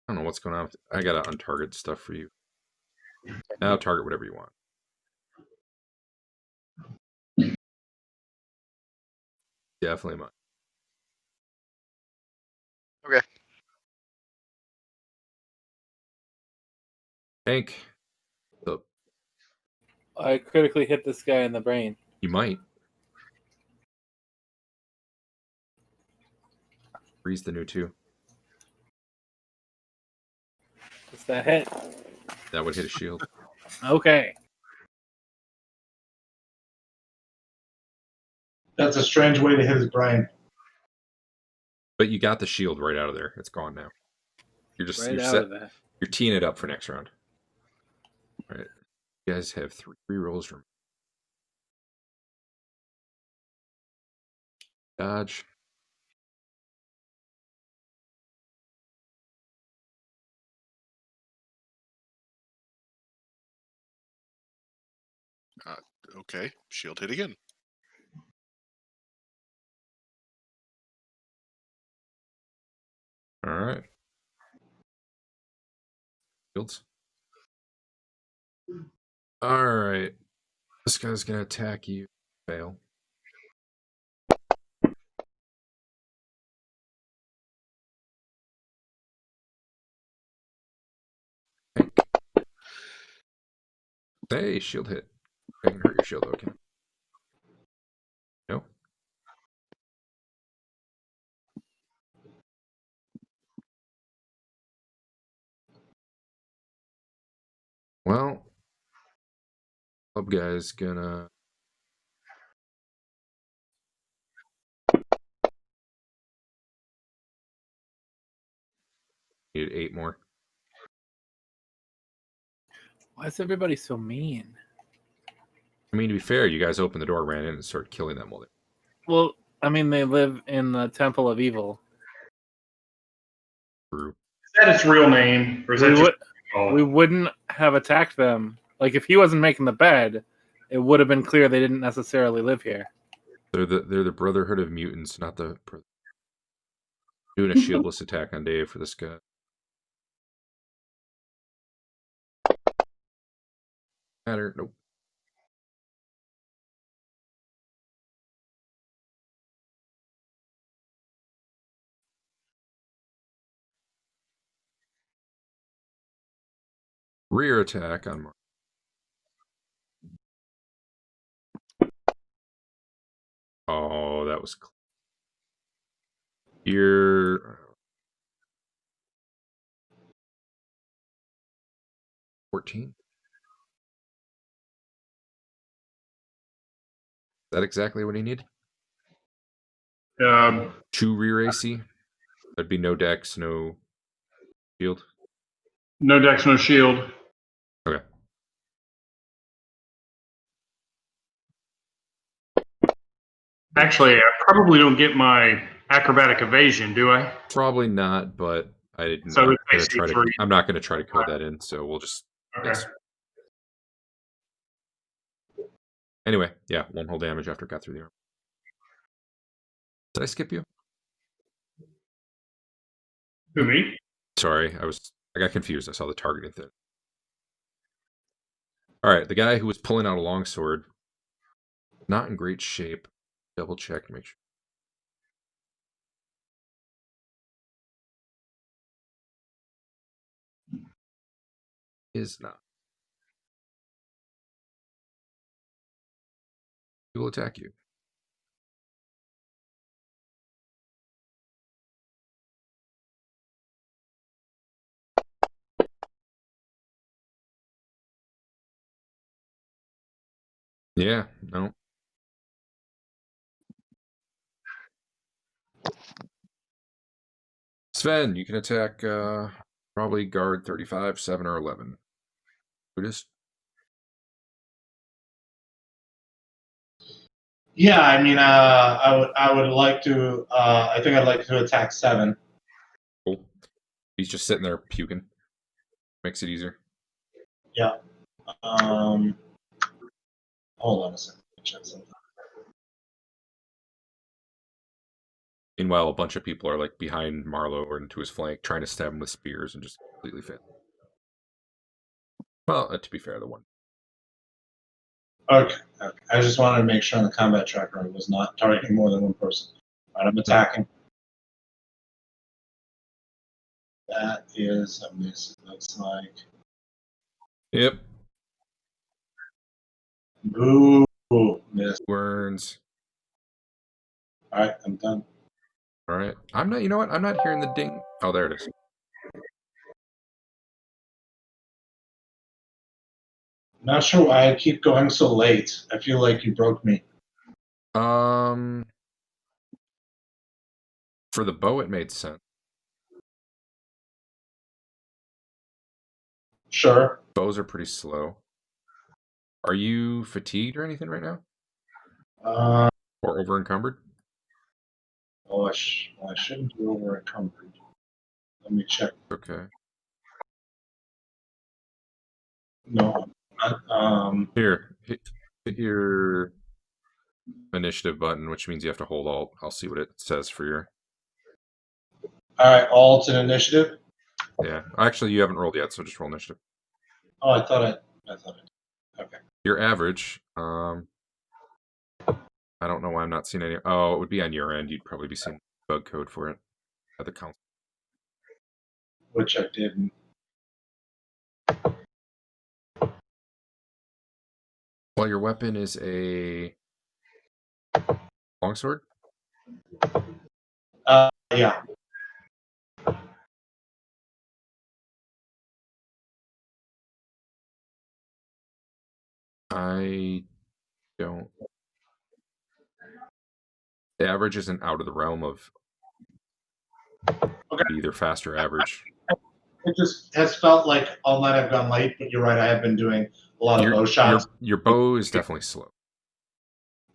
I don't know what's going on. I got to untarget stuff for you. Now target whatever you want. Definitely mine. Okay. Hank, the I critically hit this guy in the brain. You might. Freeze the new 2. Does that hit? That would hit a shield. Okay. That's a strange way to hit his brain. But you got the shield right out of there. It's gone now. You're Right out of that. You're teeing it up for next round. All right. You guys have 3 rerolls from dodge. Okay, shield hit again. All right. Shields. All right. This guy's going to attack you. Fail. Hey, shield hit. I can hurt your shield, okay. No. Well, club guy's gonna need 8 more. Why is everybody so mean? I mean, to be fair, you guys opened the door, ran in, and started killing them while they. Well, I mean, they live in the Temple of Evil. Through. Is that its real name, or is that just called? We wouldn't have attacked them. Like, if he wasn't making the bed, it would have been clear they didn't necessarily live here. They're the Brotherhood of Mutants, not the. Doing a shieldless attack on Dave for this guy. Matter. Nope. Rear attack on Mark. Oh, that was close. You're 14. Is that exactly what he needed? 2 rear AC. That'd be no dex, no shield. No dex, no shield. Okay. Actually, I probably don't get my acrobatic evasion, do I? Probably not, but I didn't. So I'm, it's gonna basically try to, 3. I'm not going to try to code that in, so we'll just. Okay. Yes. Anyway, yeah, 1 whole damage after it got through the arm. Did I skip you? Who, me? Sorry, I got confused. I saw the targeting thing. All right, the guy who was pulling out a longsword, not in great shape. Double check to make sure. Is not. He will attack you. Yeah, no. Sven, you can attack probably guard 35, 7, or 11. Buddhist? Yeah, I mean, I would like to. I think I'd like to attack 7. Cool. He's just sitting there puking. Makes it easier. Yeah. Hold on a second. Let me check something. Meanwhile, a bunch of people are like behind Marlowe or into his flank, trying to stab him with spears and just completely fail. Well, to be fair, the one. Okay. I just wanted to make sure on the combat tracker I was not targeting more than one person. All right, I'm attacking. That is a miss. It looks like. Yep. Ooh, miss. Burns. All right, I'm done. All right. I'm not. You know what? I'm not hearing the ding. Oh, there it is. Not sure why I keep going so late. I feel like you broke me. For the bow, it made sense. Sure. Bows are pretty slow. Are you fatigued or anything right now? Or over encumbered? I shouldn't be over encumbered. Let me check. Okay. No, I'm not. Here, hit your initiative button, which means you have to hold Alt. I'll see what it says for your. All right, alt and initiative. Yeah. Actually, you haven't rolled yet, so just roll initiative. Oh, I thought I. Okay. Your average. I don't know why I'm not seeing any. Oh, it would be on your end. You'd probably be seeing bug code for it at the council. Which I didn't. Well, your weapon is a longsword. Yeah. I don't. The average isn't out of the realm of either fast or average. It just has felt like all night I've gone late, but you're right. I have been doing a lot of bow shots. Your bow is definitely slow.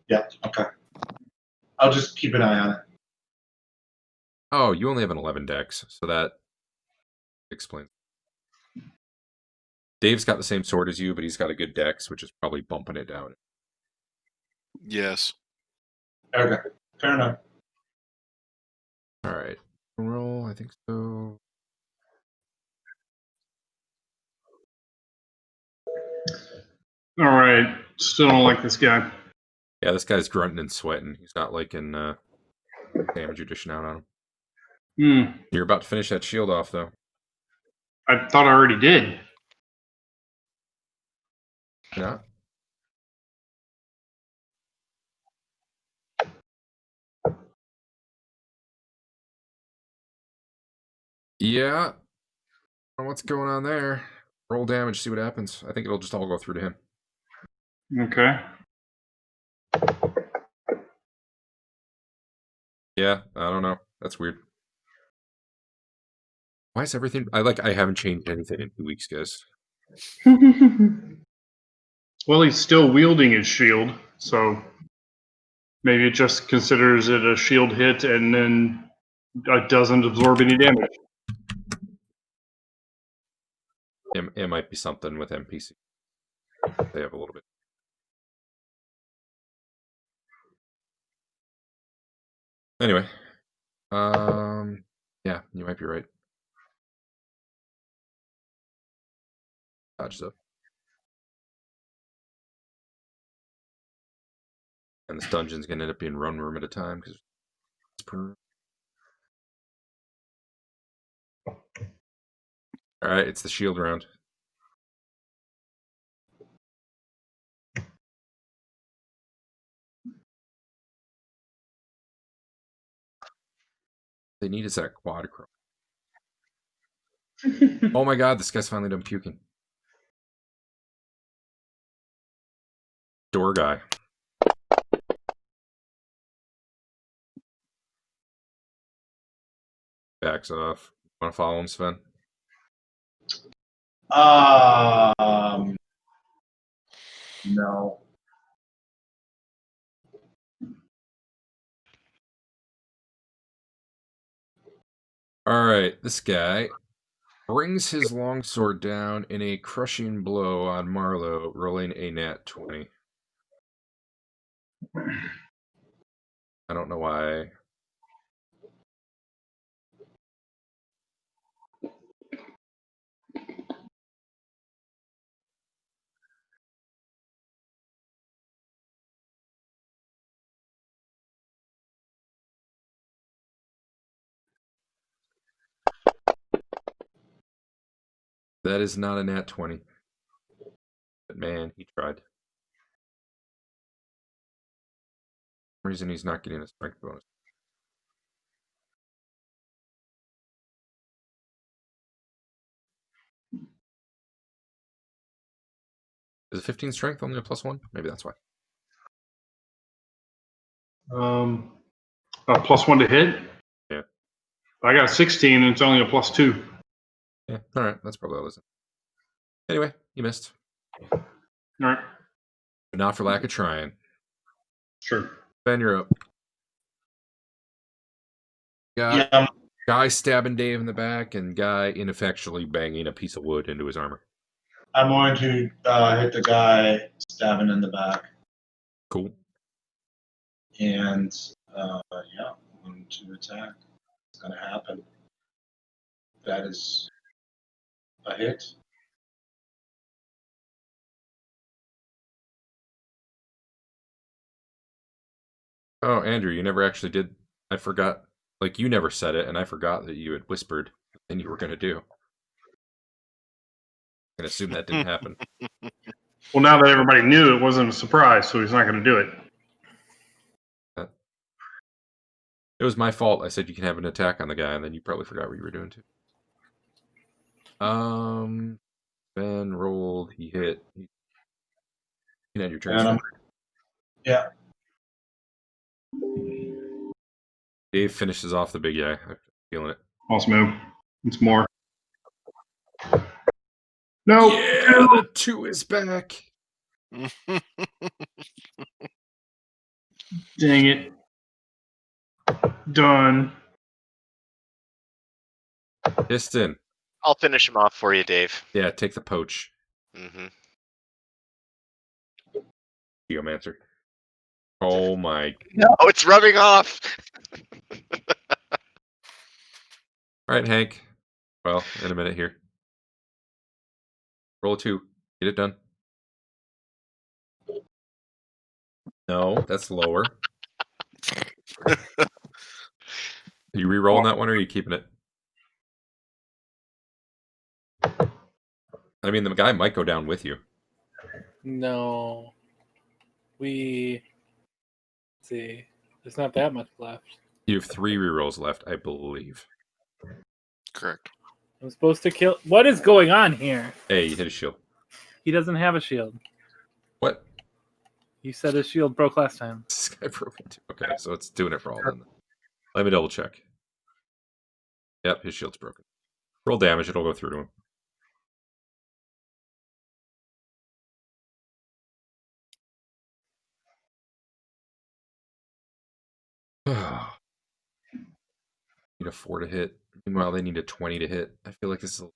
Yeah. Okay. I'll just keep an eye on it. Oh, you only have an 11 dex, so that explains. Dave's got the same sword as you, but he's got a good dex, which is probably bumping it down. Yes. Okay. Fair enough. All right. Roll, I think so. All right. Still don't like this guy. Yeah, this guy's grunting and sweating. He's not liking damage you're dishing out on him. You're about to finish that shield off, though. I thought I already did. Yeah. Yeah. What's going on there? Roll damage, see what happens. I think it'll just all go through to him. Okay. Yeah, I don't know. That's weird. Why is everything... I haven't changed anything in 2 weeks, guys. Well, he's still wielding his shield, so maybe it just considers it a shield hit and then it doesn't absorb any damage. It might be something with NPC. They have a little bit. Anyway. Yeah, you might be right. Dodges up. And this dungeon's gonna end up being run room at a time because it's per. Alright, it's the shield round. They need is that quadchrome. Oh my god, this guy's finally done puking. Door guy. Backs off. Wanna follow him, Sven? No. Alright, this guy brings his longsword down in a crushing blow on Marlowe, rolling a nat 20. I don't know why. That is not a nat 20. But man, he tried. some reason he's not getting a strength bonus. Is it 15 strength only a +1? Maybe that's why. A +1 to hit. Yeah. I got 16, and it's only a +2. Yeah. All right. That's probably all it is. Anyway, you missed. All right. But not for lack of trying. Sure. Ben, you're up. Got Yeah, guy stabbing Dave in the back and guy ineffectually banging a piece of wood into his armor. I'm going to hit the guy stabbing in the back. Cool. And, yeah, I'm going to attack. It's going to happen. That is a hit. Oh, Andrew, you never actually did. I forgot. Like, you never said it, and I forgot that you had whispered and you were going to do. I can assume that didn't happen. Well, now that everybody knew, it wasn't a surprise, so he's not going to do it. It was my fault. I said you can have an attack on the guy, and then you probably forgot what you were doing too. Ben rolled. He hit. You can end your turn. And yeah. Dave finishes off the big guy. I'm feeling it. False move. It's more. No. Yeah, the 2 is back. Dang it. Done. Piston. I'll finish him off for you, Dave. Yeah, take the poach. Mm-hmm. Geomancer. Oh my. No, it's rubbing off. All right, Hank. Well, in a minute here. Roll a 2. Get it done. No, that's lower. Are you re-rolling that one, or are you keeping it? I mean, the guy might go down with you. No. Let's see. There's not that much left. You have 3 re-rolls left, I believe. Correct. I'm supposed to kill. What is going on here? Hey, you hit a shield. He doesn't have a shield. What? You said his shield broke last time. This guy broke into. Okay, so it's doing it for all then. Let me double check. Yep, his shield's broken. Roll damage, it'll go through to him. Need a 4 to hit. Meanwhile, they need a 20 to hit. I feel like this is.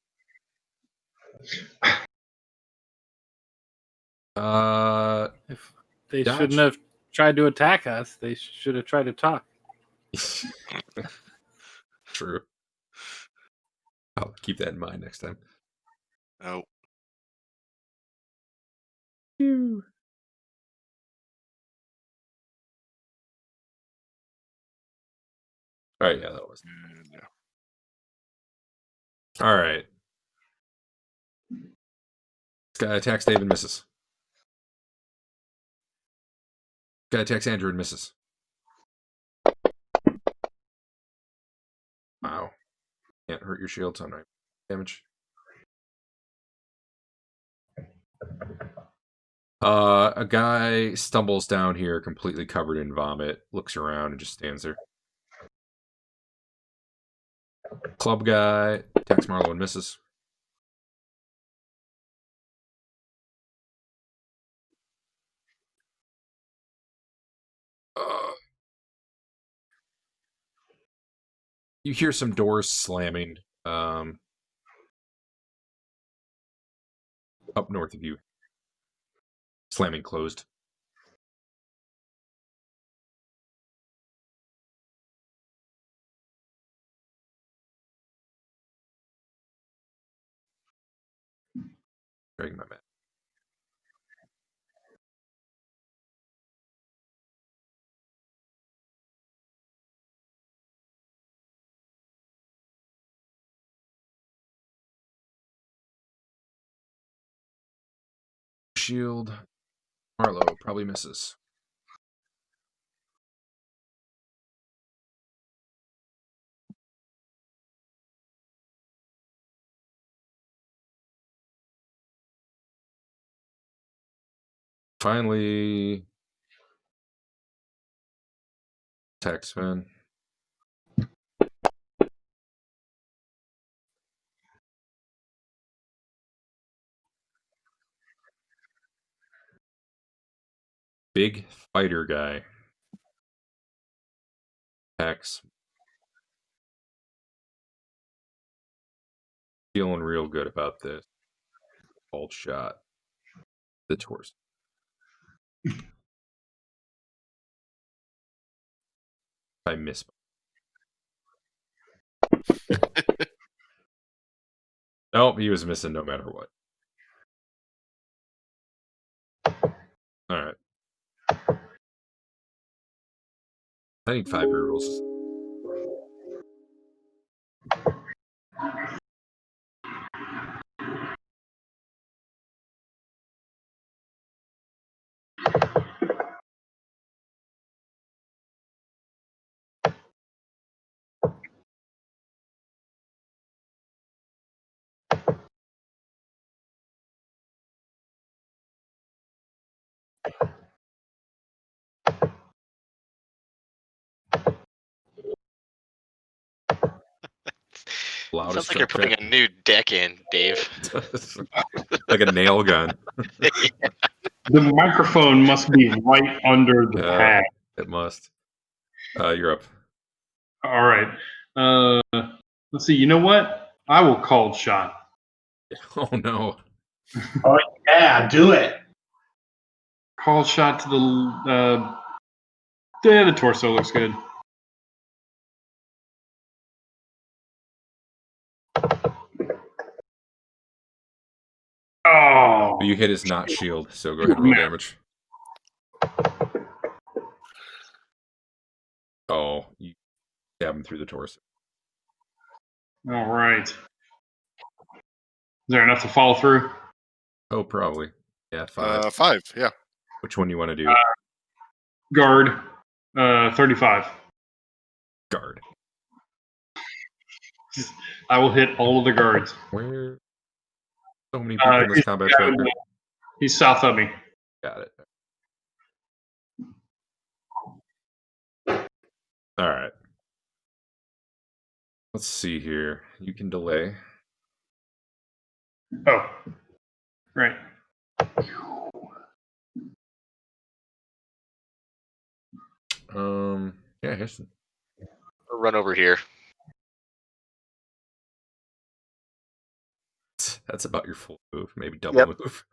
If they Dodge. shouldn't have tried to attack us, they should have tried to talk. True. I'll keep that in mind next time. Oh. All right, yeah, that was. Yeah. All right. This guy attacks Dave and misses. This guy attacks Andrew and misses. Wow. Can't hurt your shield, so I'm not damage. A guy stumbles down here completely covered in vomit, looks around, and just stands there. Club guy attacks Marlo and misses. You hear some doors slamming up north of you. Slamming closed. Dragging my mat. Shield. Marlo probably misses. Finally, Taxman. Big fighter guy. Tax. Feeling real good about this. Called shot. The torso. I miss. Nope, he was missing no matter what. All right. I think 5 rerolls. Loudest Sounds like you're truck putting a new deck in, Dave. like a nail gun. The microphone must be right under the pad. It must. You're up. All right. Let's see. You know what? I will call shot. Oh no. Oh yeah, do it. Call shot to the. Yeah, the torso looks good. Oh. But you hit his not shield, so go ahead and roll damage. Oh, you stab him through the torso. All right. Is there enough to follow through? Oh, probably. Yeah, 5. 5, yeah. Which one you want to do? Guard. 35. Guard. I will hit all of the guards. Where? So many people in this combat tracker. He's south of me. Got it. All right. Let's see here. You can delay. Oh. Right. Yeah, here's Or run over here. that's about your full move, maybe double move.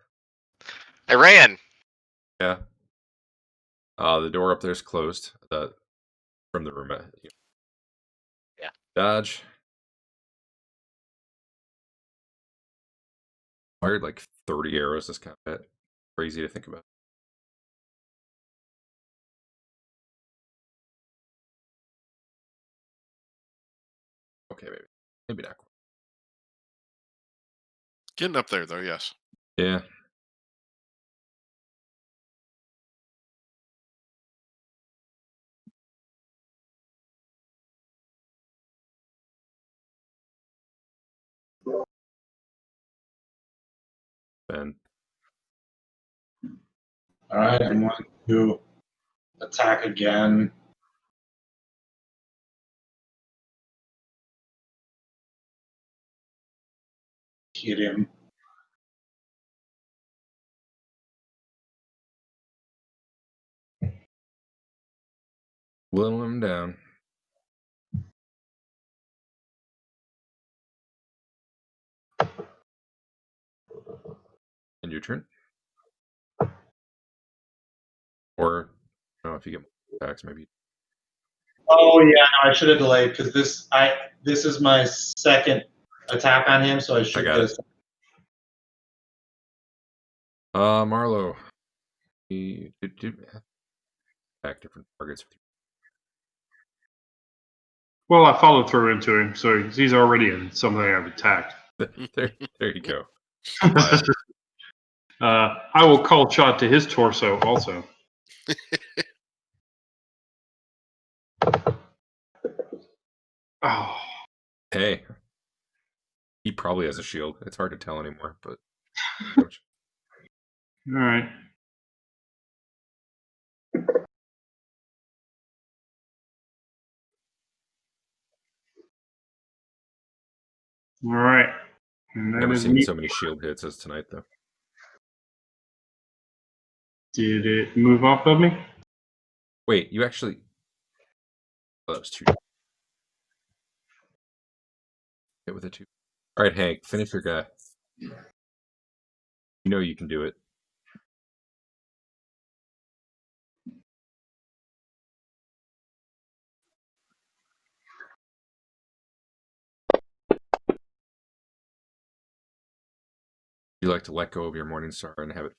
I ran. Yeah. The door up there is closed. From the room. Yeah. Dodge. Fired like 30 arrows this combat. Crazy to think about. Okay, maybe not quite. Getting up there, though, yes. Yeah. Ben. All right, I'm going to attack again. Hit him. Whittle him down. And your turn. Or, I don't know if you get more attacks, maybe. Oh yeah, no, I should have delayed because this is my second attack on him, so I should got get it. Marlo. He attack different targets with you. Well, I followed through into him, so he's already in something I've attacked. There you go. I will call shot to his torso also. Oh. Hey. He probably has a shield. It's hard to tell anymore, but. All right. All right. And that Never is seen me. so many shield hits as tonight, though. Did it move off of me? Wait, you actually... Oh, that was 2. Hit with a 2. All right, Hank, finish your guy. You know you can do it. You like to let go of your Morning Star and have it...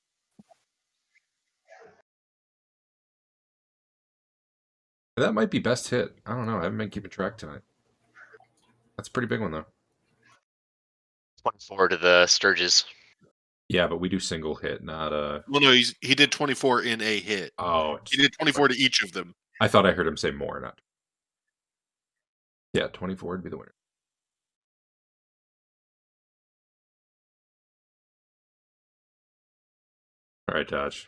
That might be best hit. I don't know. I haven't been keeping track tonight. That's a pretty big one, though. 24 to the Sturges. Yeah, but we do single hit, not Well, no, he did 24 in a hit. Oh, He did 24 to each of them. I thought I heard him say more, not... Yeah, 24 would be the winner. All right, Dodge.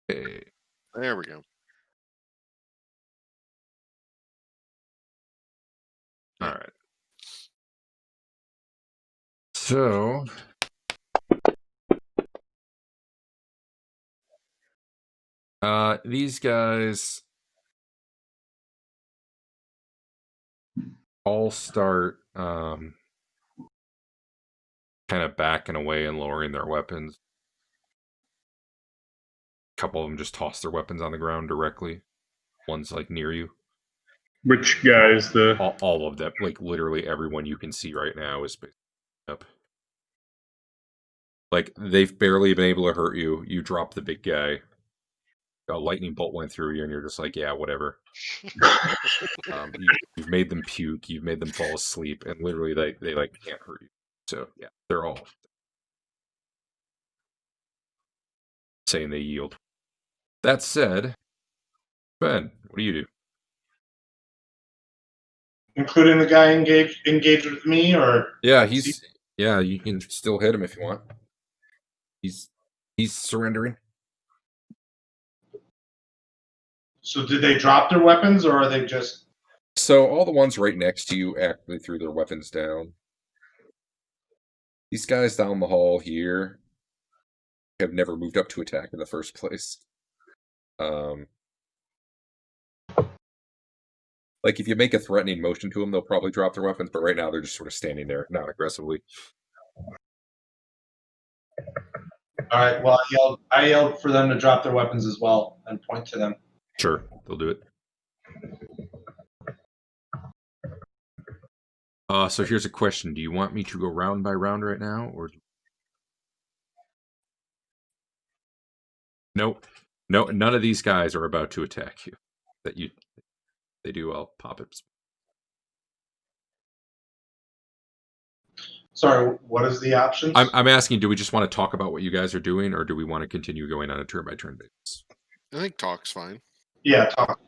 Hey. There we go. All right. So... these guys all start kind of backing away and lowering their weapons. A couple of them just toss their weapons on the ground directly. One's like near you. Which guys? All of them, like literally everyone you can see right now is up. Like they've barely been able to hurt you. You drop the big guy. A lightning bolt went through you, and you're just like, yeah, whatever. You've made them puke. You've made them fall asleep, and literally they like can't hurt you. So yeah, they're all saying they yield. That said, Ben, what do you do? Including the guy engaged with me, or Yeah, you can still hit him if you want. He's surrendering. so did they drop their weapons, or are they just? So all the ones right next to you actually threw their weapons down. These guys down the hall here have never moved up to attack in the first place. Like if you make a threatening motion to them, they'll probably drop their weapons. But right now they're just sort of standing there, not aggressively. All right. Well, I yelled for them to drop their weapons as well and point to them. Sure, they'll do it. So here's a question: do you want me to go round by round right now, or? Nope. No, none of these guys are about to attack you. They do, I'll pop it. Sorry, what is the options? I'm asking, do we just want to talk about what you guys are doing, or do we want to continue going on a turn-by-turn basis? I think talk's fine. Yeah, talk.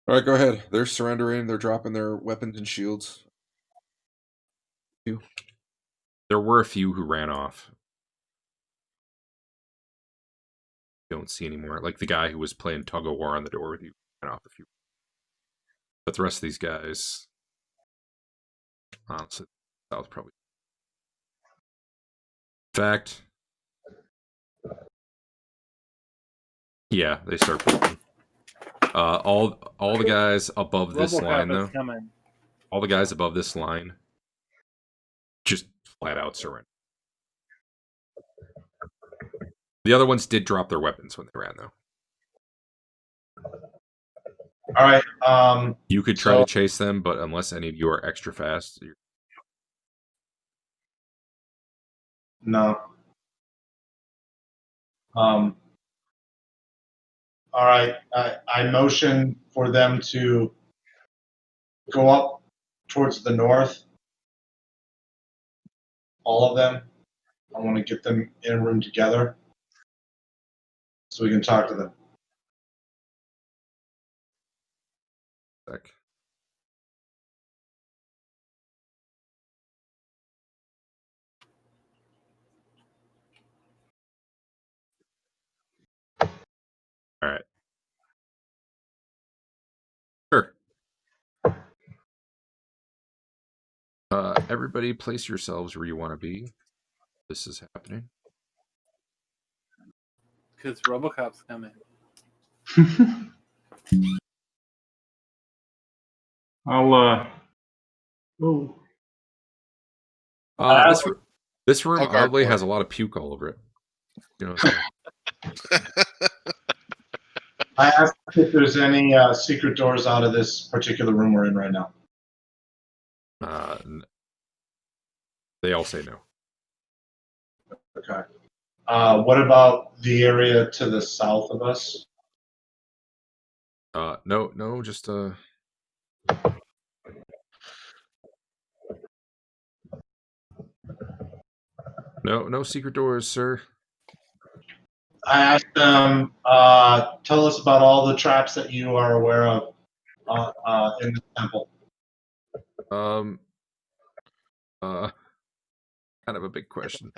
All right, go ahead. They're surrendering. They're dropping their weapons and shields. There were a few who ran off. Don't see anymore. Like the guy who was playing tug of war on the door with you ran off a few. But the rest of these guys, honestly, South probably. In fact, yeah, they start pulling. All the guys above this line, though. Coming. All the guys above this line just flat out surrender. The other ones did drop their weapons when they ran, though. All right. You could try to chase them, but unless any of you are extra fast, No. All right. I motion for them to go up towards the north. All of them. I want to get them in a room together so we can talk to them. Sec. All right. Sure. Everybody place yourselves where you want to be. This is happening. Because RoboCop's coming. I'll oh. This room I'll guard oddly for has it. a lot of puke all over it. You know, so I asked if there's any secret doors out of this particular room we're in right now. they all say no. Okay. What about the area to the south of us? No, just no secret doors, sir. I asked them, tell us about all the traps that you are aware of in the temple. Kind of a big question.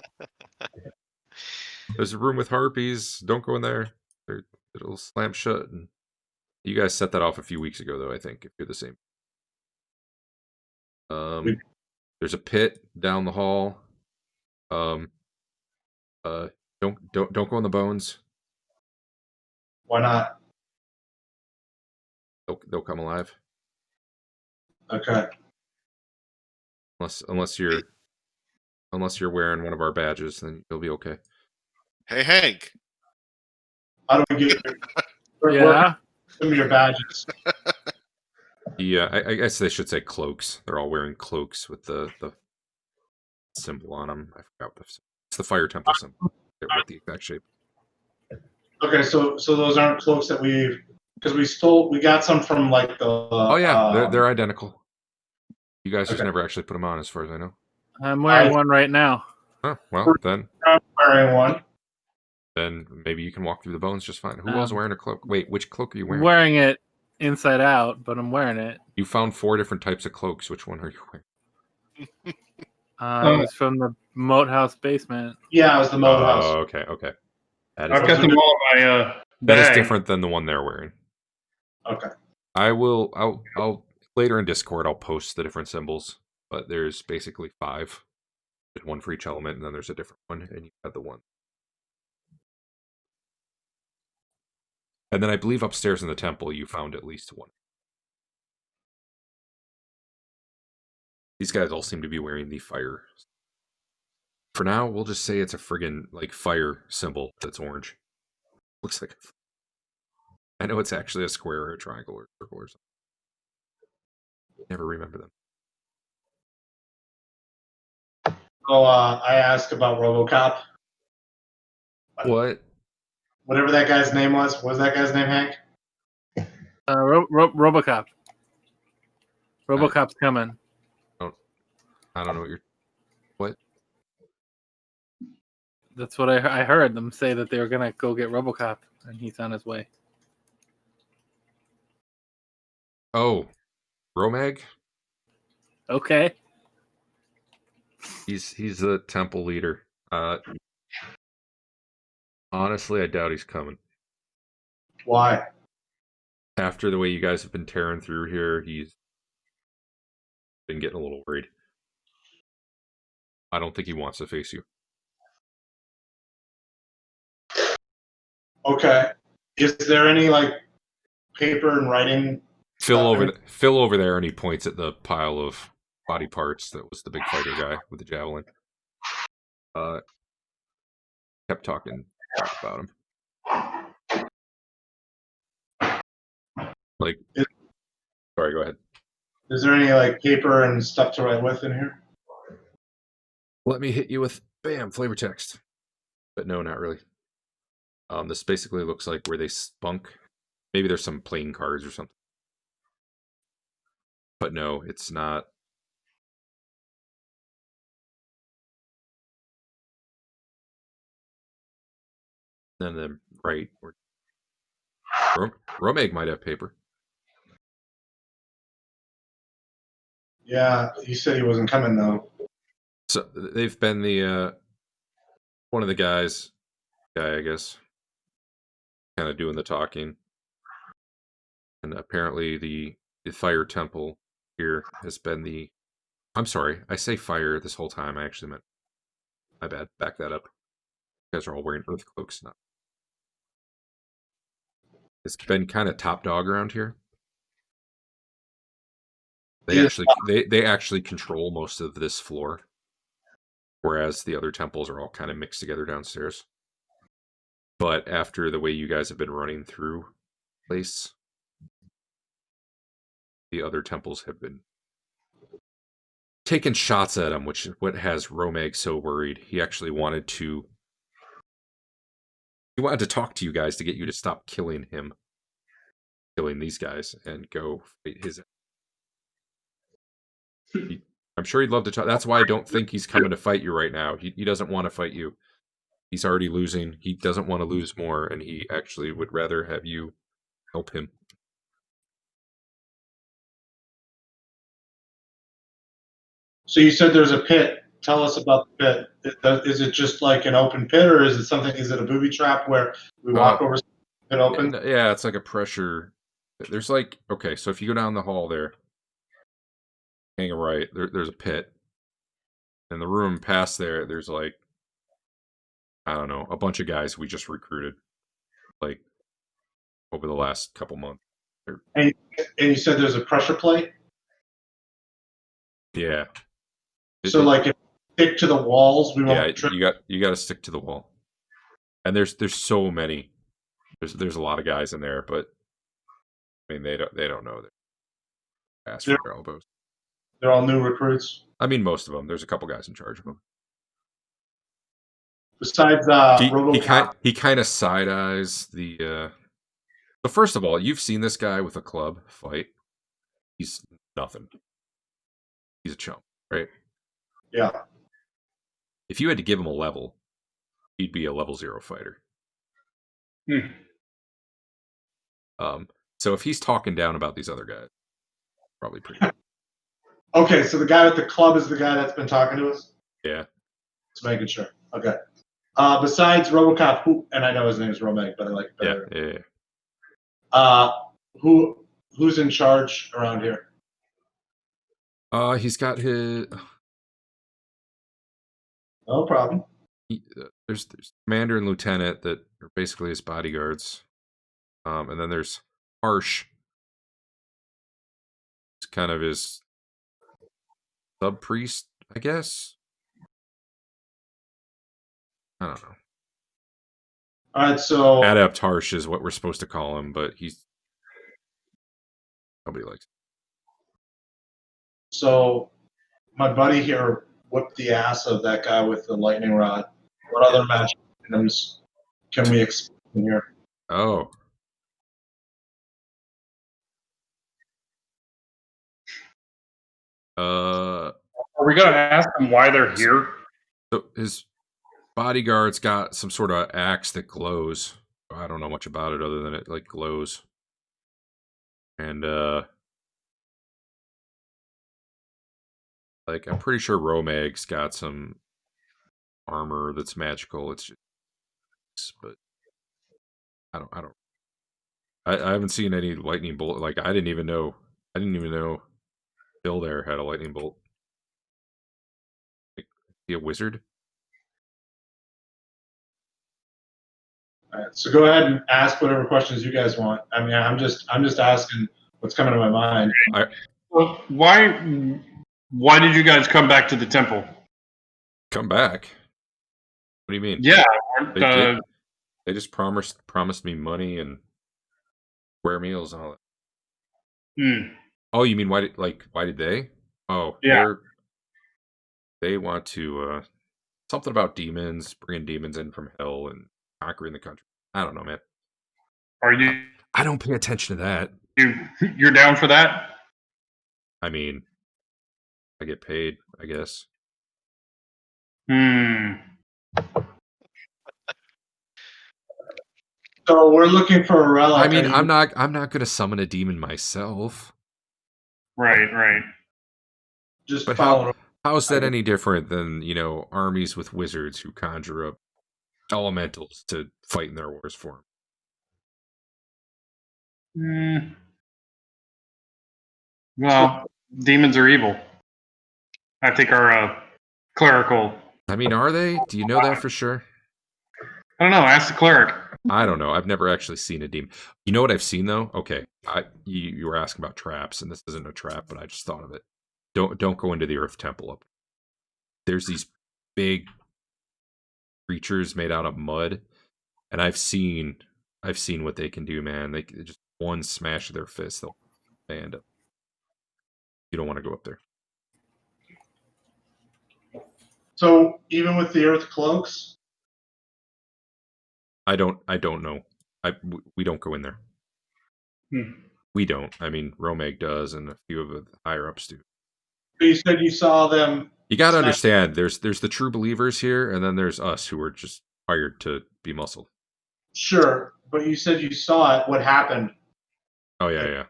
There's a room with harpies. Don't go in there. It'll slam shut. And you guys set that off a few weeks ago, though. I think if you're the same. There's a pit down the hall. Don't go in the bones. Why not? They'll come alive. Okay. Unless you're wearing one of our badges, then you'll be okay. Hey, Hank. How do we get Yeah. some of your badges? Yeah, I guess they should say cloaks. They're all wearing cloaks with the symbol on them. I forgot it's the Fire Temple symbol. What the exact shape. Okay, so those aren't cloaks that because we got some from like the. Oh yeah, they're identical. You guys just Okay. never actually put them on, as far as I know. I'm wearing one right now. Oh well, then I'm wearing one. then maybe you can walk through the bones just fine. Who else wearing a cloak? Wait, which cloak are you I'm wearing? wearing it inside out, but I'm wearing it. You found 4 different types of cloaks. Which one are you wearing? It was from the Moat House basement. Yeah, it was the moat house. Okay. That I've got them all in my that is bag. different than the one they're wearing. Okay. I'll later in Discord I'll post the different symbols, but there's basically 5. There's one for each element, and then there's a different one, and you have the one. And then I believe upstairs in the temple you found at least one. These guys all seem to be wearing the fire. For now, we'll just say it's a friggin' like fire symbol that's orange. Looks like I know it's actually a square or a triangle or a circle or something. Never remember them. So I asked about RoboCop. What? Whatever that guy's name was. What was that guy's name, Hank? RoboCop. RoboCop's coming. I don't know what you're. What? That's what I heard them say, that they were gonna go get RoboCop, and he's on his way. Oh, Romag? Okay. He's the temple leader. Honestly, I doubt he's coming. Why? After the way you guys have been tearing through here, he's been getting a little worried. I don't think he wants to face you. Okay. Is there any like paper and writing? Phil over there, and he points at the pile of body parts that was the big fighter guy with the javelin. Kept talking about him. Like, sorry, go ahead. Is there any like paper and stuff to write with in here? Let me hit you with bam flavor text. But no, not really. This basically looks like where they spunk. Maybe there's some playing cards or something. But no, it's not. None of them right. Romag might have paper. Yeah, he said he wasn't coming though. So they've been the one of the guy, I guess. kind of doing the talking. And apparently the fire temple here has been the... I'm sorry, I say fire this whole time. I actually meant... My bad. Back that up. You guys are all wearing earth cloaks now. It's been kind of top dog around here. They actually control most of this floor, whereas the other temples are all kind of mixed together downstairs. But after the way you guys have been running through the place, the other temples have been taking shots at him, which is what has Romag so worried. He actually wanted to talk to you guys to get you to stop killing these guys, and go fight his... I'm sure he'd love to talk. That's why I don't think he's coming to fight you right now. He doesn't want to fight you. He's already losing. He doesn't want to lose more, and he actually would rather have you help him. So you said there's a pit. Tell us about the pit. Is it just like an open pit, or is it something? Is it a booby trap where we walk over and open? Yeah, it's like a pressure. There's like, okay, so if you go down the hall there, hang a right, there's a pit. In the room past there's like, I don't know, a bunch of guys we just recruited, like, over the last couple months. And you said there's a pressure plate? Yeah. So like if we stick to the walls, we won't trip? you got to stick to the wall. And there's so many. There's a lot of guys in there, but I mean they don't know that. Ask for their elbows. They're all new recruits. I mean, most of them. There's a couple guys in charge of them. Besides he kind of side eyes the. So first of all, you've seen this guy with a club fight. He's nothing. He's a chump, right? Yeah. If you had to give him a level, he'd be a level 0 fighter. So if he's talking down about these other guys, probably pretty good. Okay, so the guy with the club is the guy that's been talking to us? Yeah. Just making sure. Okay. Besides RoboCop, and I know his name's Romag, but I like it better. Yeah. Who's in charge around here? He's got his... No problem. There's commander and lieutenant that are basically his bodyguards. And then there's Harsh. It's kind of his sub-priest, I guess. I don't know. All right, so Adept Harsh is what we're supposed to call him, but nobody likes him. So my buddy here whipped the ass of that guy with the lightning rod. What other magic items can we expect in here? Oh. Are we going to ask them why they're here? So his bodyguard's got some sort of axe that glows. I don't know much about it other than it like glows. And like I'm pretty sure Romag's got some armor that's magical. It's just, but I haven't seen any lightning bolt. Like I didn't even know Bill there had a lightning bolt. Like, is he a wizard? All right, so go ahead and ask whatever questions you guys want. I mean, I'm just asking what's coming to my mind. Well, why did you guys come back to the temple? Come back? What do you mean? Yeah, they just promised me money and square meals and all that. Oh, you mean why did they? Oh, yeah. They want to something about demons, bringing demons in from hell and conquering the country. I don't know, man. Are you? I don't pay attention to that. You're down for that? I mean, I get paid, I guess. So we're looking for a relic. I mean, I'm not going to summon a demon myself. Right. Just but follow. How is that any different than, armies with wizards who conjure up elementals to fight in their wars for them? Well, demons are evil. I think our clerical. I mean, are they? Do you know that for sure? I don't know. Ask the cleric. I don't know. I've never actually seen a demon. You know what I've seen though? Okay, you were asking about traps, and this isn't a trap, but I just thought of it. Don't go into the Earth Temple up. There's these big creatures made out of mud, and I've seen what they can do, man. They just one smash of their fist, they'll stand up. You don't want to go up there. So even with the Earth cloaks, I don't know. We don't go in there. We don't. I mean, Romag does, and a few of the higher ups do. you said you saw them. You got to understand, there's the true believers here, and then there's us who are just hired to be muscled. Sure, but you said you saw it. What happened? Oh yeah.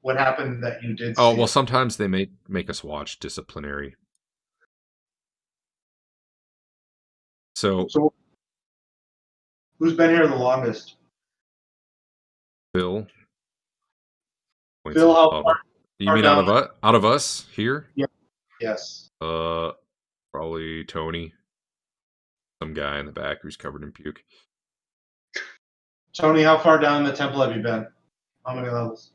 What happened that you did? Oh see well, it? sometimes they make us watch disciplinary. So Who's been here the longest? Phil. Phil, how far? You mean down? out of us here? Yeah. Yes. Probably Tony. Some guy in the back who's covered in puke. Tony, how far down in the temple have you been? How many levels?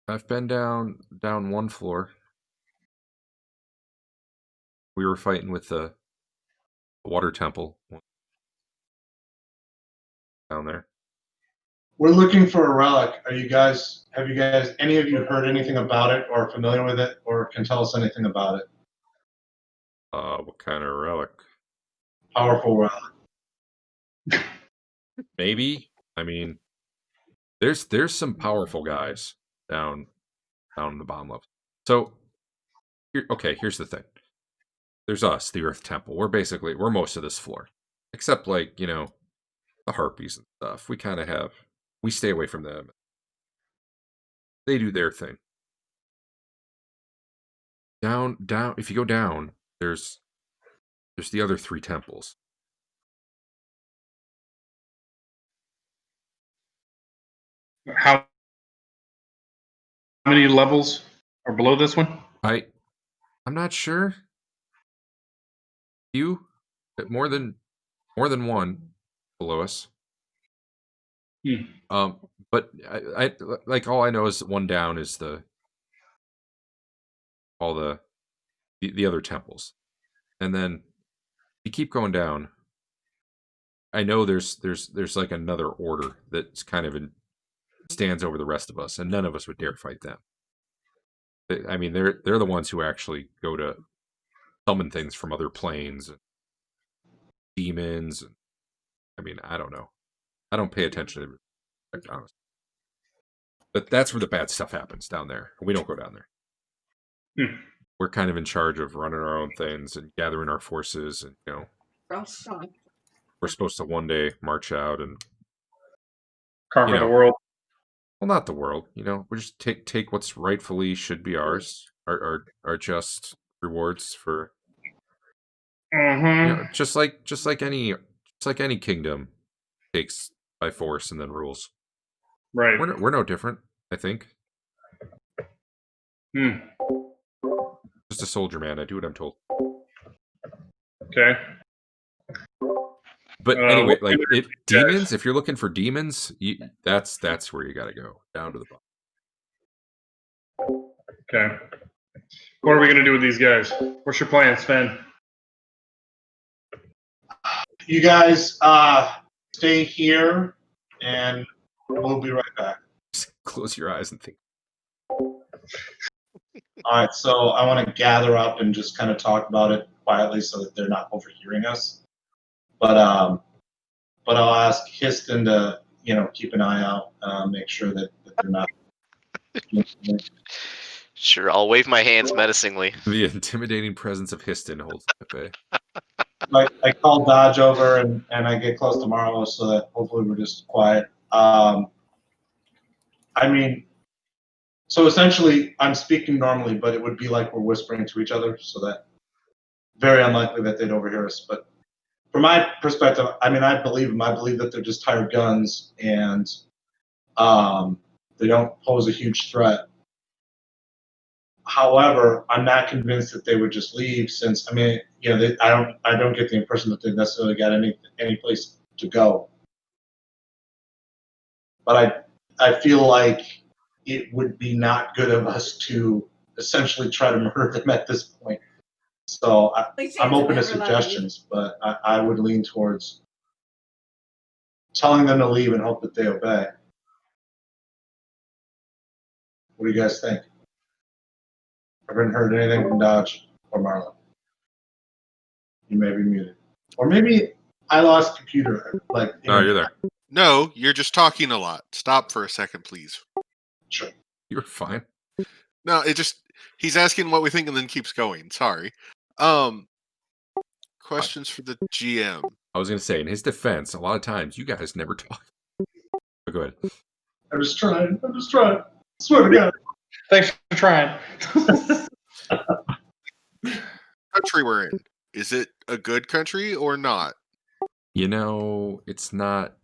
I've been down one floor. We were fighting with the water temple down there. We're looking for a relic. Have you guys, any of you heard anything about it or familiar with it or can tell us anything about it? What kind of relic? Powerful relic. Maybe. I mean, there's some powerful guys down in the bottom level. So, here's the thing. There's us, the Earth Temple. We're most of this floor, except like the harpies and stuff. We stay away from them. They do their thing. Down. If you go down, there's the other 3 temples. How many levels are below this one? I'm not sure. More than one below us. But I like all I know is one down is all the other temples, and then you keep going down. I know there's like another order that's kind of stands over the rest of us, and none of us would dare fight them. I mean, they're the ones who actually go to summon things from other planes, and demons. And I mean, I don't know. I don't pay attention to it, honestly. But that's where the bad stuff happens down there. We don't go down there. We're kind of in charge of running our own things and gathering our forces, and we're supposed to one day march out and conquer the world. Well, not the world. We just take what's rightfully should be ours. Our just rewards for. Just like any kingdom takes by force and then rules. Right. We're no different, I think. Just a soldier, man. I do what I'm told. Okay. But anyway, like demons. If you're looking for demons, that's where you got to go, down to the bottom. Okay. What are we gonna do with these guys? What's your plan, Sven? You guys stay here, and we'll be right back. Just close your eyes and think. All right, so I want to gather up and just kind of talk about it quietly so that they're not overhearing us. But I'll ask Histon to keep an eye out, make sure that they're not. Sure, I'll wave my hands menacingly. The intimidating presence of Histon holds at bay. I call Dodge over and I get close to Marlo so that hopefully we're just quiet. I mean, so essentially I'm speaking normally, but it would be like we're whispering to each other, so that very unlikely that they'd overhear us. But from my perspective, I mean, I believe them. I believe that they're just hired guns and they don't pose a huge threat. However, I'm not convinced that they would just leave, since I mean, I don't get the impression that they necessarily got any place to go. But I feel like it would be not good of us to essentially try to murder them at this point. So I'm open to suggestions, but I would lean towards telling them to leave and hope that they obey. What do you guys think? I haven't heard anything from Dodge or Marlo. You may be muted. Or maybe I lost computer. No, you're there. No, you're just talking a lot. Stop for a second, please. Sure. You're fine. No, he's asking what we think and then keeps going. Sorry. Questions for the GM. I was going to say, in his defense, a lot of times you guys never talk. But go ahead. I'm just trying. I swear to God. Thanks for trying. Country we're in. Is it a good country or not? It's not.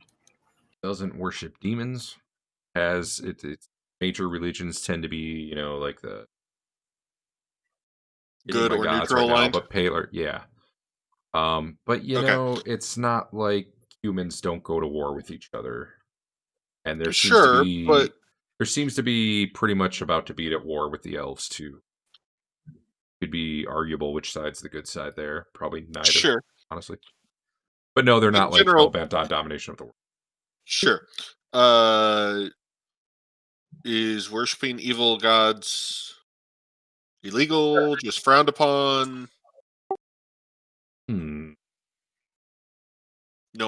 Doesn't worship demons. Its major religions tend to be, like the Good or gods neutral right now, aligned? but paler, yeah. But it's not like humans don't go to war with each other, and there seems to be pretty much about to be at war with the elves too. Could be arguable which side's the good side there. Probably neither. Sure. Honestly. But no, they're not general, hell bent on domination of the world. Sure. Is worshiping evil gods illegal? Just frowned upon? No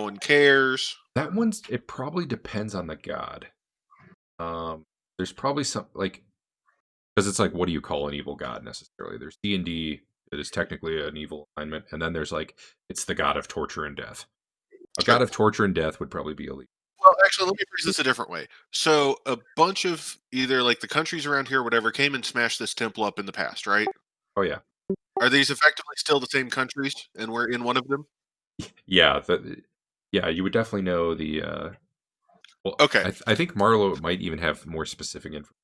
one cares. That it probably depends on the god. There's probably some because it's like, what do you call an evil god necessarily? There's D&D that is technically an evil alignment, and then there's it's the god of torture and death. A god of torture and death would probably be illegal. Well, actually, let me phrase this a different way. So, a bunch of either the countries around here, or whatever, came and smashed this temple up in the past, right? Oh yeah. Are these effectively still the same countries, and we're in one of them? Yeah, you would definitely know the. Well, okay. I think Marlo might even have more specific information.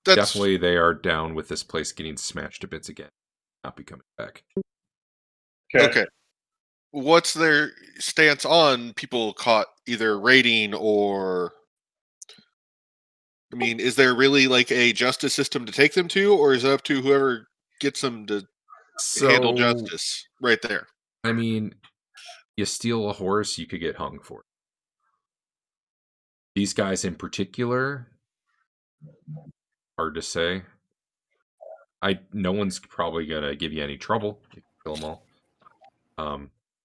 Definitely, they are down with this place getting smashed to bits again, not be coming back. Okay. What's their stance on people caught either raiding or? I mean, is there really a justice system to take them to, or is it up to whoever gets them to handle justice right there? I mean, you steal a horse, you could get hung for it. These guys in particular, hard to say. No one's probably gonna give you any trouble if you kill them all.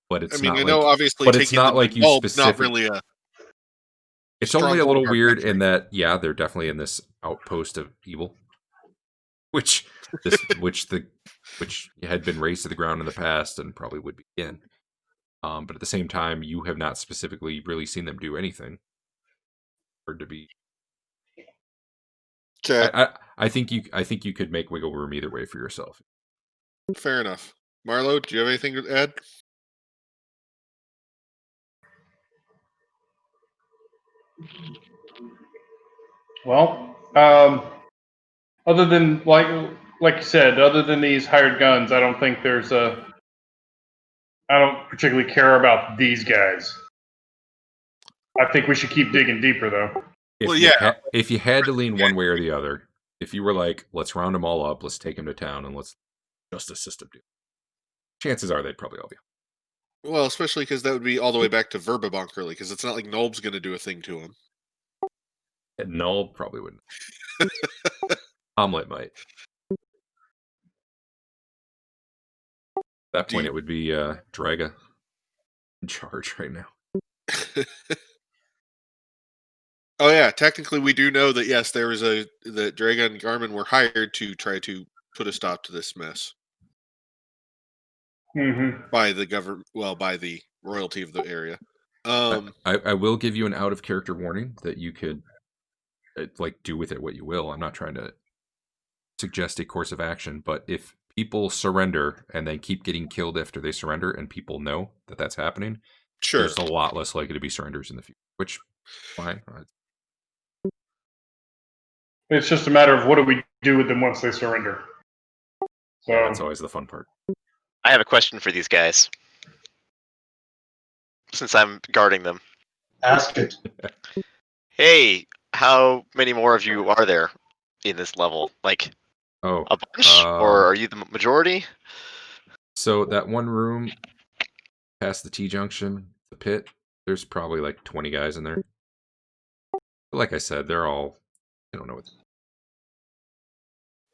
But it's not. I know obviously, but it's not like you specific. Not really a. It's only a little weird in that, they're definitely in this outpost of evil, which had been raised to the ground in the past and probably would be again. But at the same time, you have not specifically really seen them do anything. Hard to be. Okay. I think you could make wiggle room either way for yourself. Fair enough. Marlo, do you have anything to add? Well, other than like you said, other than these hired guns, I don't think I don't particularly care about these guys. I think we should keep digging deeper, though. If you had to lean one way or the other, if you were let's round them all up, let's take them to town, and let's justice system do it, chances are they'd probably all be. Well, especially because that would be all the way back to Verbabonk, really, because it's not like Nulb's going to do a thing to him. And Nulb probably wouldn't. Omelette might. At that point, it would be Draga in charge right now. Oh yeah, technically we do know that yes, there was that Draga and Garmin were hired to try to put a stop to this mess. by the government, well, by the royalty of the area. I will give you an out of character warning that you could do with it what you will. I'm not trying to suggest a course of action, but if people surrender and then keep getting killed after they surrender, and people know that that's happening, Sure. there's a lot less likely to be surrenders in the future. Which, fine. It's just a matter of what do we do with them once they surrender. So Yeah, that's always the fun part. I have a question for these guys. Since I'm guarding them. Ask it. Hey, how many more of you are there in this level? Like Oh, a bunch? Or are you the majority? So that one room past the T-junction, the pit, there's probably like 20 guys in there. But like I said, they're all, I don't know what.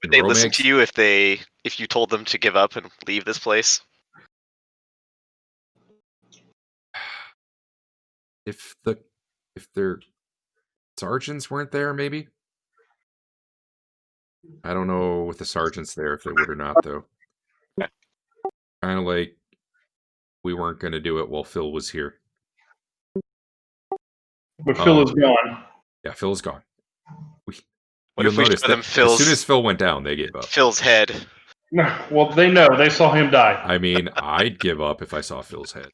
Would they listen to you if you told them to give up and leave this place? If their sergeants weren't there, maybe. I don't know with the sergeants there if they would or not, though. Kind of like we weren't going to do it while Phil was here. But Phil is gone. Yeah, Phil's gone. What if we show them as soon as Phil went down, they gave up. Phil's head. Well, they know. They saw him die. I mean, I'd give up if I saw Phil's head.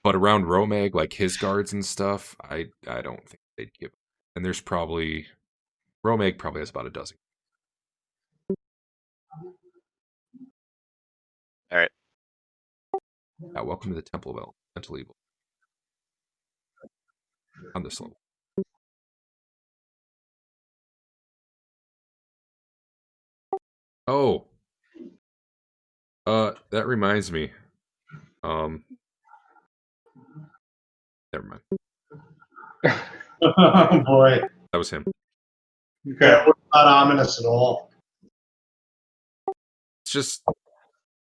But around Romag, like his guards and stuff, I don't think they'd give up. And there's probably... Romag probably has about a dozen. All right. Welcome to the Temple of Elemental Evil. On this level. Oh. That reminds me. Never mind. Oh boy. That was him. Okay. That was not ominous at all. It's just,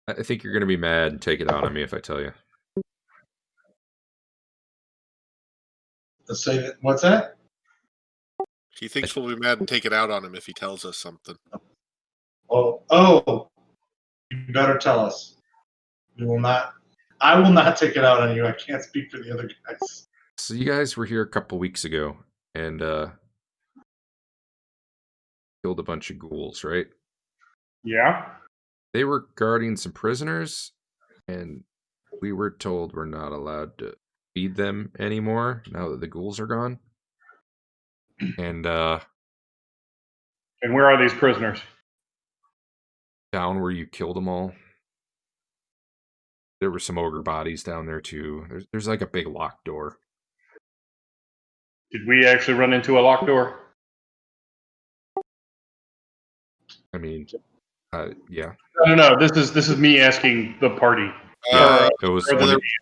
I think you're going to be mad and take it out on me if I tell you. Let's say that. What's that? He thinks we'll be mad and take it out on him if he tells us something. Oh, you better tell us. We will not. I will not take it out on you. I can't speak for the other guys. So you guys were here a couple weeks ago and killed a bunch of ghouls, right? Yeah. They were guarding some prisoners, and we were told we're not allowed to feed them anymore now that the ghouls are gone. And where are these prisoners? Down where you killed them all. There were some ogre bodies down there too. There's like a big locked door. Did we actually run into a locked door? I mean, yeah. No. This is me asking the party. It was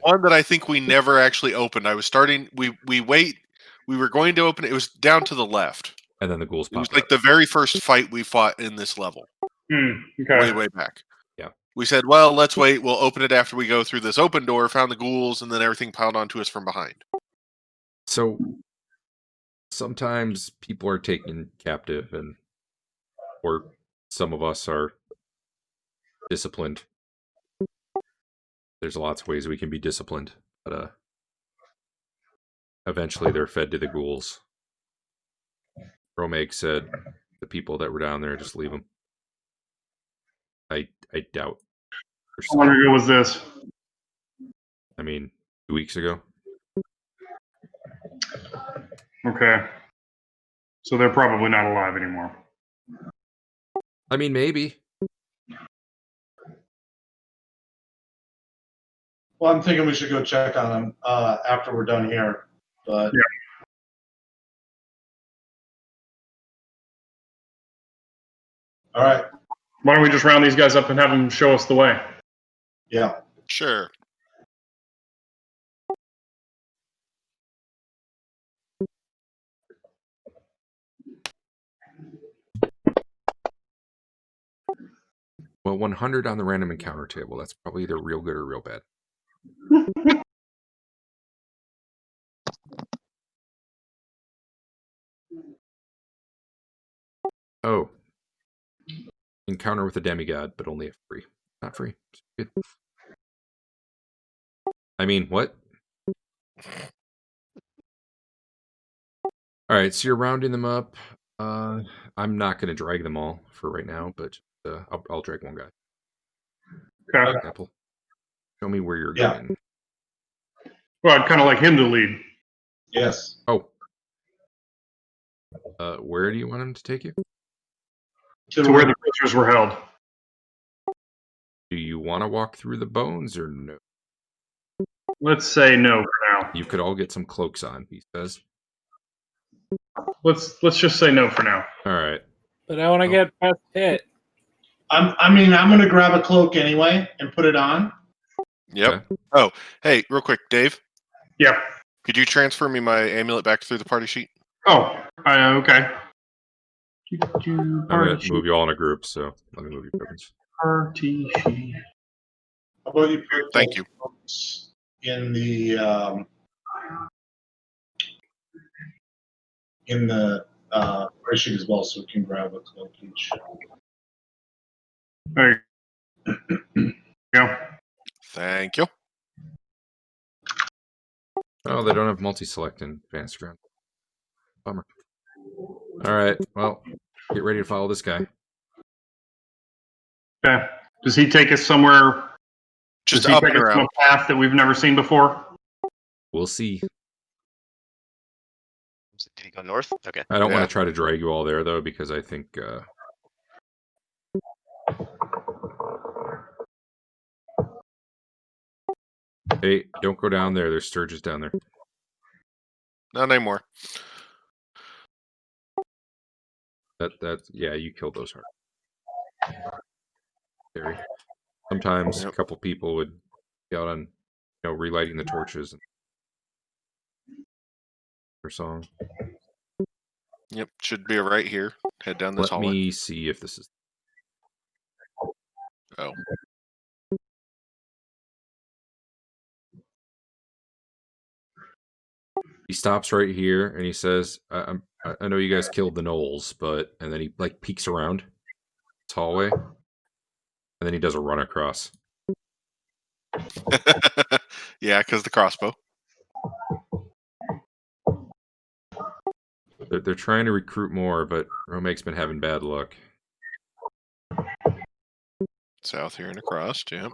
one that I think we never actually opened. I was starting. We were going to open it. It was down to the left. And then the ghouls It was popped like up. the very first fight we fought in this level. Okay. Way back. Yeah. We said, well, let's wait. We'll open it after we go through this open door, found the ghouls, and then everything piled onto us from behind. So sometimes people are taken captive, or some of us are disciplined. There's lots of ways we can be disciplined, but eventually they're fed to the ghouls. Romag said the people that were down there, just leave them. I doubt. How long ago was this? I mean, 2 weeks ago. Okay. So they're probably not alive anymore. I mean, maybe. Well, I'm thinking we should go check on them after we're done here. But yeah. All right. Why don't we just round these guys up and have them show us the way? Yeah. Sure. Well, 100 on the random encounter table. That's probably either real good or real bad. Oh. Encounter with a demigod, but only a 3. Not free. Good. I mean, what? All right, so you're rounding them up. I'm not going to drag them all for right now, but I'll drag one guy. Okay. Apple, show me where you're Yeah. going. Well, I'd kind of like him to lead Yes. Oh. Where do you want him to take you? to where the creatures were held. Do you want to walk through the bones or no? Let's say no for now. You could all get some cloaks on, he says. Let's just say no for now. All right. But I want to get past it. I'm going to grab a cloak anyway and put it on. Yep. Okay. Oh, hey, real quick, Dave. Yeah. Could you transfer me my amulet back through the party sheet? Oh, okay. I'm going to move you all in a group, so let me move you tokens. Party sheet. How about you put Thank you. cloaks in the party sheet as well, so we can grab a cloak each. There you go. Thank you. Oh, they don't have multi-select in Advanced Ground. Bummer. All right, well, get ready to follow this guy. Okay. Does he take us somewhere? Just Does he up take and us on around. a path that we've never seen before? We'll see. Did he go north? Okay. I don't Yeah. want to try to drag you all there, though, because I think... Hey, don't go down there. There's Sturges down there. Not anymore. Yeah, you killed those hard. Scary. Sometimes Yep. a couple people would be out on, relighting the torches for song. Yep, should be right here. Head down this Let hallway. me see if this is... Oh. He stops right here and he says, I know you guys killed the gnolls, but... And then he, peeks around this hallway. And then he does a run across. Yeah, because the crossbow. They're trying to recruit more, but Romeg's been having bad luck. South here and across, yep.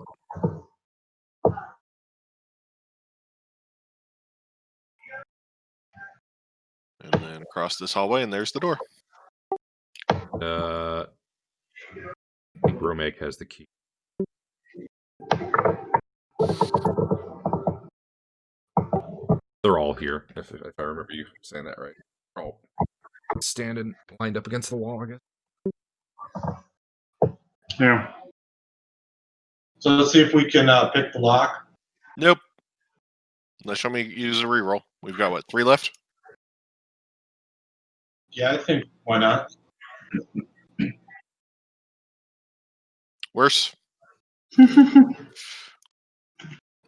And then across this hallway, and there's the door. I think Romeg has the key. They're all here, if I remember you saying that right. They're all standing, lined up against the wall, I guess. Yeah. So let's see if we can pick the lock. Nope. Let's show me use a reroll. We've got, what, 3 left? Yeah, I think why not? Worse.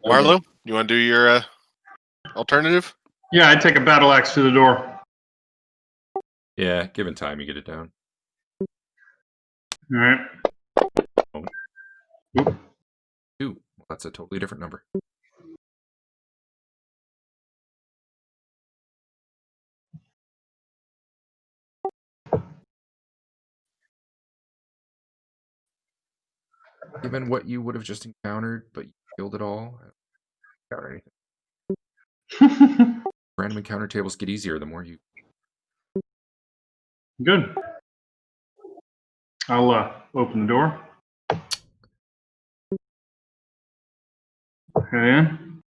Marlo, you want to do your alternative? Yeah, I'd take a battle axe to the door. Yeah, given time, you get it down. All right. 2. Well, that's a totally different number. Given what you would have just encountered, but you killed it all, I don't encounter anything. Random encounter tables get easier the more you... Good. I'll open the door. Head in.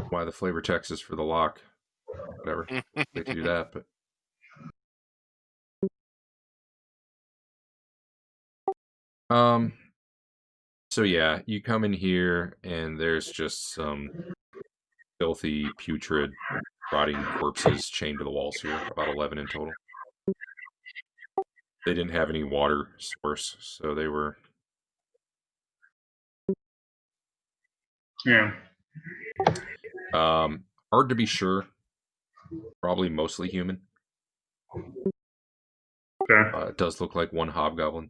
Why the flavor text is for the lock. Whatever. They can do that, but... So yeah, you come in here and there's just some filthy, putrid, rotting corpses chained to the walls here, about 11 in total. They didn't have any water source, so they were... Yeah. Hard to be sure. Probably mostly human. Okay. It does look like one hobgoblin.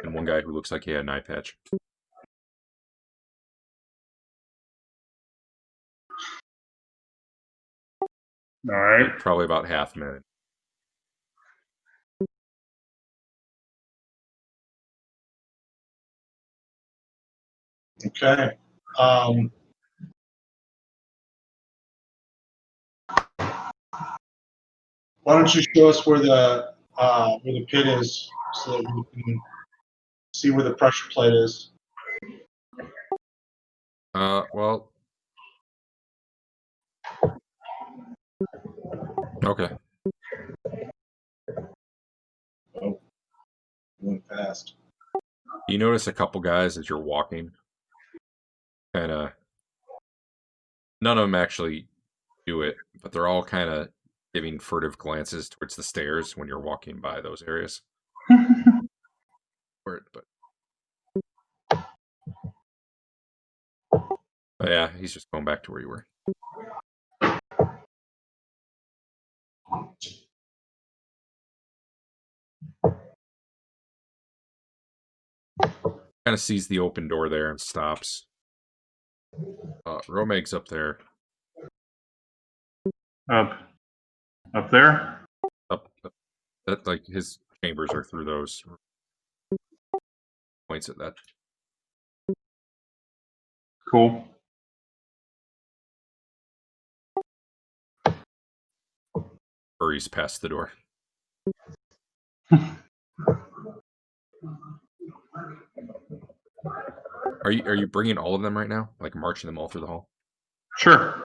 And one guy who looks like he had an eye patch. All right. Probably about half a minute. Okay. Why don't you show us where the pit is, so that we can see where the pressure plate is? Well. Okay. Oh, went fast. You notice a couple guys as you're walking. Kind of. None of them actually do it, but they're all kind of giving furtive glances towards the stairs when you're walking by those areas. But yeah, he's just going back to where you were. Kind of sees the open door there and stops. Romeg's up there. Up there. Up. That like his chambers are through those. Points at that. Cool. Hurries past the door. Are you bringing all of them right now? Like marching them all through the hall? Sure.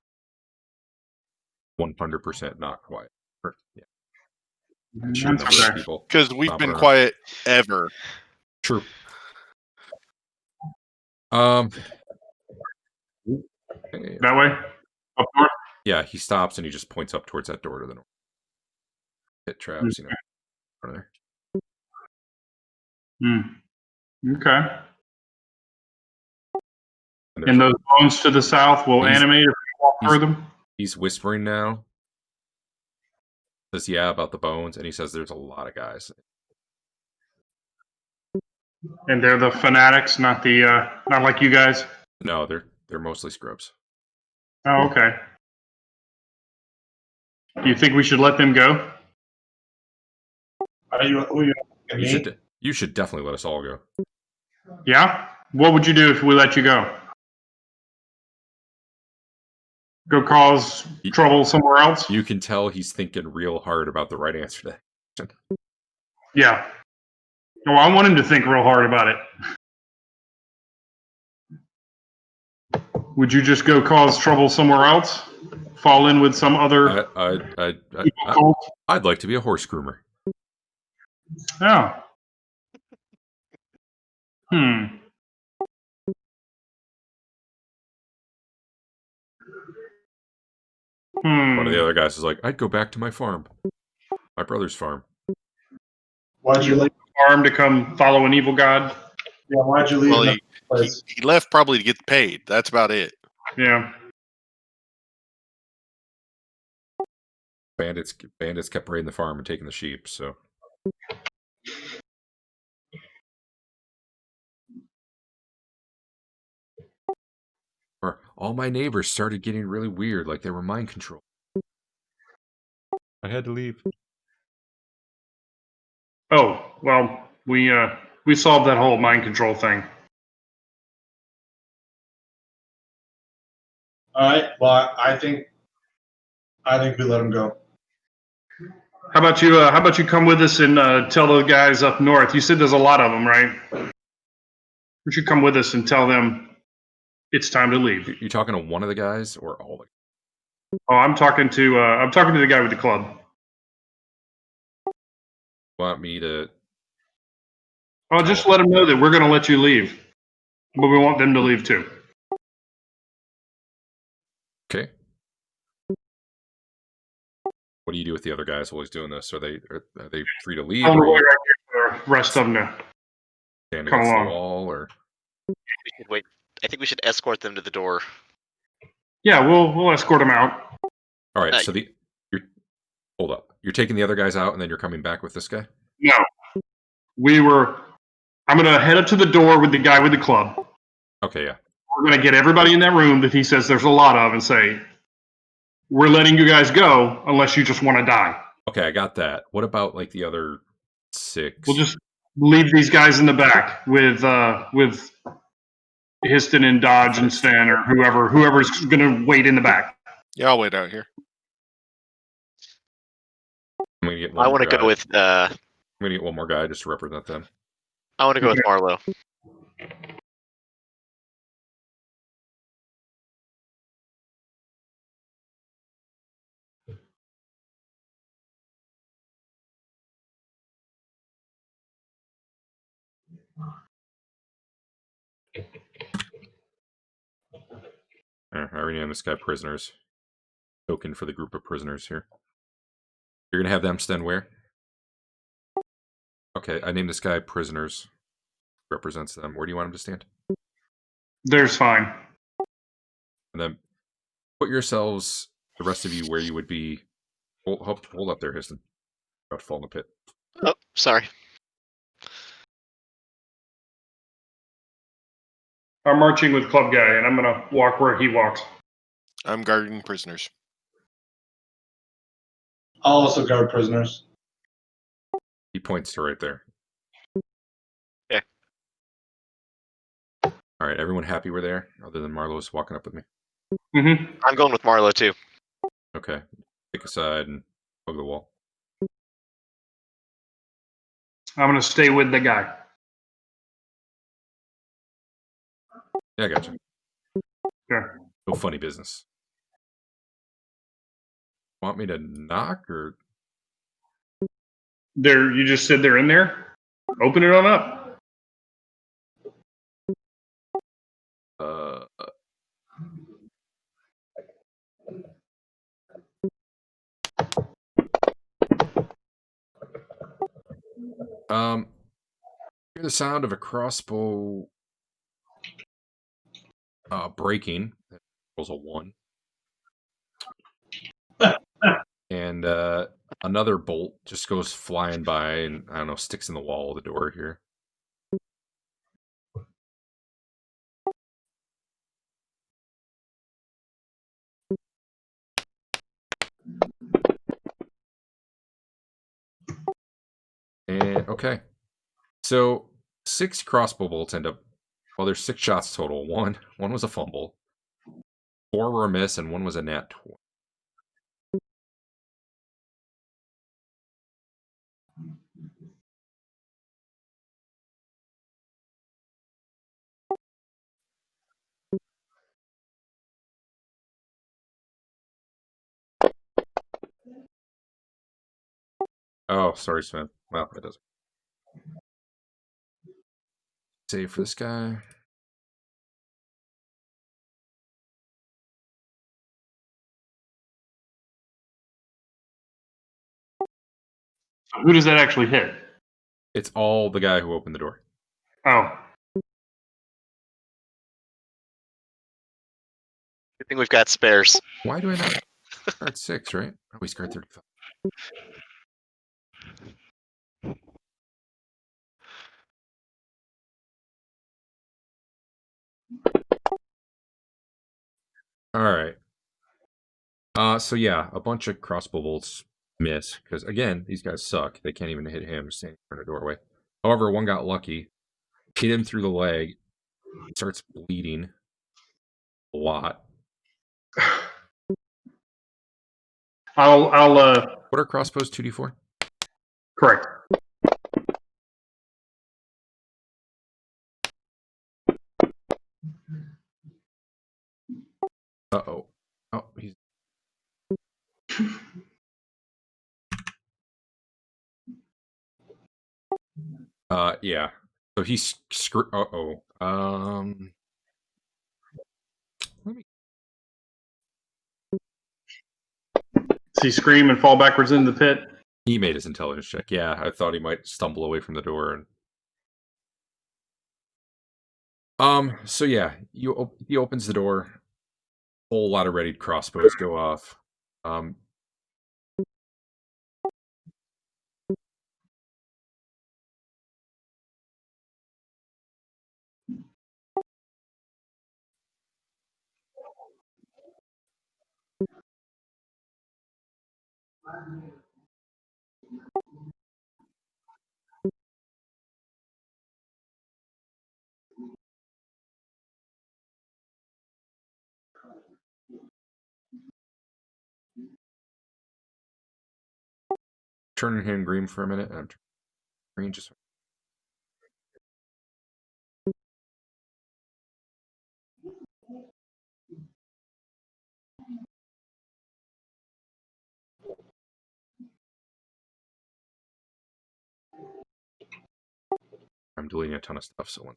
100% not quiet. Yeah. That's okay. People. Because we've Not been burn. quiet ever. True. That way? Up north? Yeah, he stops and he just points up towards that door to the north. Hit traps, you know. Front of there. Okay. And And those bones to the south will He's- animate if you walk through them? He's whispering now. Says, yeah, about the bones, and he says there's a lot of guys. And they're the fanatics, not the not like you guys? No, they're mostly scrubs. Oh, okay. Do you think we should let them go? Are you? Who are you? Me? You should definitely let us all go. Yeah? What would you do if we let you go? Go cause trouble somewhere else? You can tell he's thinking real hard about the right answer to that. Yeah. Well, I want him to think real hard about it. Would you just go cause trouble somewhere else? Fall in with some other cult? I'd like to be a horse groomer. Oh. One of the other guys is like, I'd go back to my farm. My brother's farm. Why'd you leave? Farm to come follow an evil god? Yeah, why'd you leave? Well, he left probably to get paid. That's about it. Yeah. Bandits kept raiding the farm and taking the sheep, so. Or all my neighbors started getting really weird, like they were mind controlled. I had to leave. Oh, well, we solved that whole mind control thing. All right. Well, I think we let him go. How about you come with us and tell the guys up north? You said there's a lot of them, right? You should come with us and tell them it's time to leave. You talking to one of the guys or all of them? Oh, I'm talking to the guy with the club. Want me to? Oh, just let them know that we're going to let you leave, but we want them to leave too. Okay. What do you do with the other guys while he's doing this? Are they free to leave? On the Or way right here for the rest of them to stand come against along. the wall? Or We should wait. I think we should escort them to the door. Yeah, we'll escort them out. all right. So Hold up. You're taking the other guys out, and then you're coming back with this guy? No. I'm going to head up to the door with the guy with the club. Okay, yeah. We're going to get everybody in that room that he says there's a lot of and say, we're letting you guys go unless you just want to die. Okay, I got that. What about, like, the other 6? We'll just leave these guys in the back with Histon and Dodge and Stan or whoever's going to wait in the back. Yeah, I'll wait out here. I'm gonna get I want to go with. I'm gonna get one more guy just to represent them. I want to go with Marlowe. I already named this guy prisoners. Token for the group of prisoners here. You're gonna have them stand where? Okay, I named this guy prisoners. Represents them. Where do you want him to stand? There's fine. And then put yourselves, the rest of you, where you would be. Hold up there, Histon. About to fall in the pit. Oh, sorry. I'm marching with club guy, and I'm going to walk where he walks. I'm guarding prisoners. I'll also guard prisoners. He points to right there. Okay. All right, everyone happy we're there, other than Marlowe's walking up with me. Mm-hmm. I'm going with Marlowe too. Okay, pick a side and hug the wall. I'm going to stay with the guy. Yeah, I got you. Sure. No funny business. Want me to knock or? You just said they're in there? Open it on up. Hear the sound of a crossbow breaking. That rolls a 1. And another bolt just goes flying by and, I don't know, sticks in the wall of the door here. And, okay. So, 6 crossbow bolts end up... Well, there's 6 shots total. One was a fumble. 4 were a miss, and 1 was a nat 20. Oh, sorry, Sven. Well, it doesn't. Save for this guy. So who does that actually hit? It's all the guy who opened the door. Oh. Good thing we've got spares. Why do I not start 6, right? Oh, we scored 35. All right. So yeah, a bunch of crossbow bolts miss because again, these guys suck. They can't even hit him standing in a doorway. However, one got lucky, hit him through the leg, starts bleeding a lot. I'll What are crossbows 2d4? correct. Uh-oh. Oh, he's... yeah. So he's uh-oh. Let me... Does he scream and fall backwards into the pit? He made his intelligence check. Yeah, I thought he might stumble away from the door and... So yeah, he opens the door. Whole lot of readied crossbows go off. Turning him green for a minute. And I'm green just. I'm deleting a ton of stuff, so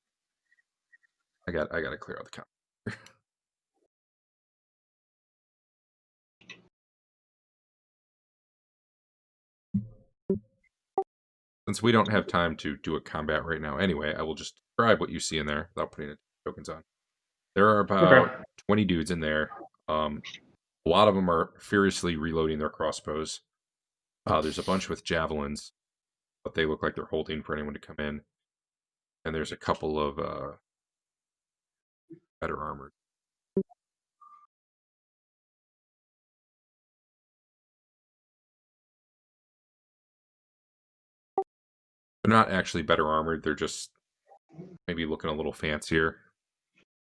I got to clear out the count. Since we don't have time to do a combat right now anyway, I will just describe what you see in there without putting tokens on. There are about 20 dudes in there. A lot of them are furiously reloading their crossbows. There's a bunch with javelins, but they look like they're holding for anyone to come in. And there's a couple of better armored. They're not actually better armored. They're just maybe looking a little fancier,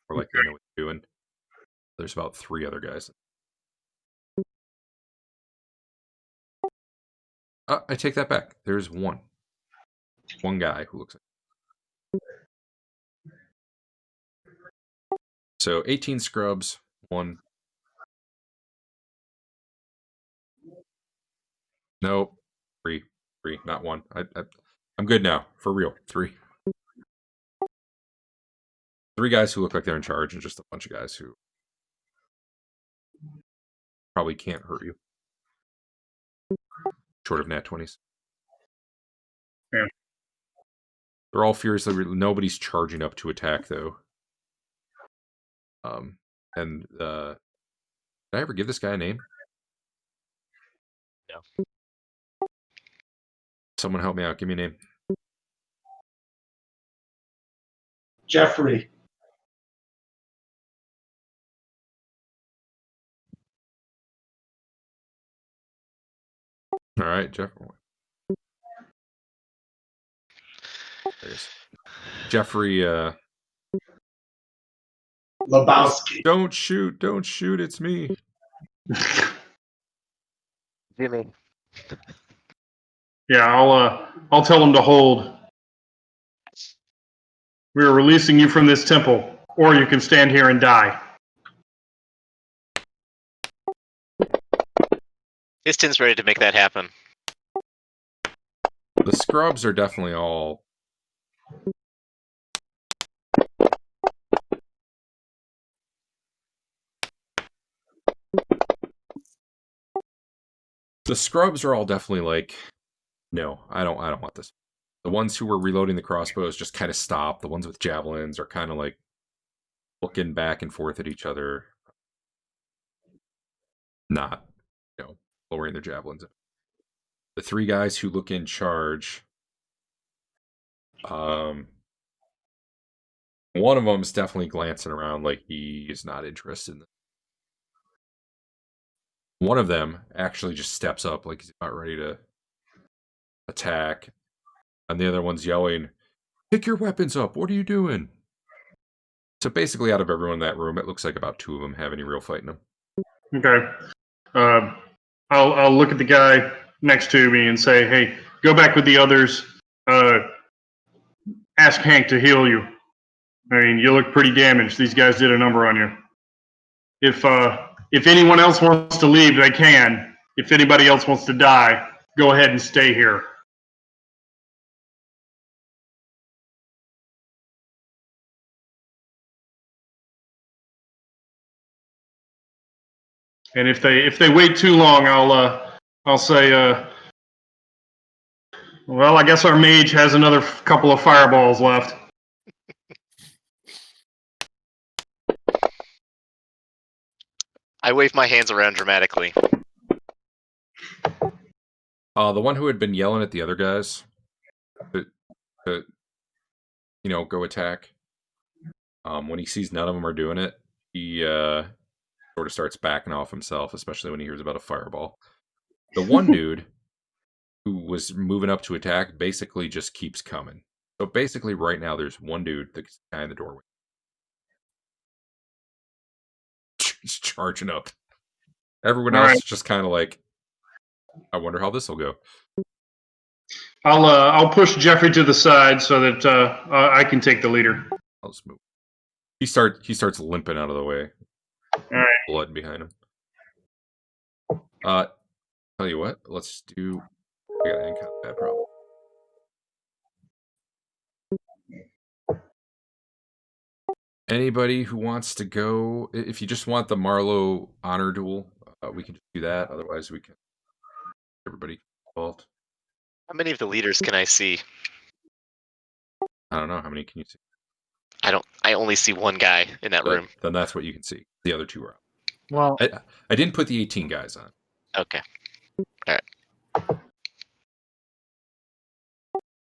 or like they know what they're doing. There's about 3 other guys. I take that back. There's one guy who looks like. So 18 scrubs, 1. Nope, 3, not 1. I'm good now, for real. 3. 3 guys who look like they're in charge, and just a bunch of guys who probably can't hurt you. Short of nat 20s. Yeah. They're all furiously. Nobody's charging up to attack though. And did I ever give this guy a name? No. Someone help me out. Give me a name. Jeffrey. All right, Jeffrey. Lebowski. Don't shoot! It's me. Jimmy. Yeah, I'll tell him to hold. We are releasing you from this temple, or you can stand here and die. Istin's ready to make that happen. The scrubs are definitely all. The scrubs are all definitely like, no, I don't want this. The ones who were reloading the crossbows just kind of stop. The ones with javelins are kind of like looking back and forth at each other, not, lowering their javelins. The 3 guys who look in charge, one of them is definitely glancing around like he is not interested in this. One of them actually just steps up like he's about ready to attack. And the other one's yelling, "Pick your weapons up! What are you doing?" So basically, out of everyone in that room, it looks like about 2 of them have any real fight in them. Okay. I'll look at the guy next to me and say, "Hey, go back with the others. Ask Hank to heal you. I mean, you look pretty damaged. These guys did a number on you. If anyone else wants to leave, they can. If anybody else wants to die, go ahead and stay here." And if they wait too long, I'll say, well, I guess our mage has another couple of fireballs left. I wave my hands around dramatically. The one who had been yelling at the other guys to go attack, when he sees none of them are doing it, he sort of starts backing off himself, especially when he hears about a fireball. The one dude who was moving up to attack basically just keeps coming. So basically, right now, there's one dude that's the guy in the doorway. He's charging up. Everyone All else right. is just kind of like, I wonder how this will go. I'll push Jeffrey to the side so that I can take the leader. I'll just move. He starts limping out of the way. All right. Blood behind him. Tell you what, let's do. I got an encounter that problem. Anybody who wants to go, if you just want the Marlowe honor duel, we can just do that. Otherwise, we can. Everybody involved. How many of the leaders can I see? I don't know how many can you see. I only see one guy in that room. Then that's what you can see. The other two are out. Well, I didn't put the 18 guys on. Okay.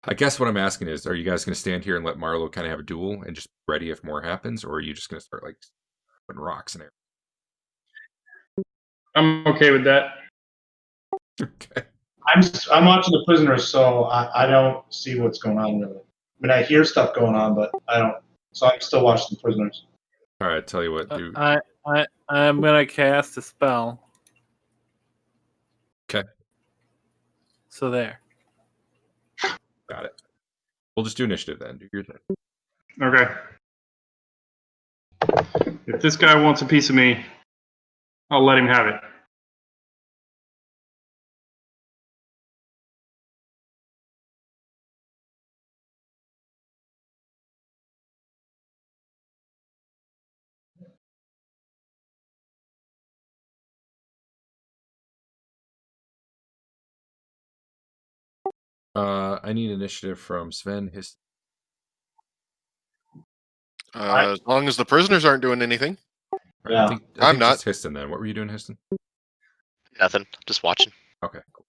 I guess what I'm asking is, are you guys going to stand here and let Marlowe kind of have a duel and just be ready if more happens, or are you just going to start like putting rocks in there? I'm okay with that. Okay. I'm watching the prisoners, so I don't see what's going on really. I mean, I hear stuff going on, but I don't. So I'm still watching the prisoners. All right. Tell you what, dude. I'm gonna cast a spell. Okay. So there. Got it. We'll just do initiative then. Do your thing. Okay. If this guy wants a piece of me, I'll let him have it. I need initiative from Sven. As long as the prisoners aren't doing anything. Yeah. I think I'm not. just Histon then. What were you doing, Histon? Nothing. Just watching. Okay, cool.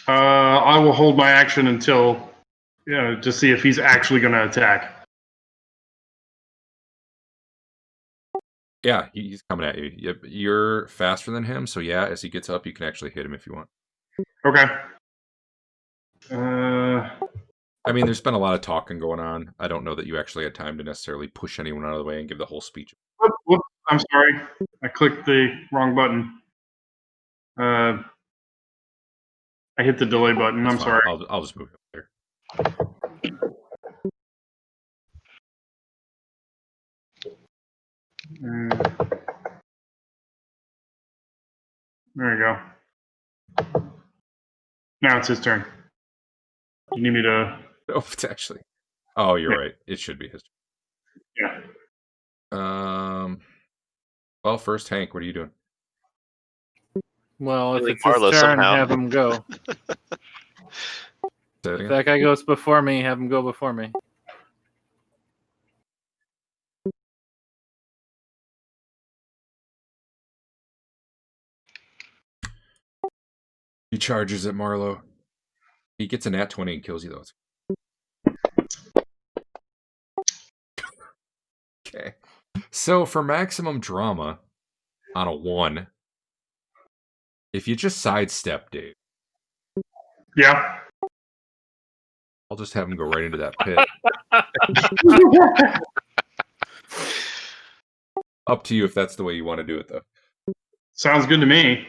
I will hold my action until, to see if he's actually going to attack. Yeah, he's coming at you. Yep, you're faster than him, so yeah, as he gets up, you can actually hit him if you want. Okay. I mean, there's been a lot of talking going on. I don't know that you actually had time to necessarily push anyone out of the way and give the whole speech. Whoops, I'm sorry. I clicked the wrong button. I hit the delay button. That's I'm fine. sorry. I'll just move him there. There you go. Now it's his turn. You need me to? Oh, it's actually. Oh, you're right. It should be his. Yeah. Well, first, Hank, what are you doing? Well, if Killing it's his Marlowe turn, somehow. have him go. Say it If again? that guy goes before me, have him go before me. He charges at Marlowe. He gets a nat 20 and kills you, though. Okay. So for maximum drama on a 1, if you just sidestep Dave, Yeah. I'll just have him go right into that pit. Up to you if that's the way you want to do it, though. Sounds good to me.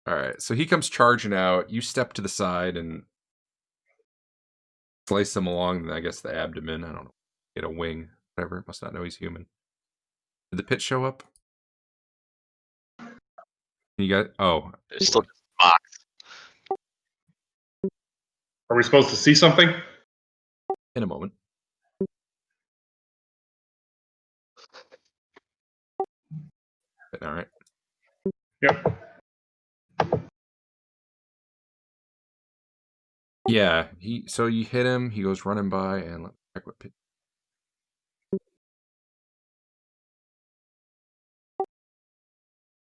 All right. So he comes charging out. You step to the side and slice him along, I guess, the abdomen. I don't know. Get a wing. Whatever. Must not know he's human. Did the pit show up? You got... Oh. There's still just a box. Are we supposed to see something? In a moment. All right. Yep. Yeah. So you hit him. He goes running by, and let's check what pit.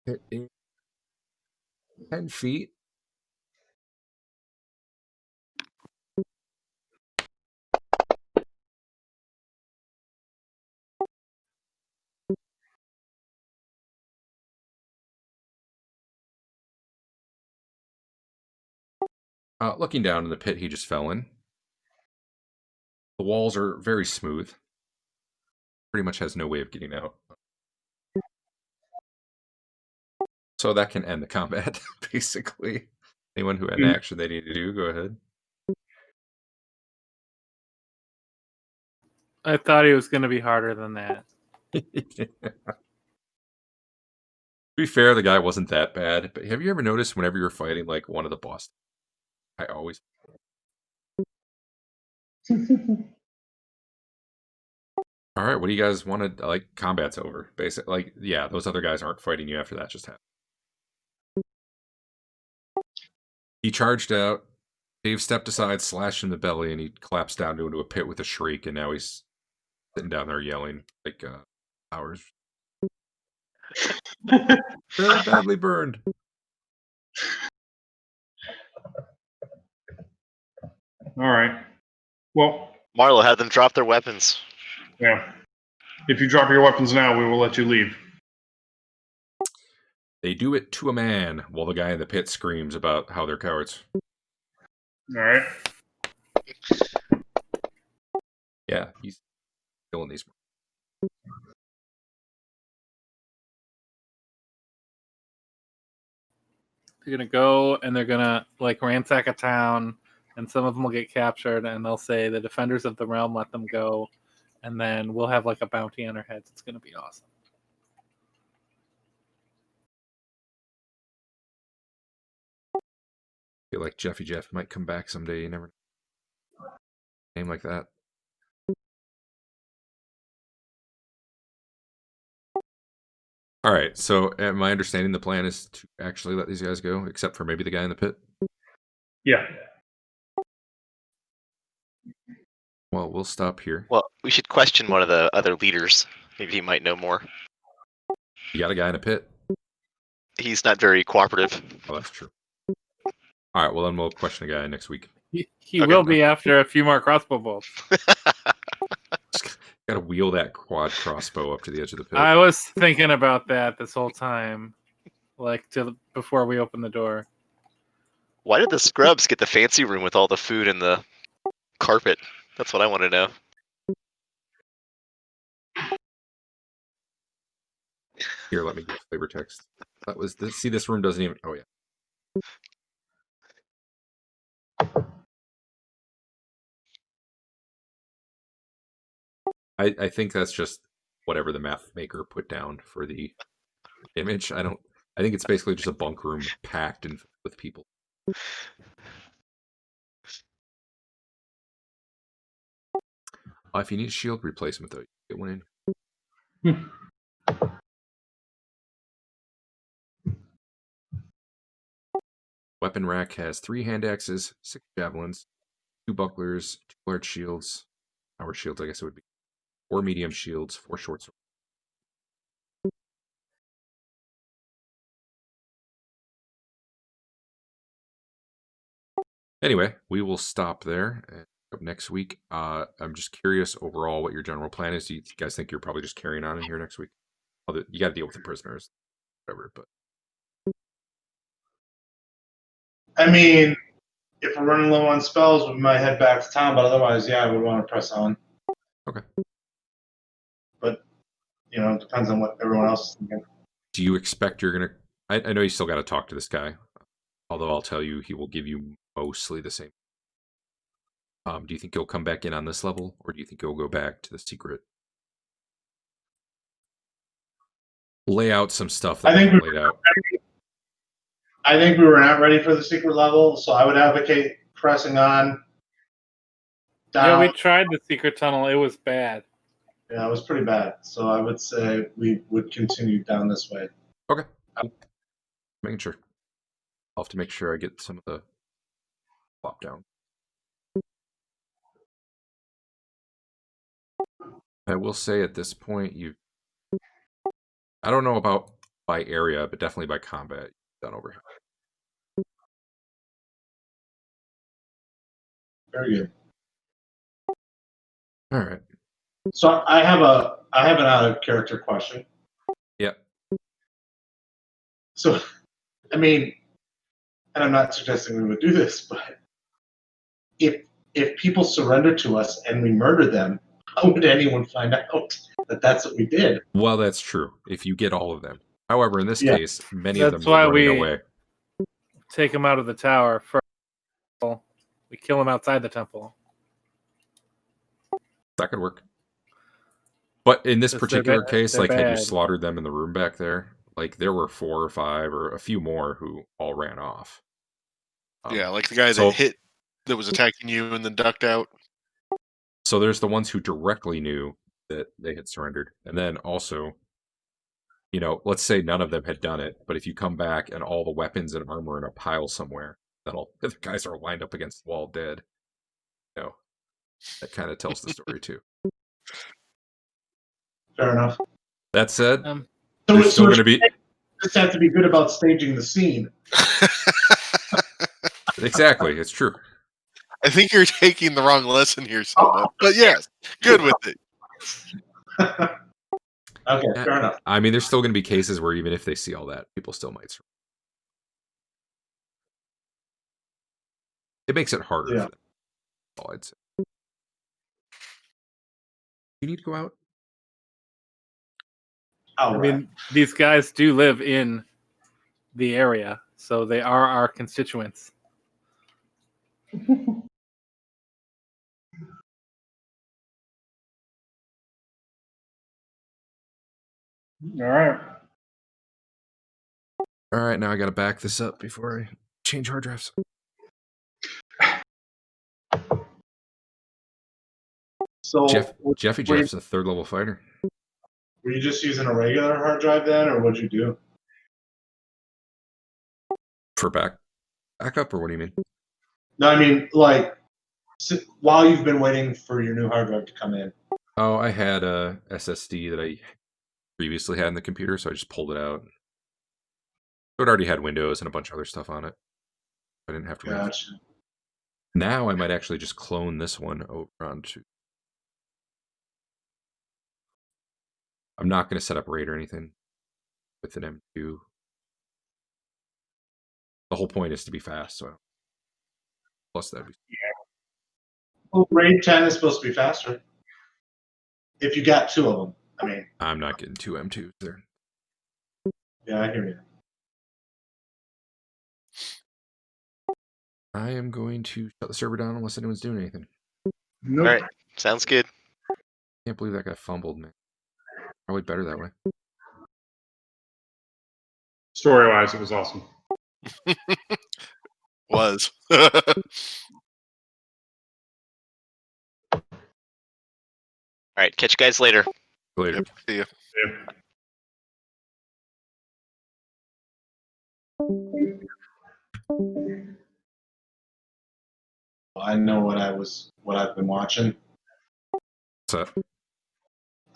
Hit 10 feet. Looking down in the pit he just fell in. The walls are very smooth. Pretty much has no way of getting out. So that can end the combat, basically. Anyone who had an action they need to do, go ahead. I thought he was going to be harder than that. To be fair, the guy wasn't that bad. But have you ever noticed whenever you're fighting like one of the bosses, I always. All right, what do you guys want to like? Combat's over. Basically, like, yeah, those other guys aren't fighting you after that just happened. He charged out. Dave stepped aside, slashed in the belly, and he collapsed down into a pit with a shriek. And now he's sitting down there yelling like hours. Very badly burned. All right. Well, Marlo, had them drop their weapons. yeah. If you drop your weapons now, we will let you leave. They do it to a man while the guy in the pit screams about how they're cowards. All right. Yeah, he's killing these. They're going to go and they're going to like ransack a town, and some of them will get captured, and they'll say the defenders of the realm let them go, and then we'll have like a bounty on our heads. It's going to be awesome. I feel like Jeffy Jeff might come back someday. You never know. Name like that. All right, so am I understanding the plan is to actually let these guys go, except for maybe the guy in the pit? Yeah. Well, we'll stop here. Well, we should question one of the other leaders. Maybe he might know more. You got a guy in a pit? He's not very cooperative. Oh, that's true. All right, well, then we'll question a guy next week. He Okay. will be after a few more crossbow bolts. Got to wheel that quad crossbow up to the edge of the pit. I was thinking about that this whole time, like before we opened the door. Why did the scrubs get the fancy room with all the food and the carpet? That's what I want to know. Here, let me give flavor text. That was this. See, this room doesn't even. Oh yeah. I think that's just whatever the math maker put down for the image. I think it's basically just a bunk room packed and with people. If you need a shield replacement, though, you get one in. Weapon rack has 3 hand axes, 6 javelins, 2 bucklers, 2 large shields, power shields, I guess it would be, 4 medium shields, 4 short swords. Anyway, we will stop there. And up next week. I'm just curious overall what your general plan is. Do you guys think you're probably just carrying on in here next week? You got to deal with the prisoners, whatever. But I mean, if we're running low on spells, we might head back to town, but otherwise, yeah, I would want to press on. Okay. But, you know, it depends on what everyone else is thinking. Do you expect you're going to... I know you still got to talk to this guy, although I'll tell you he will give you mostly the same. Do you think he'll come back in on this level, or do you think he'll go back to the secret? Lay out some stuff that I think laid out. I think we were not ready for the secret level, so I would advocate pressing on down. Yeah, we tried the secret tunnel. It was bad. Yeah, it was pretty bad. So I would say we would continue down this way. Okay. Cool. Making sure. I'll have to make sure I get some of the plop down. I will say at this point, I don't know about by area, but definitely by combat, you've done over here. Very good. All right. So I have an out of character question. Yep. So, I mean, and I'm not suggesting we would do this, but if people surrender to us and we murder them, how would anyone find out that that's what we did? Well, that's true. If you get all of them. However, in this Yeah. case, many of That's them were why running we- away. Take him out of the tower first. We kill him outside the temple. That could work. But in this Because they're particular bad- case, they're like, had you bad. slaughtered them in the room back there, like, there were 4 or 5 or a few more who all ran off. Yeah, like the guy so- that was attacking you and then ducked out. So there's the ones who directly knew that they had surrendered. And then also, you know, let's say none of them had done it, but if you come back and all the weapons and armor are in a pile somewhere, then all the guys are lined up against the wall dead. You know, that kind of tells the story too. Fair enough. That said, Um, there's still going to be... Just have to be good about staging the scene. Exactly, it's true. I think you're taking the wrong lesson here, somewhat. But yes, good with it. Okay, fair enough. I mean, there's still going to be cases where even if they see all that, people still might surrender. It makes it harder Yeah. for them. All I'd say. You need to go out. All I right. mean, these guys do live in the area, so they are our constituents. All right. All right, now I got to back this up before I change hard drives. So Jeffy were you- Jeff's a 3rd level fighter. were you just using a regular hard drive then, or what'd you do? For backup, or what do you mean? No, I mean, like, while you've been waiting for your new hard drive to come in. Oh, I had a SSD that I previously had in the computer, so I just pulled it out. So it already had Windows and a bunch of other stuff on it. I didn't have to. Gotcha. Now I might actually just clone this one over onto. I'm not going to set up RAID or anything with an M2. The whole point is to be fast, so plus that'd be. Well, RAID 10 is supposed to be faster. If you got 2 of them. I mean, I'm not getting 2 M2s there. yeah, I hear you. I am going to shut the server down unless anyone's doing anything. Nope. All right, sounds good. Can't believe that guy fumbled, man. Probably better that way. Story-wise, it was awesome. Was. All right, catch you guys later. Later. See ya. Yeah. I know what I've been watching. What's up?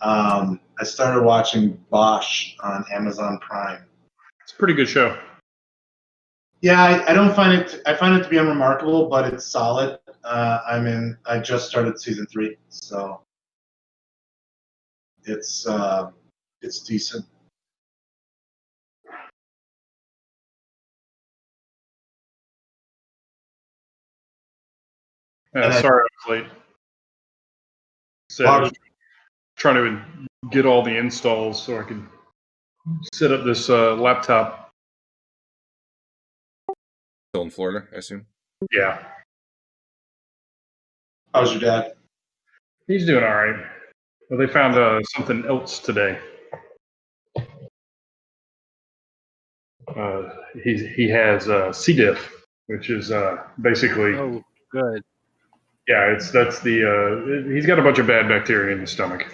I started watching Bosch on Amazon Prime. It's a pretty good show. Yeah, I don't find it. I find it to be unremarkable, but it's solid. I just started season 3, so it's decent. Sorry I was late. So I was trying to get all the installs so I could set up this laptop. Still in Florida, I assume. Yeah, How's your dad? he's doing all right. Well, they found something else today. He has C. diff, which is basically Oh, good. yeah. He's got a bunch of bad bacteria in his stomach.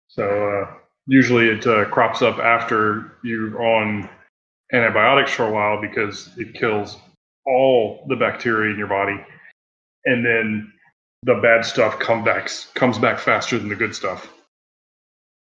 So usually it crops up after you're on antibiotics for a while because it kills all the bacteria in your body, and then the bad stuff comes back faster than the good stuff.